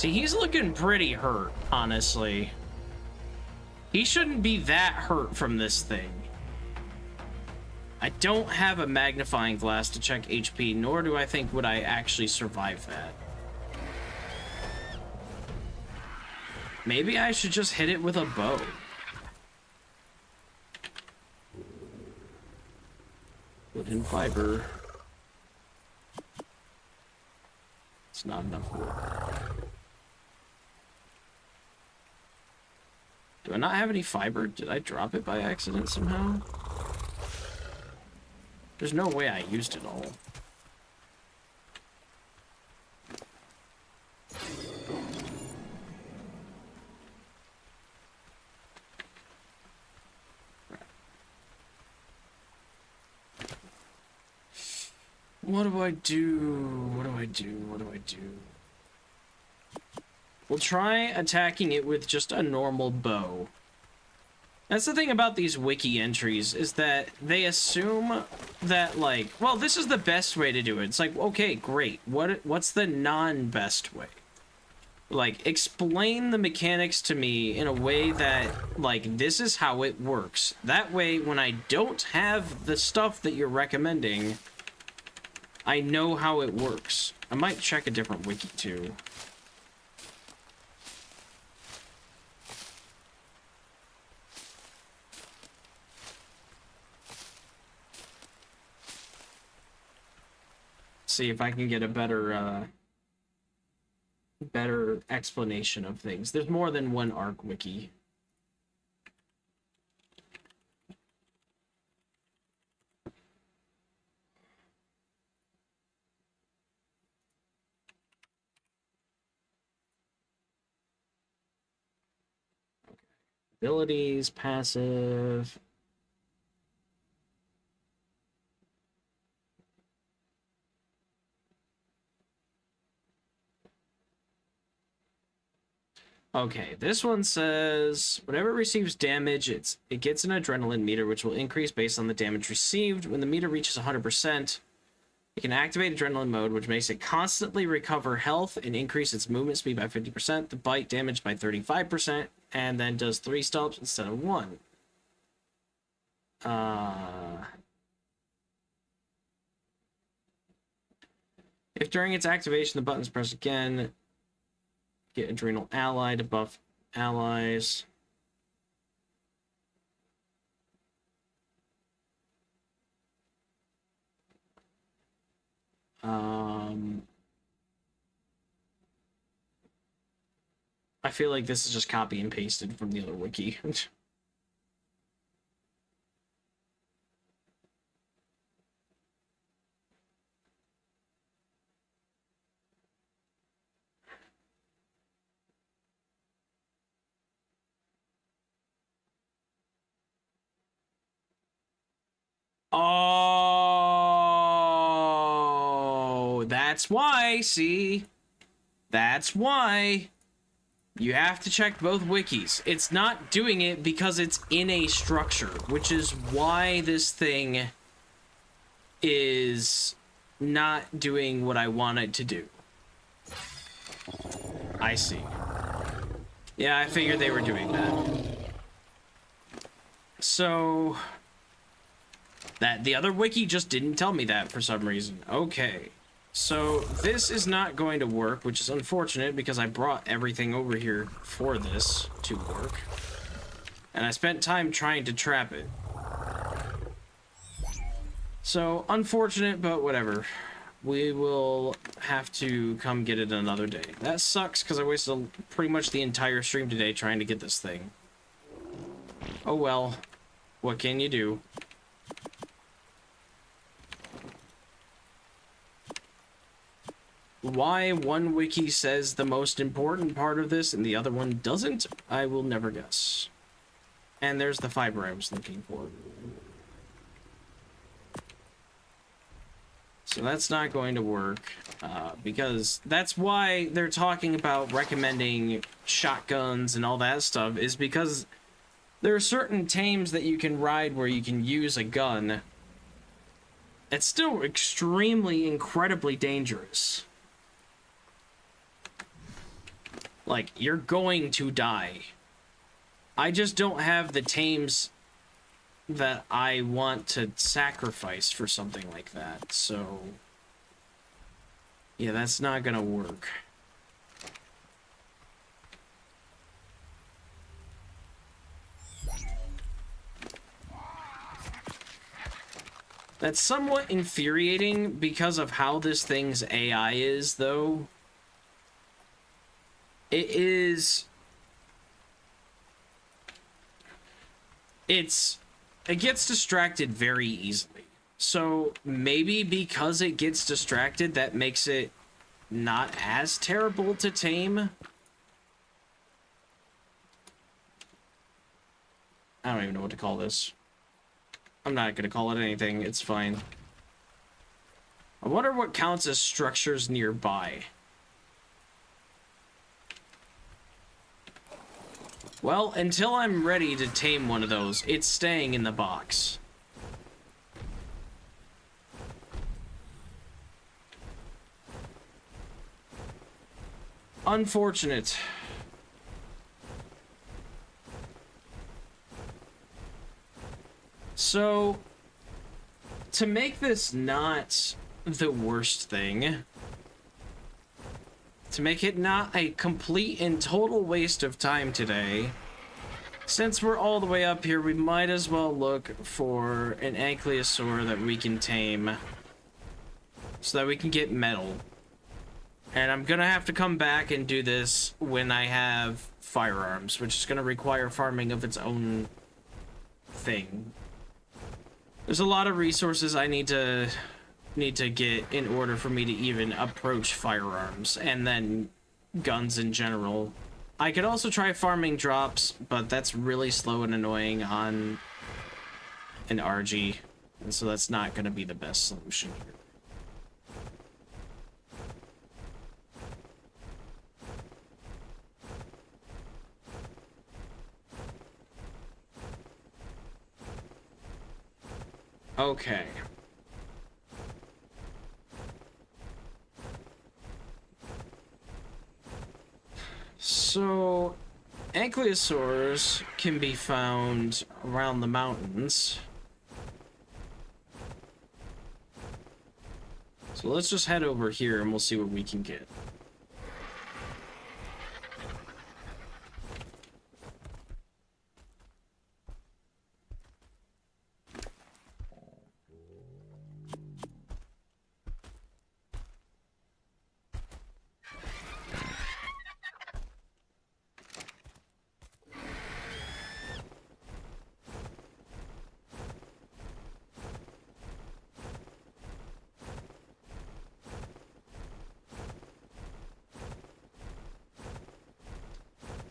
See, he's looking pretty hurt, honestly. He shouldn't be that hurt from this thing. I don't have a magnifying glass to check HP, nor do I think would I actually survive that. Maybe I should just hit it with a bow. Wooden fiber. It's not enough wood. Do I not have any fiber? Did I drop it by accident somehow? There's no way I used it all. What do I do? What do I do? What do I do? We'll try attacking it with just a normal bow. That's the thing about these wiki entries, is that they assume that, like, well, this is the best way to do it. It's like, okay, great. What's the non-best way? Like, explain the mechanics to me in a way that, like, this is how it works. That way, when I don't have the stuff that you're recommending, I know how it works. I might check a different wiki, too. See if I can get a better explanation of things. There's more than one ARC wiki. Okay. Abilities, passive. Okay, this one says, whenever it receives damage, it gets an adrenaline meter, which will increase based on the damage received. When the meter reaches 100%, it can activate adrenaline mode, which makes it constantly recover health and increase its movement speed by 50%, the bite damage by 35%, and then does 3 stomps instead of 1. If during its activation the button's pressed again, get adrenal ally to buff allies. I feel like this is just copy and pasted from the other wiki. Oh, that's why, see? That's why. You have to check both wikis. It's not doing it because it's in a structure, which is why this thing is not doing what I want it to do. I see. Yeah, I figured they were doing that. So that the other wiki just didn't tell me that for some reason. Okay. So this is not going to work, which is unfortunate because I brought everything over here for this to work. And I spent time trying to trap it. So unfortunate, but whatever. We will have to come get it another day. That sucks because I wasted pretty much the entire stream today trying to get this thing. Oh well. What can you do? Why one wiki says the most important part of this and the other one doesn't, I will never guess. And there's the fiber I was looking for. So that's not going to work, because that's why they're talking about recommending shotguns and all that stuff, is because there are certain tames that you can ride where you can use a gun. It's still extremely, incredibly dangerous. Like, you're going to die. I just don't have the tames that I want to sacrifice for something like that, so... yeah, that's not gonna work. That's somewhat infuriating because of how this thing's AI is, though. It is... it gets distracted very easily. So maybe because it gets distracted, that makes it not as terrible to tame. I don't even know what to call this. I'm not gonna call it anything, it's fine. I wonder what counts as structures nearby. Well, until I'm ready to tame one of those, it's staying in the box. Unfortunate. So, to make this not the worst thing, to make it not a complete and total waste of time today, since we're all the way up here, we might as well look for an ankylosaur that we can tame so that we can get metal. And I'm gonna have to come back and do this when I have firearms, which is gonna require farming of its own thing. There's a lot of resources I need to get in order for me to even approach firearms, and then guns in general. I could also try farming drops, but that's really slow and annoying on an RG, and so that's not going to be the best solution here. Okay. So, ankylosaurs can be found around the mountains. So let's just head over here and we'll see what we can get.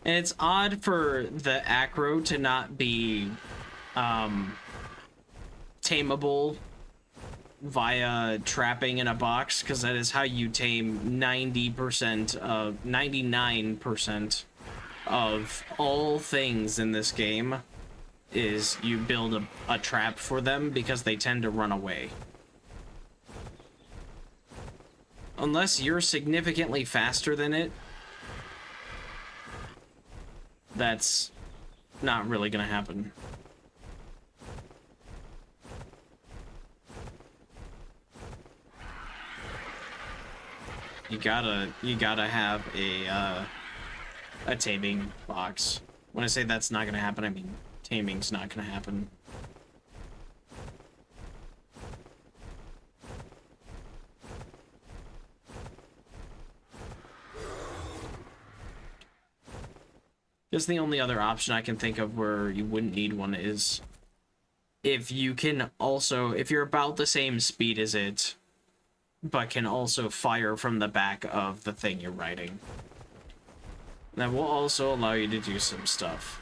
And it's odd for the acro to not be tameable via trapping in a box, because that is how you tame 99% of all things in this game, is you build a trap for them because they tend to run away. Unless you're significantly faster than it, that's not really gonna happen. You gotta have a taming box. When I say that's not gonna happen, I mean taming's not gonna happen. Just the only other option I can think of where you wouldn't need one is if you can also, if you're about the same speed as it, but can also fire from the back of the thing you're riding. That will also allow you to do some stuff.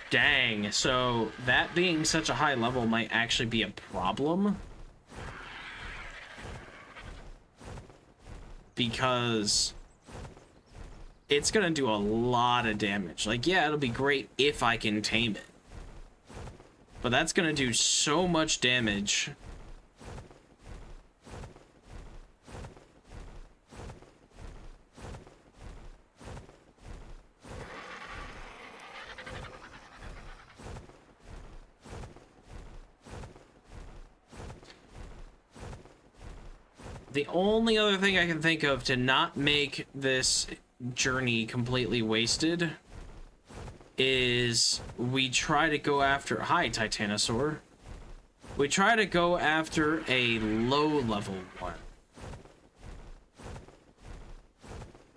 Dang, so that being such a high level might actually be a problem. Because it's gonna do a lot of damage. Like, yeah, it'll be great if I can tame it. But that's gonna do so much damage. The only other thing I can think of to not make this journey completely wasted is we try to go after... Hi, Titanosaur. We try to go after a low-level one.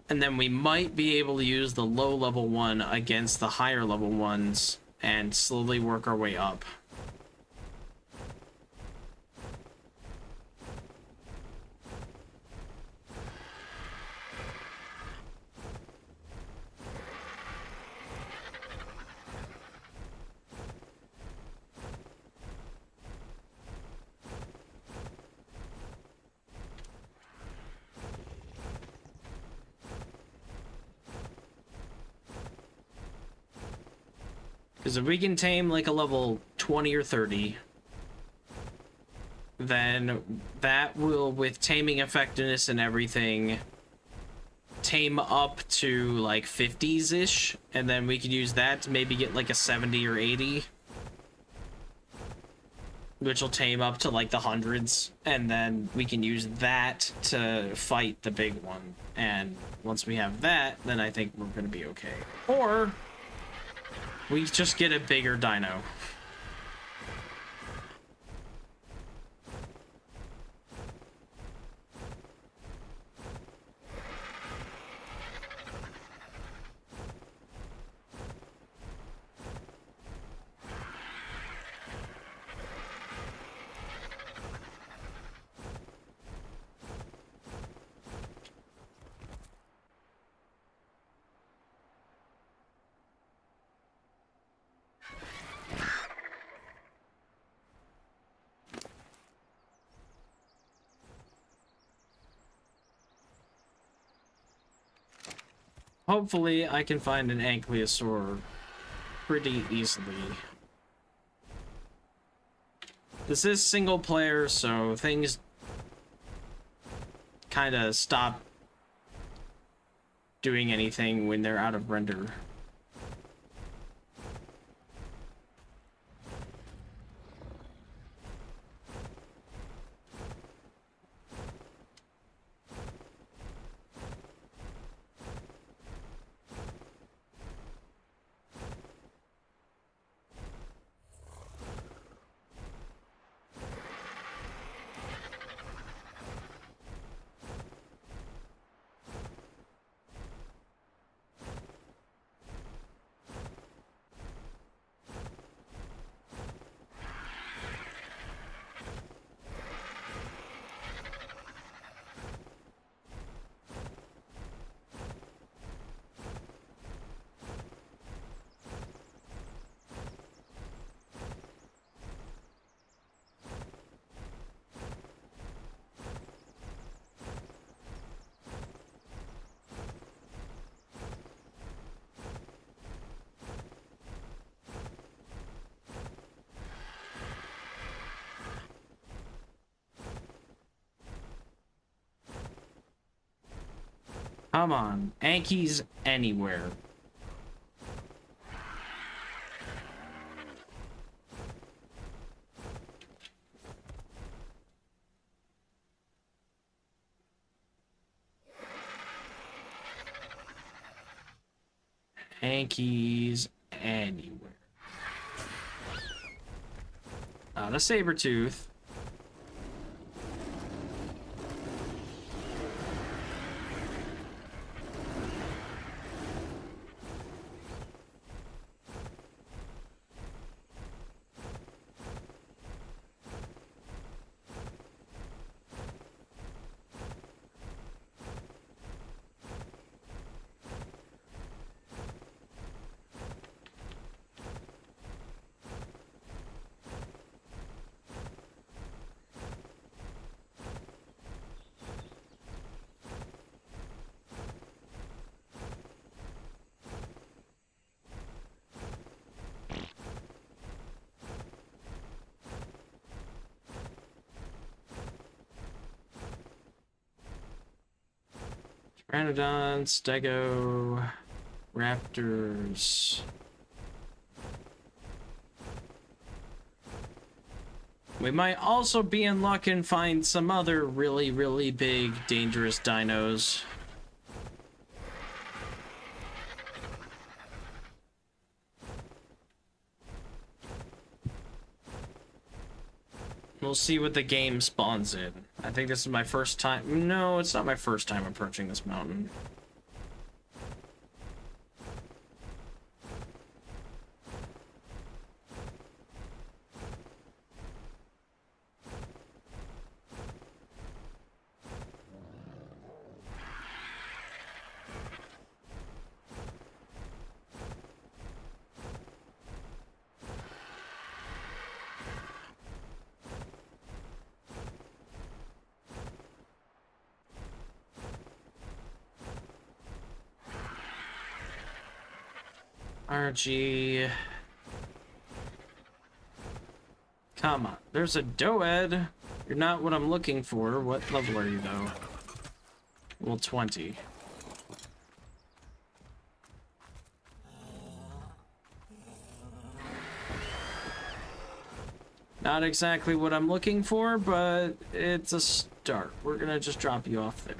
And then we might be able to use the low-level one against the higher-level ones and slowly work our way up. Because if we can tame like a level 20 or 30, then that will, with taming effectiveness and everything, tame up to like 50s-ish, and then we could use that to maybe get like a 70 or 80, which will tame up to like the hundreds, and then we can use that to fight the big one. And once we have that, then I think we're gonna be okay. Or we just get a bigger dino. Hopefully, I can find an ankylosaur pretty easily. This is single player, so things kind of stop doing anything when they're out of render. Come on, Ankies anywhere. Ankies anywhere. The saber-tooth. Pteranodon, Stego, Raptors. We might also be in luck and find some other really, really big, dangerous dinos. We'll see what the game spawns in. I think this is my first time. No, it's not my first time approaching this mountain. RG. Come on. There's a Doed. You're not what I'm looking for. What level are you, though? Level 20. Not exactly what I'm looking for, but it's a start. We're gonna just drop you off there.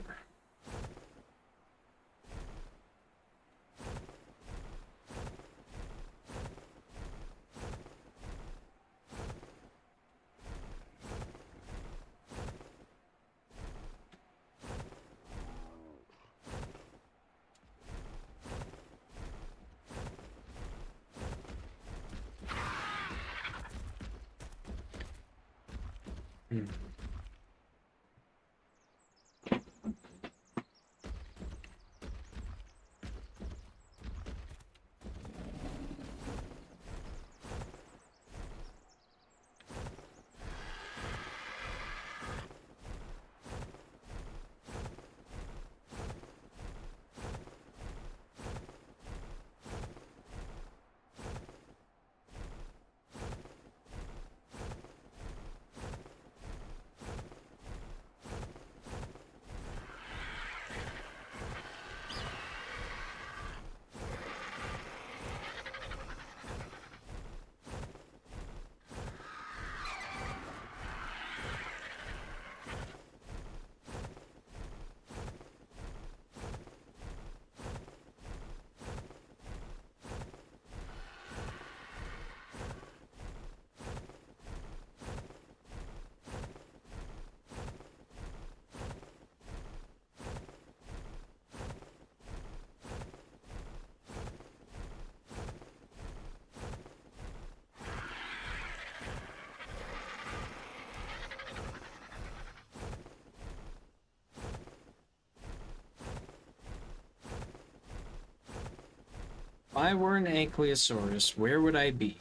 If I were an Ankylosaurus, where would I be?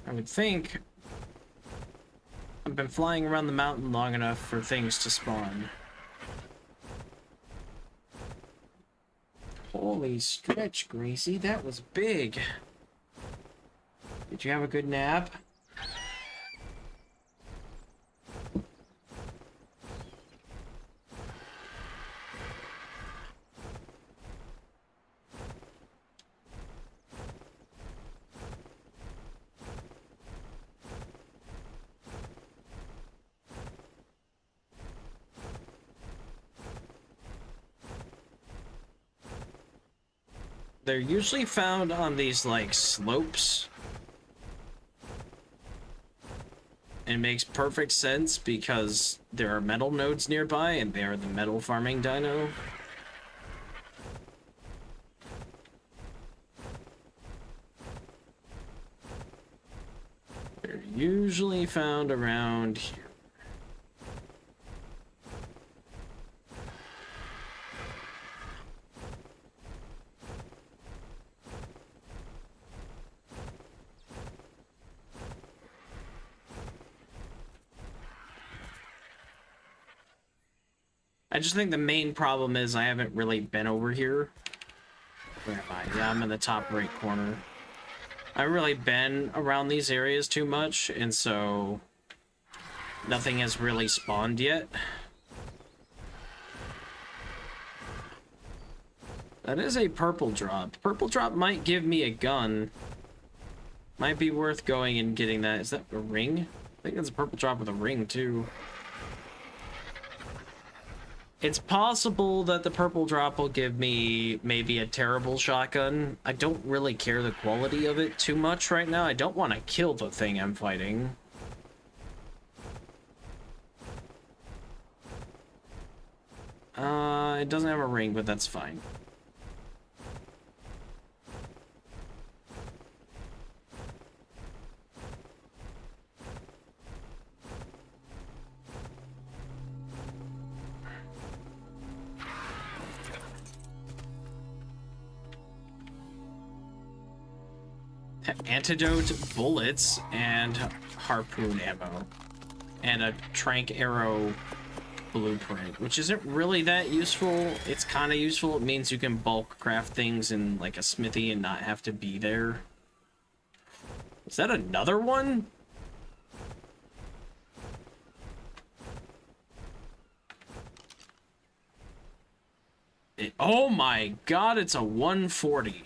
I would think I've been flying around the mountain long enough for things to spawn. Holy stretch, Gracie, that was big. Did you have a good nap? They're usually found on these, like, slopes. It makes perfect sense because there are metal nodes nearby and they are the metal farming dino. They're usually found around here. I just think the main problem is I haven't really been over here. Where am I? Yeah, I'm in the top right corner. I haven't really been around these areas too much, and so nothing has really spawned yet. That is a purple drop. Purple drop might give me a gun. Might be worth going and getting that. Is that a ring? I think it's a purple drop with a ring, too. It's possible that the purple drop will give me maybe a terrible shotgun. I don't really care the quality of it too much right now. I don't want to kill the thing I'm fighting. It doesn't have a ring, but that's fine. Antidote bullets and harpoon ammo and a trank arrow blueprint, which isn't really that useful. It's kind of useful. It means you can bulk craft things in like a smithy and not have to be there. Is that another one? Oh my god, it's a 140.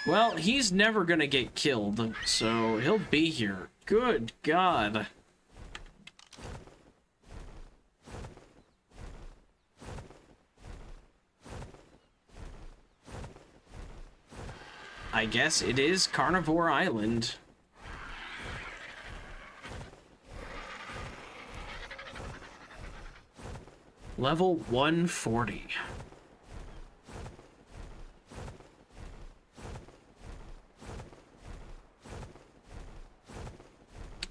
Well, he's never gonna get killed, so he'll be here. Good God. I guess it is Carnivore Island. Level 140.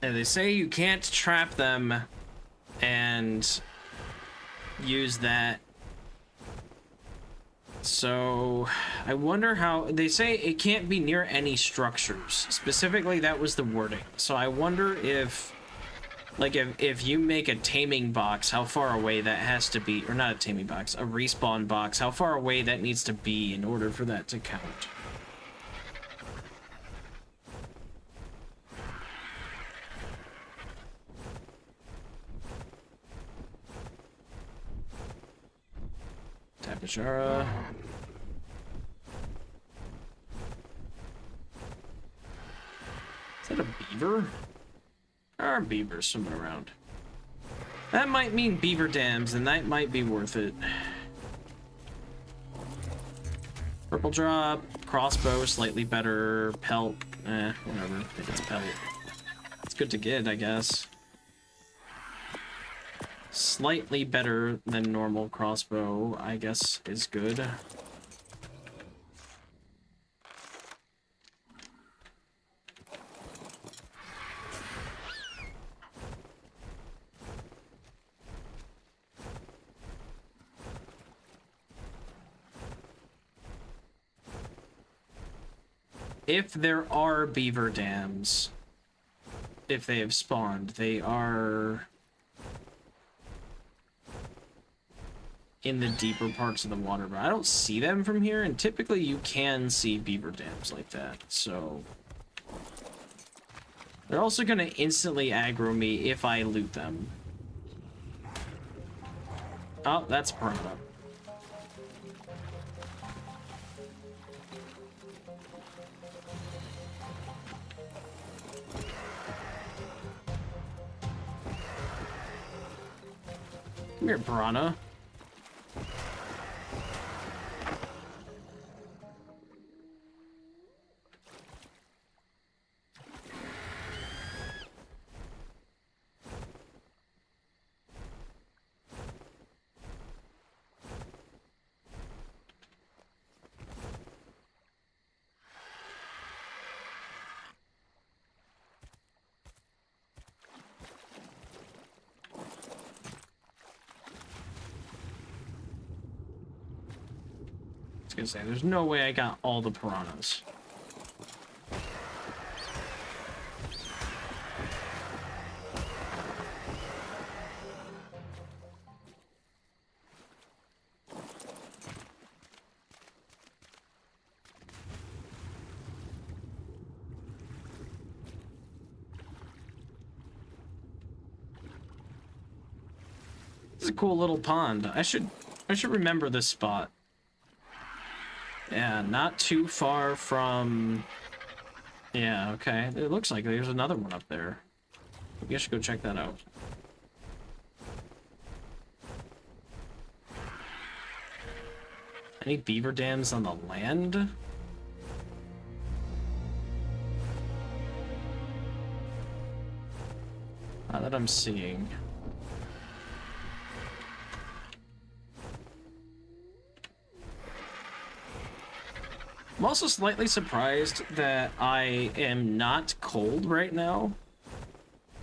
And they say you can't trap them and use that. So I wonder how they say it can't be near any structures. Specifically, that was the wording. So I wonder if, like, if you make a taming box, how far away that has to be, or not a taming box, a respawn box, how far away that needs to be in order for that to count. Tapashara. Is that a beaver? There are beavers swimming around. That might mean beaver dams, and that might be worth it. Purple drop, crossbow, slightly better, pelt, whatever, if it's pelt. It's good to get, I guess. Slightly better than normal crossbow, I guess, is good. If there are beaver dams, if they have spawned, they are in the deeper parts of the water, but I don't see them from here, and typically you can see beaver dams like that, so they're also going to instantly aggro me if I loot them. Oh, that's piranha. Come here, piranha. I was gonna say, there's no way I got all the piranhas. is a cool little pond. I should remember this spot. Yeah, not too far from... Yeah, okay. It looks like there's another one up there. Maybe I should go check that out. Any beaver dams on the land? Not that I'm seeing. I'm also slightly surprised that I am not cold right now.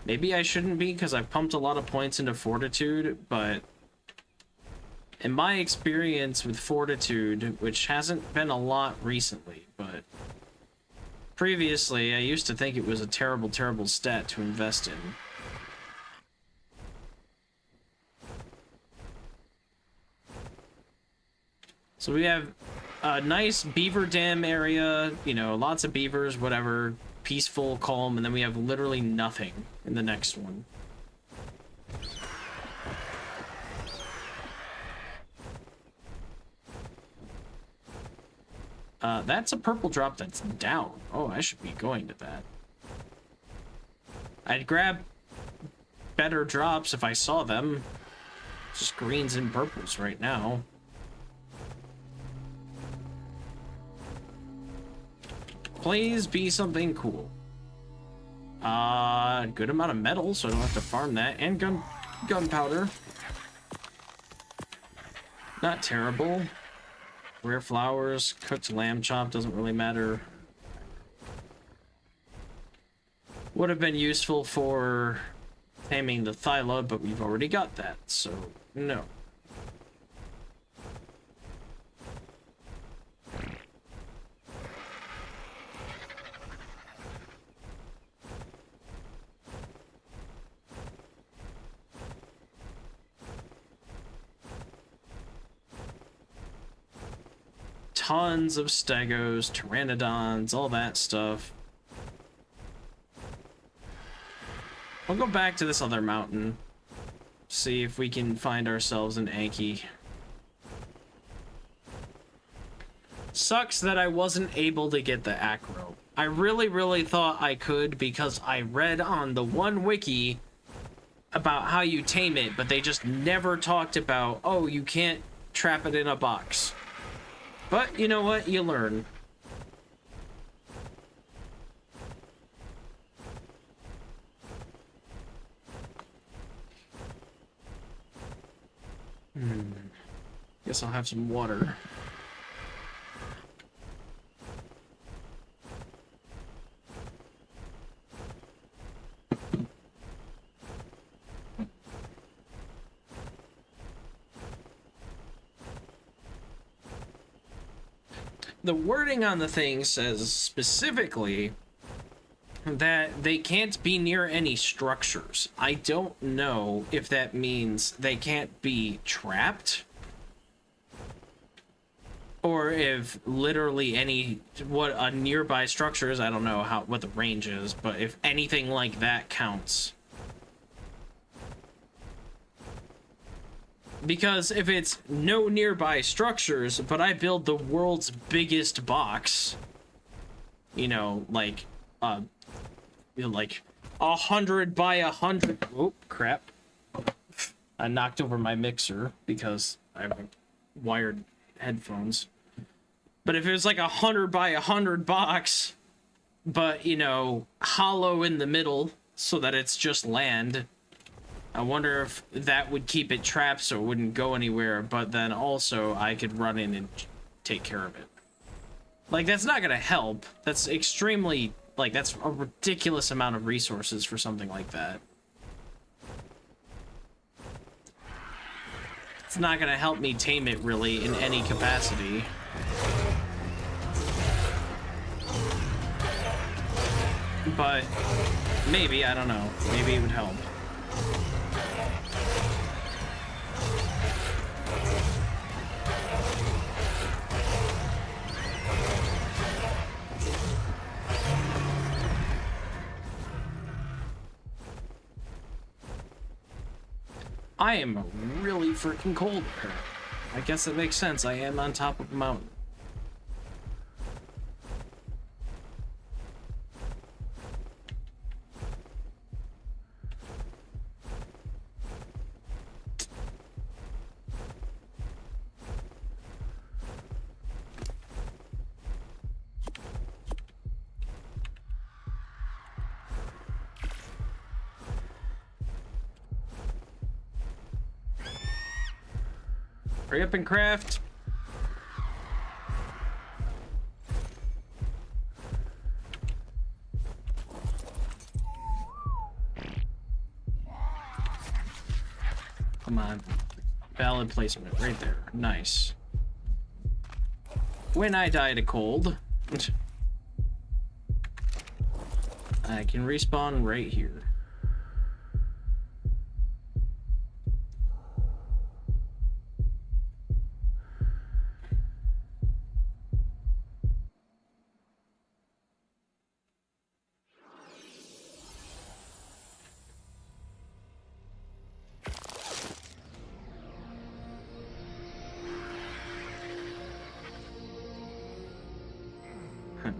Maybe I shouldn't be because I've pumped a lot of points into Fortitude, but in my experience with Fortitude, which hasn't been a lot recently, but previously I used to think it was a terrible, terrible stat to invest in. So we have a nice beaver dam area, you know, lots of beavers, whatever, peaceful, calm, and then we have literally nothing in the next one. That's a purple drop that's down. Oh, I should be going to that. I'd grab better drops if I saw them. Just greens and purples right now. Please be something cool. Good amount of metal, so I don't have to farm that. And gunpowder. Not terrible. Rare flowers, cooked lamb chop, doesn't really matter. Would have been useful for taming the thyla, but we've already got that, so no. Tons of stegos, pteranodons, all that stuff. I'll go back to this other mountain. See if we can find ourselves an Anki. Sucks that I wasn't able to get the acro. I really thought I could because I read on the one wiki about how you tame it, but they just never talked about, oh, you can't trap it in a box. But you know what? You learn. Guess I'll have some water. The wording on the thing says specifically that they can't be near any structures. I don't know if that means they can't be trapped or if literally any what a nearby structure is. I don't know what the range is, but if anything like that counts. Because if it's no nearby structures, but I build the world's biggest box, you know, like 100 by 100. Oh crap! I knocked over my mixer because I have wired headphones. But if it was like 100 by 100 box, but you know, hollow in the middle so that it's just land. I wonder if that would keep it trapped so it wouldn't go anywhere, but then also I could run in and take care of it. Like, that's not gonna help. That's extremely, like, that's a ridiculous amount of resources for something like that. It's not gonna help me tame it, really, in any capacity. But maybe, I don't know. Maybe it would help. I am really freaking cold here. I guess it makes sense. I am on top of a mountain. Hurry up and craft. Come on. Valid placement right there. Nice. When I died of cold, I can respawn right here.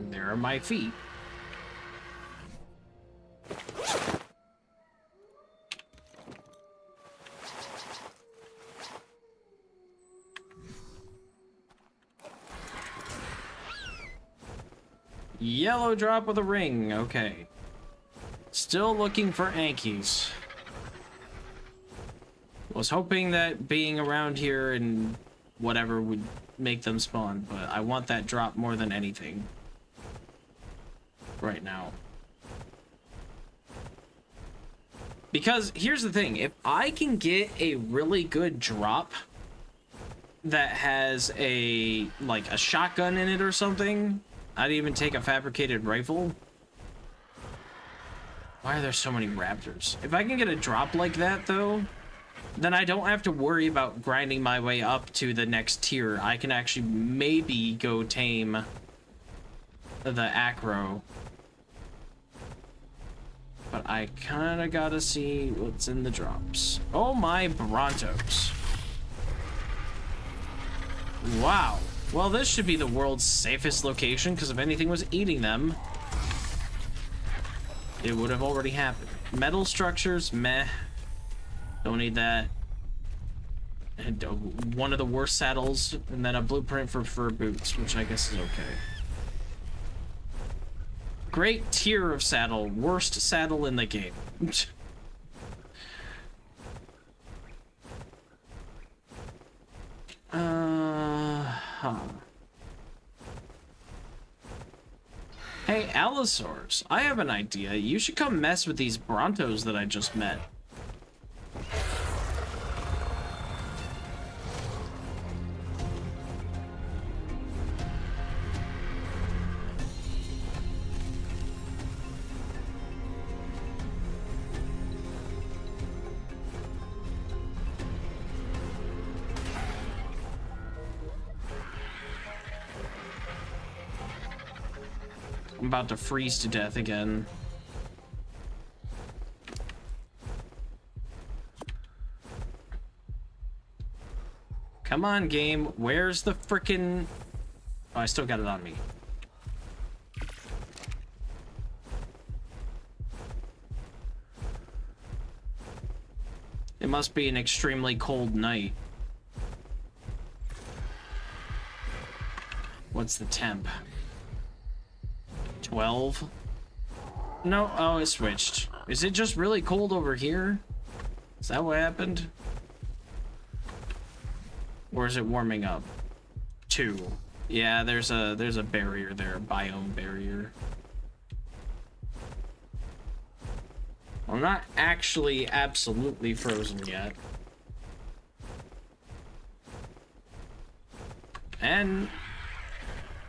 There are my feet. Yellow drop with a ring. Okay. Still looking for Ankies. Was hoping that being around here and whatever would make them spawn, but I want that drop more than anything right now. Because here's the thing, if I can get a really good drop that has a like a shotgun in it or something, I'd even take a fabricated rifle. Why are there so many raptors? If I can get a drop like that though, then I don't have to worry about grinding my way up to the next tier. I can actually maybe go tame the acro. But I kind of gotta see what's in the drops. Oh my Brontos. Wow. Well, this should be the world's safest location, because if anything was eating them, it would have already happened. Metal structures, meh. Don't need that. And one of the worst saddles, and then a blueprint for fur boots, which I guess is okay. Great tier of saddle, worst saddle in the game. Hey, Allosaurs, I have an idea. You should come mess with these Brontos that I just met. I'm about to freeze to death again. Come on, game. Where's the frickin'... Oh, I still got it on me. It must be an extremely cold night. What's the temp? 12? No, oh, it switched. Is it just really cold over here? Is that what happened? Or is it warming up? 2. Yeah, there's a barrier there, a biome barrier. I'm not actually absolutely frozen yet. And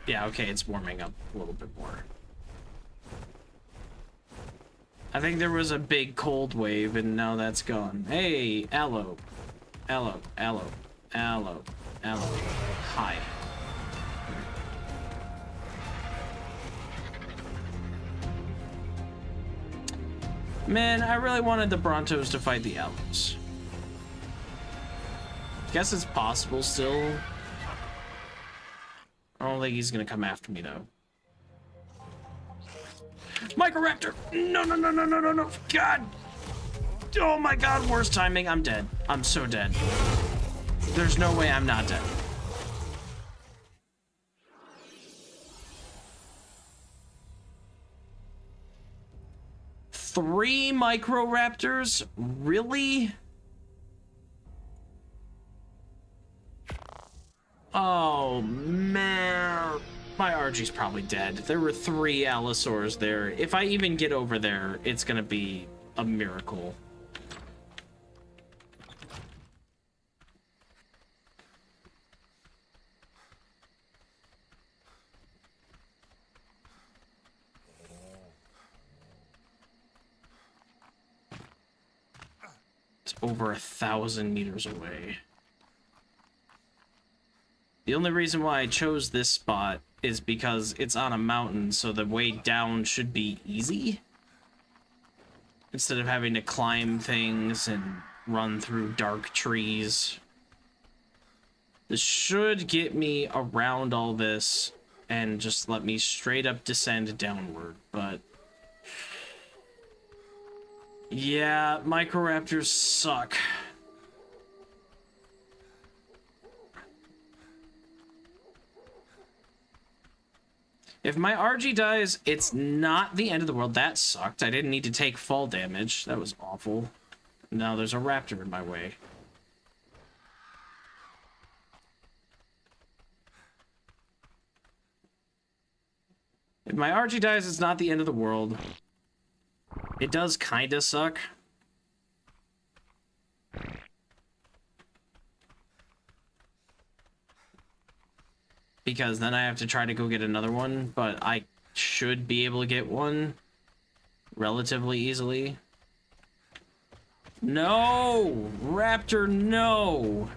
yeah, okay, it's warming up a little bit more. I think there was a big cold wave, and now that's gone. Hey, aloe. Aloe, aloe, aloe, aloe. Hi. Man, I really wanted the Brontos to fight the aloes. Guess it's possible still. I don't think he's gonna come after me though. Microraptor! No, no, no, no, no, no, no! God! Oh my god, worst timing. I'm dead. I'm so dead. There's no way I'm not dead. Three Microraptors? Really? Oh, man. My RG's probably dead. There were 3 Allosaurs there. If I even get over there, it's gonna be a miracle. It's over 1,000 meters away. The only reason why I chose this spot is because it's on a mountain, so the way down should be easy. Instead of having to climb things and run through dark trees. This should get me around all this and just let me straight up descend downward, but... yeah, Microraptors suck. If my RG dies, it's not the end of the world. That sucked. I didn't need to take fall damage. That was awful. Now there's a raptor in my way. If my RG dies, it's not the end of the world. It does kinda suck. Because then I have to try to go get another one, but I should be able to get one relatively easily. No! Raptor, no!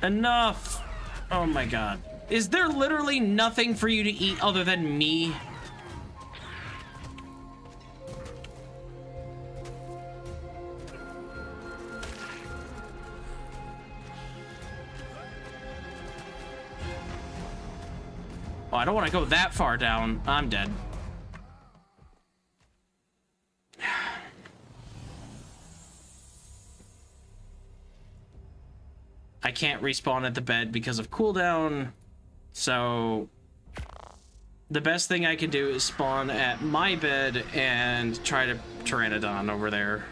Enough! Oh my god. Is there literally nothing for you to eat other than me? Oh, I don't want to go that far down. I'm dead. I can't respawn at the bed because of cooldown. So the best thing I can do is spawn at my bed and try to Pteranodon over there.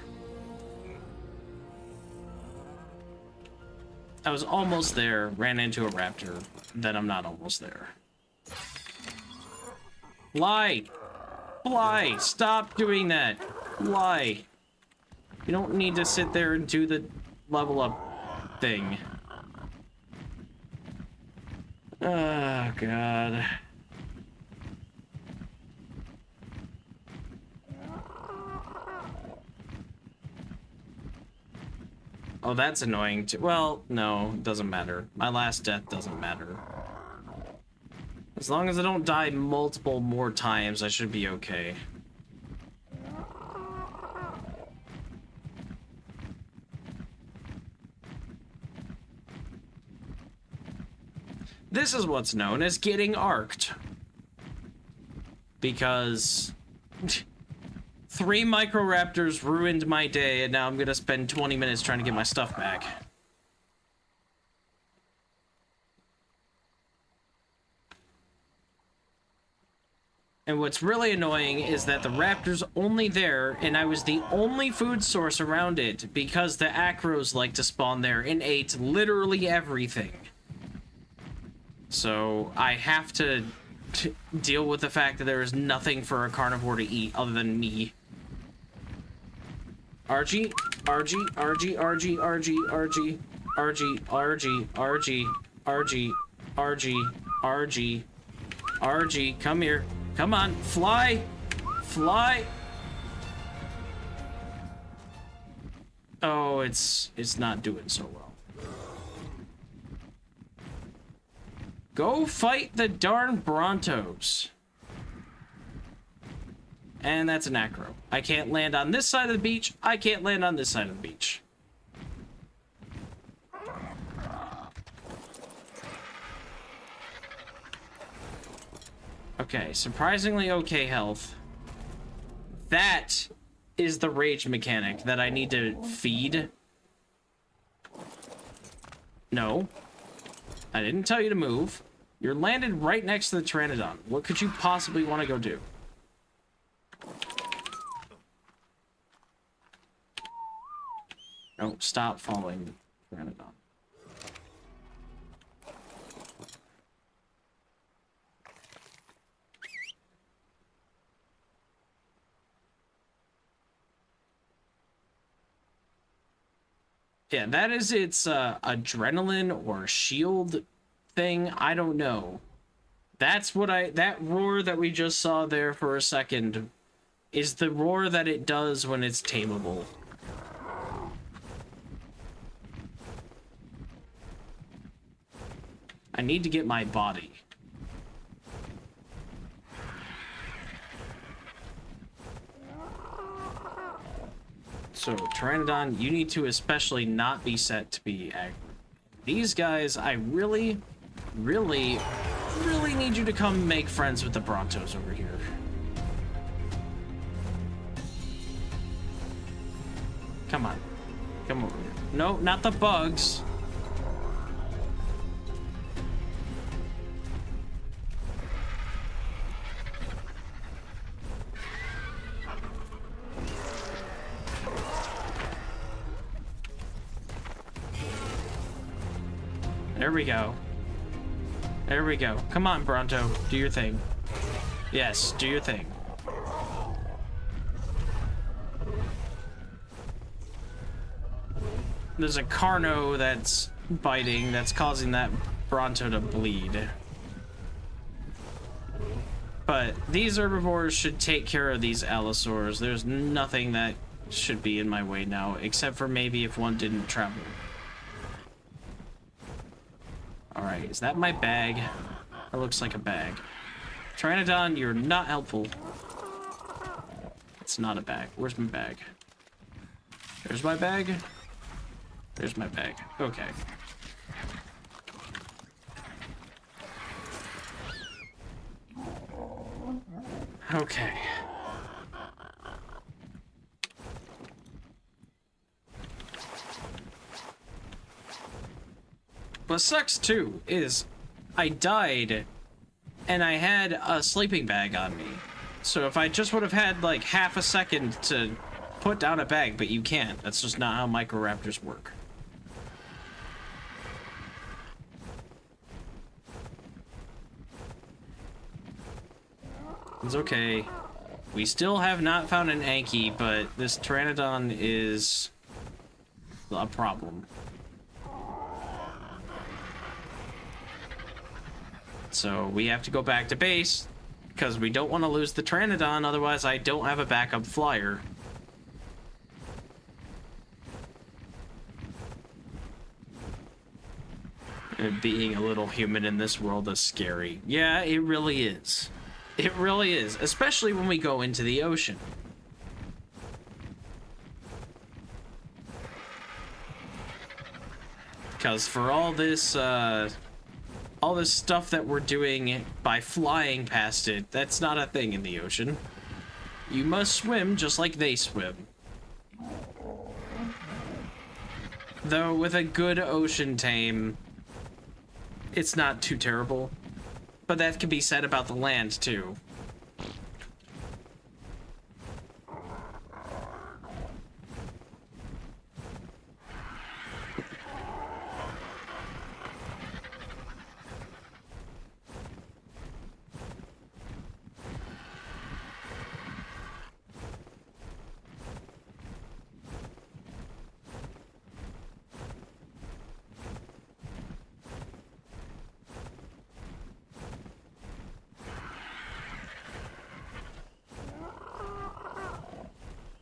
I was almost there, ran into a raptor. Then I'm not almost there. Fly! Fly! Stop doing that! Fly! You don't need to sit there and do the level up thing. Oh, God. Oh, that's annoying too. Well, no, it doesn't matter. My last death doesn't matter. As long as I don't die multiple more times, I should be okay. This is what's known as getting arced. Because 3 Microraptors ruined my day, and now I'm gonna spend 20 minutes trying to get my stuff back. And what's really annoying is that the raptor's only there, and I was the only food source around it because the acros like to spawn there and ate literally everything. So I have to deal with the fact that there is nothing for a carnivore to eat other than me. RG, RG, RG, RG, RG, RG, RG, RG, RG, RG, RG, RG, RG, come here. Come on, fly! Fly! Oh, it's not doing so well. Go fight the darn Brontos. And that's an acro. I can't land on this side of the beach. I can't land on this side of the beach. Okay, surprisingly okay health. That is the rage mechanic that I need to feed. No. I didn't tell you to move. You're landed right next to the Pteranodon. What could you possibly want to go do? No, stop following the Pteranodon. Yeah, that is its adrenaline or shield thing. I don't know. That's what that roar that we just saw there for a second is the roar that it does when it's tameable. I need to get my body. So, Pteranodon, you need to especially not be set to be aggro. These guys, I really, really, really need you to come make friends with the Brontos over here. Come on. Come over here. No, not the bugs. There we go. There we go. Come on, Bronto. Do your thing. Yes, do your thing. There's a Carno that's biting, that's causing that Bronto to bleed. But these herbivores should take care of these allosaurs. There's nothing that should be in my way now, except for maybe if one didn't travel. Alright, is that my bag? That looks like a bag. Pteranodon, you're not helpful. It's not a bag. Where's my bag? There's my bag. There's my bag. Okay. Okay. What sucks too is I died and I had a sleeping bag on me. So if I just would have had like half a second to put down a bag, but you can't. That's just not how microraptors work. It's okay. We still have not found an Anki, but this Pteranodon is a problem. So we have to go back to base because we don't want to lose the Pteranodon, otherwise I don't have a backup flyer. And being a little human in this world is scary. Yeah, it really is. It really is, especially when we go into the ocean. Because for all this stuff that we're doing by flying past it, that's not a thing in the ocean. You must swim just like they swim. Though with a good ocean tame, it's not too terrible. But that can be said about the land, too.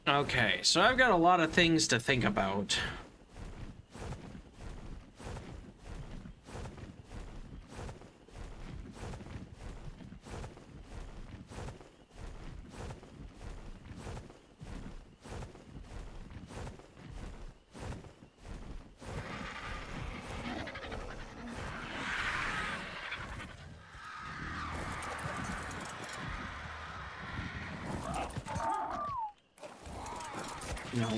Okay, so I've got a lot of things to think about. No,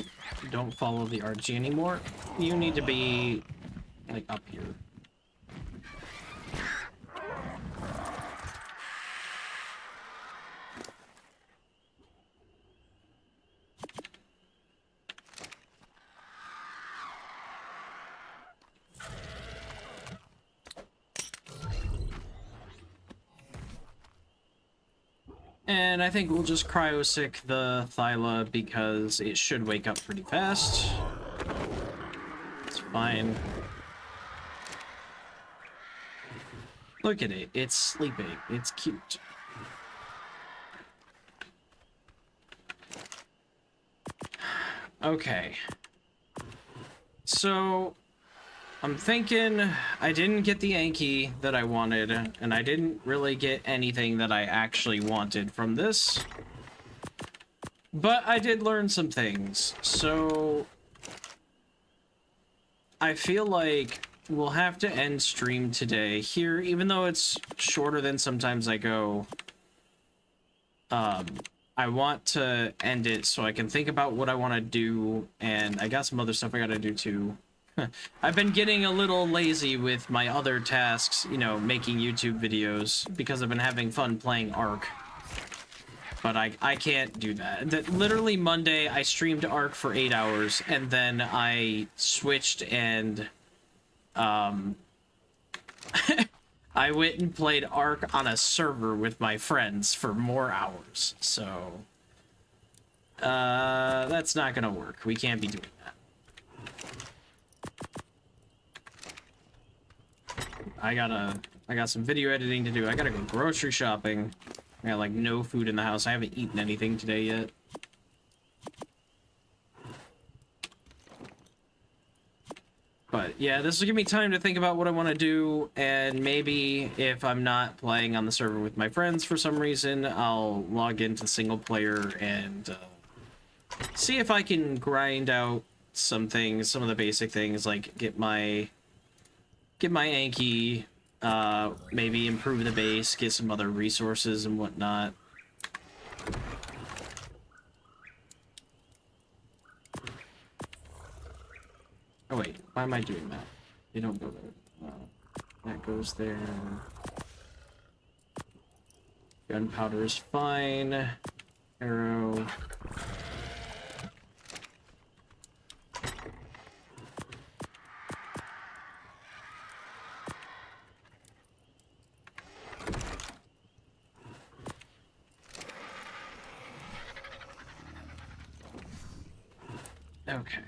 don't follow the Archie anymore. You need to be, like, up here. And I think we'll just cryosic the Thyla because it should wake up pretty fast. It's fine. Look at it. It's sleeping. It's cute. Okay. So, I'm thinking I didn't get the Anki that I wanted, and I didn't really get anything that I actually wanted from this. But I did learn some things, so I feel like we'll have to end stream today here, even though it's shorter than sometimes I go. I want to end it so I can think about what I want to do, and I got some other stuff I gotta do too. I've been getting a little lazy with my other tasks, you know, making YouTube videos, because I've been having fun playing Ark. But I can't do that. Literally Monday, I streamed Ark for 8 hours, and then I switched and, I went and played Ark on a server with my friends for more hours, so... that's not gonna work. We can't be doing that. I got some video editing to do. I gotta go grocery shopping. I got, like, no food in the house. I haven't eaten anything today yet. But, yeah, this will give me time to think about what I want to do, and maybe if I'm not playing on the server with my friends for some reason, I'll log into single player and, see if I can grind out some things, some of the basic things, like get my Anki, maybe improve the base, get some other resources and whatnot. Oh wait, why am I doing that? They don't go there. That goes there. Gunpowder is fine. Arrow. Okay.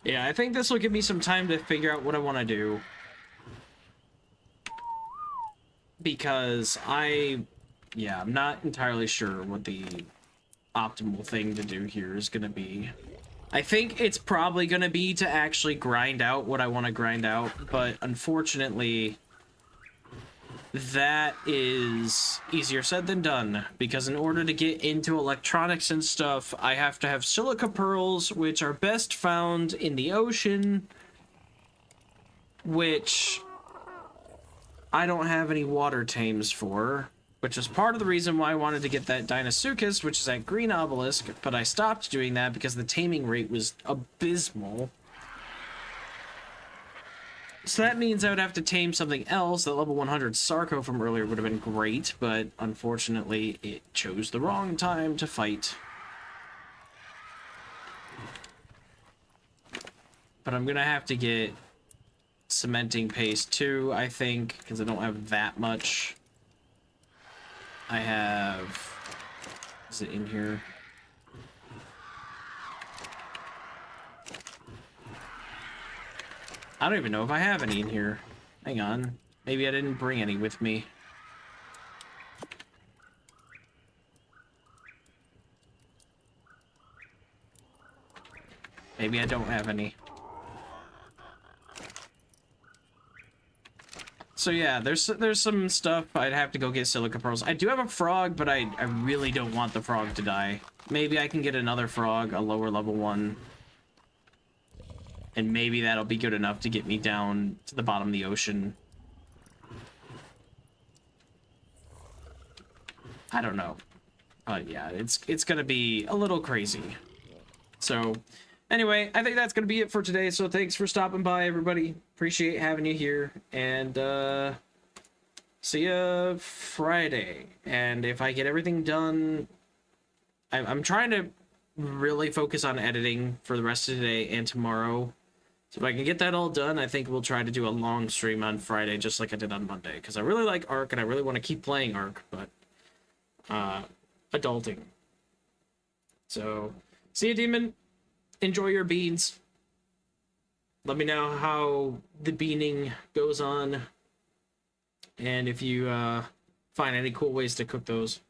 Yeah, I think this will give me some time to figure out what I want to do. Because I'm not entirely sure what the optimal thing to do here is going to be. I think it's probably going to be to actually grind out what I want to grind out, but unfortunately, that is easier said than done, because in order to get into electronics and stuff, I have to have silica pearls, which are best found in the ocean, which I don't have any water tames for, which is part of the reason why I wanted to get that Deinosuchus, which is that green obelisk, but I stopped doing that because the taming rate was abysmal. So that means I would have to tame something else. That level 100 Sarco from earlier would have been great, but unfortunately it chose the wrong time to fight. But I'm gonna have to get cementing paste too, I think, because I don't have that much. I have... Is it in here? I don't even know if I have any in here. Hang on. Maybe I didn't bring any with me. Maybe I don't have any. So yeah, there's some stuff I'd have to go get silica pearls. I do have a frog, but I really don't want the frog to die. Maybe I can get another frog, a lower level one. And maybe that'll be good enough to get me down to the bottom of the ocean. I don't know. But yeah, it's gonna be a little crazy. So anyway, I think that's gonna be it for today. So thanks for stopping by, everybody. Appreciate having you here, and see ya Friday. And if I get everything done, I'm trying to really focus on editing for the rest of today and tomorrow. So if I can get that all done, I think we'll try to do a long stream on Friday, just like I did on Monday, because I really like Ark and I really want to keep playing Ark, but adulting. So see you, Demon. Enjoy your beans. Let me know how the beaning goes on, and if you find any cool ways to cook those.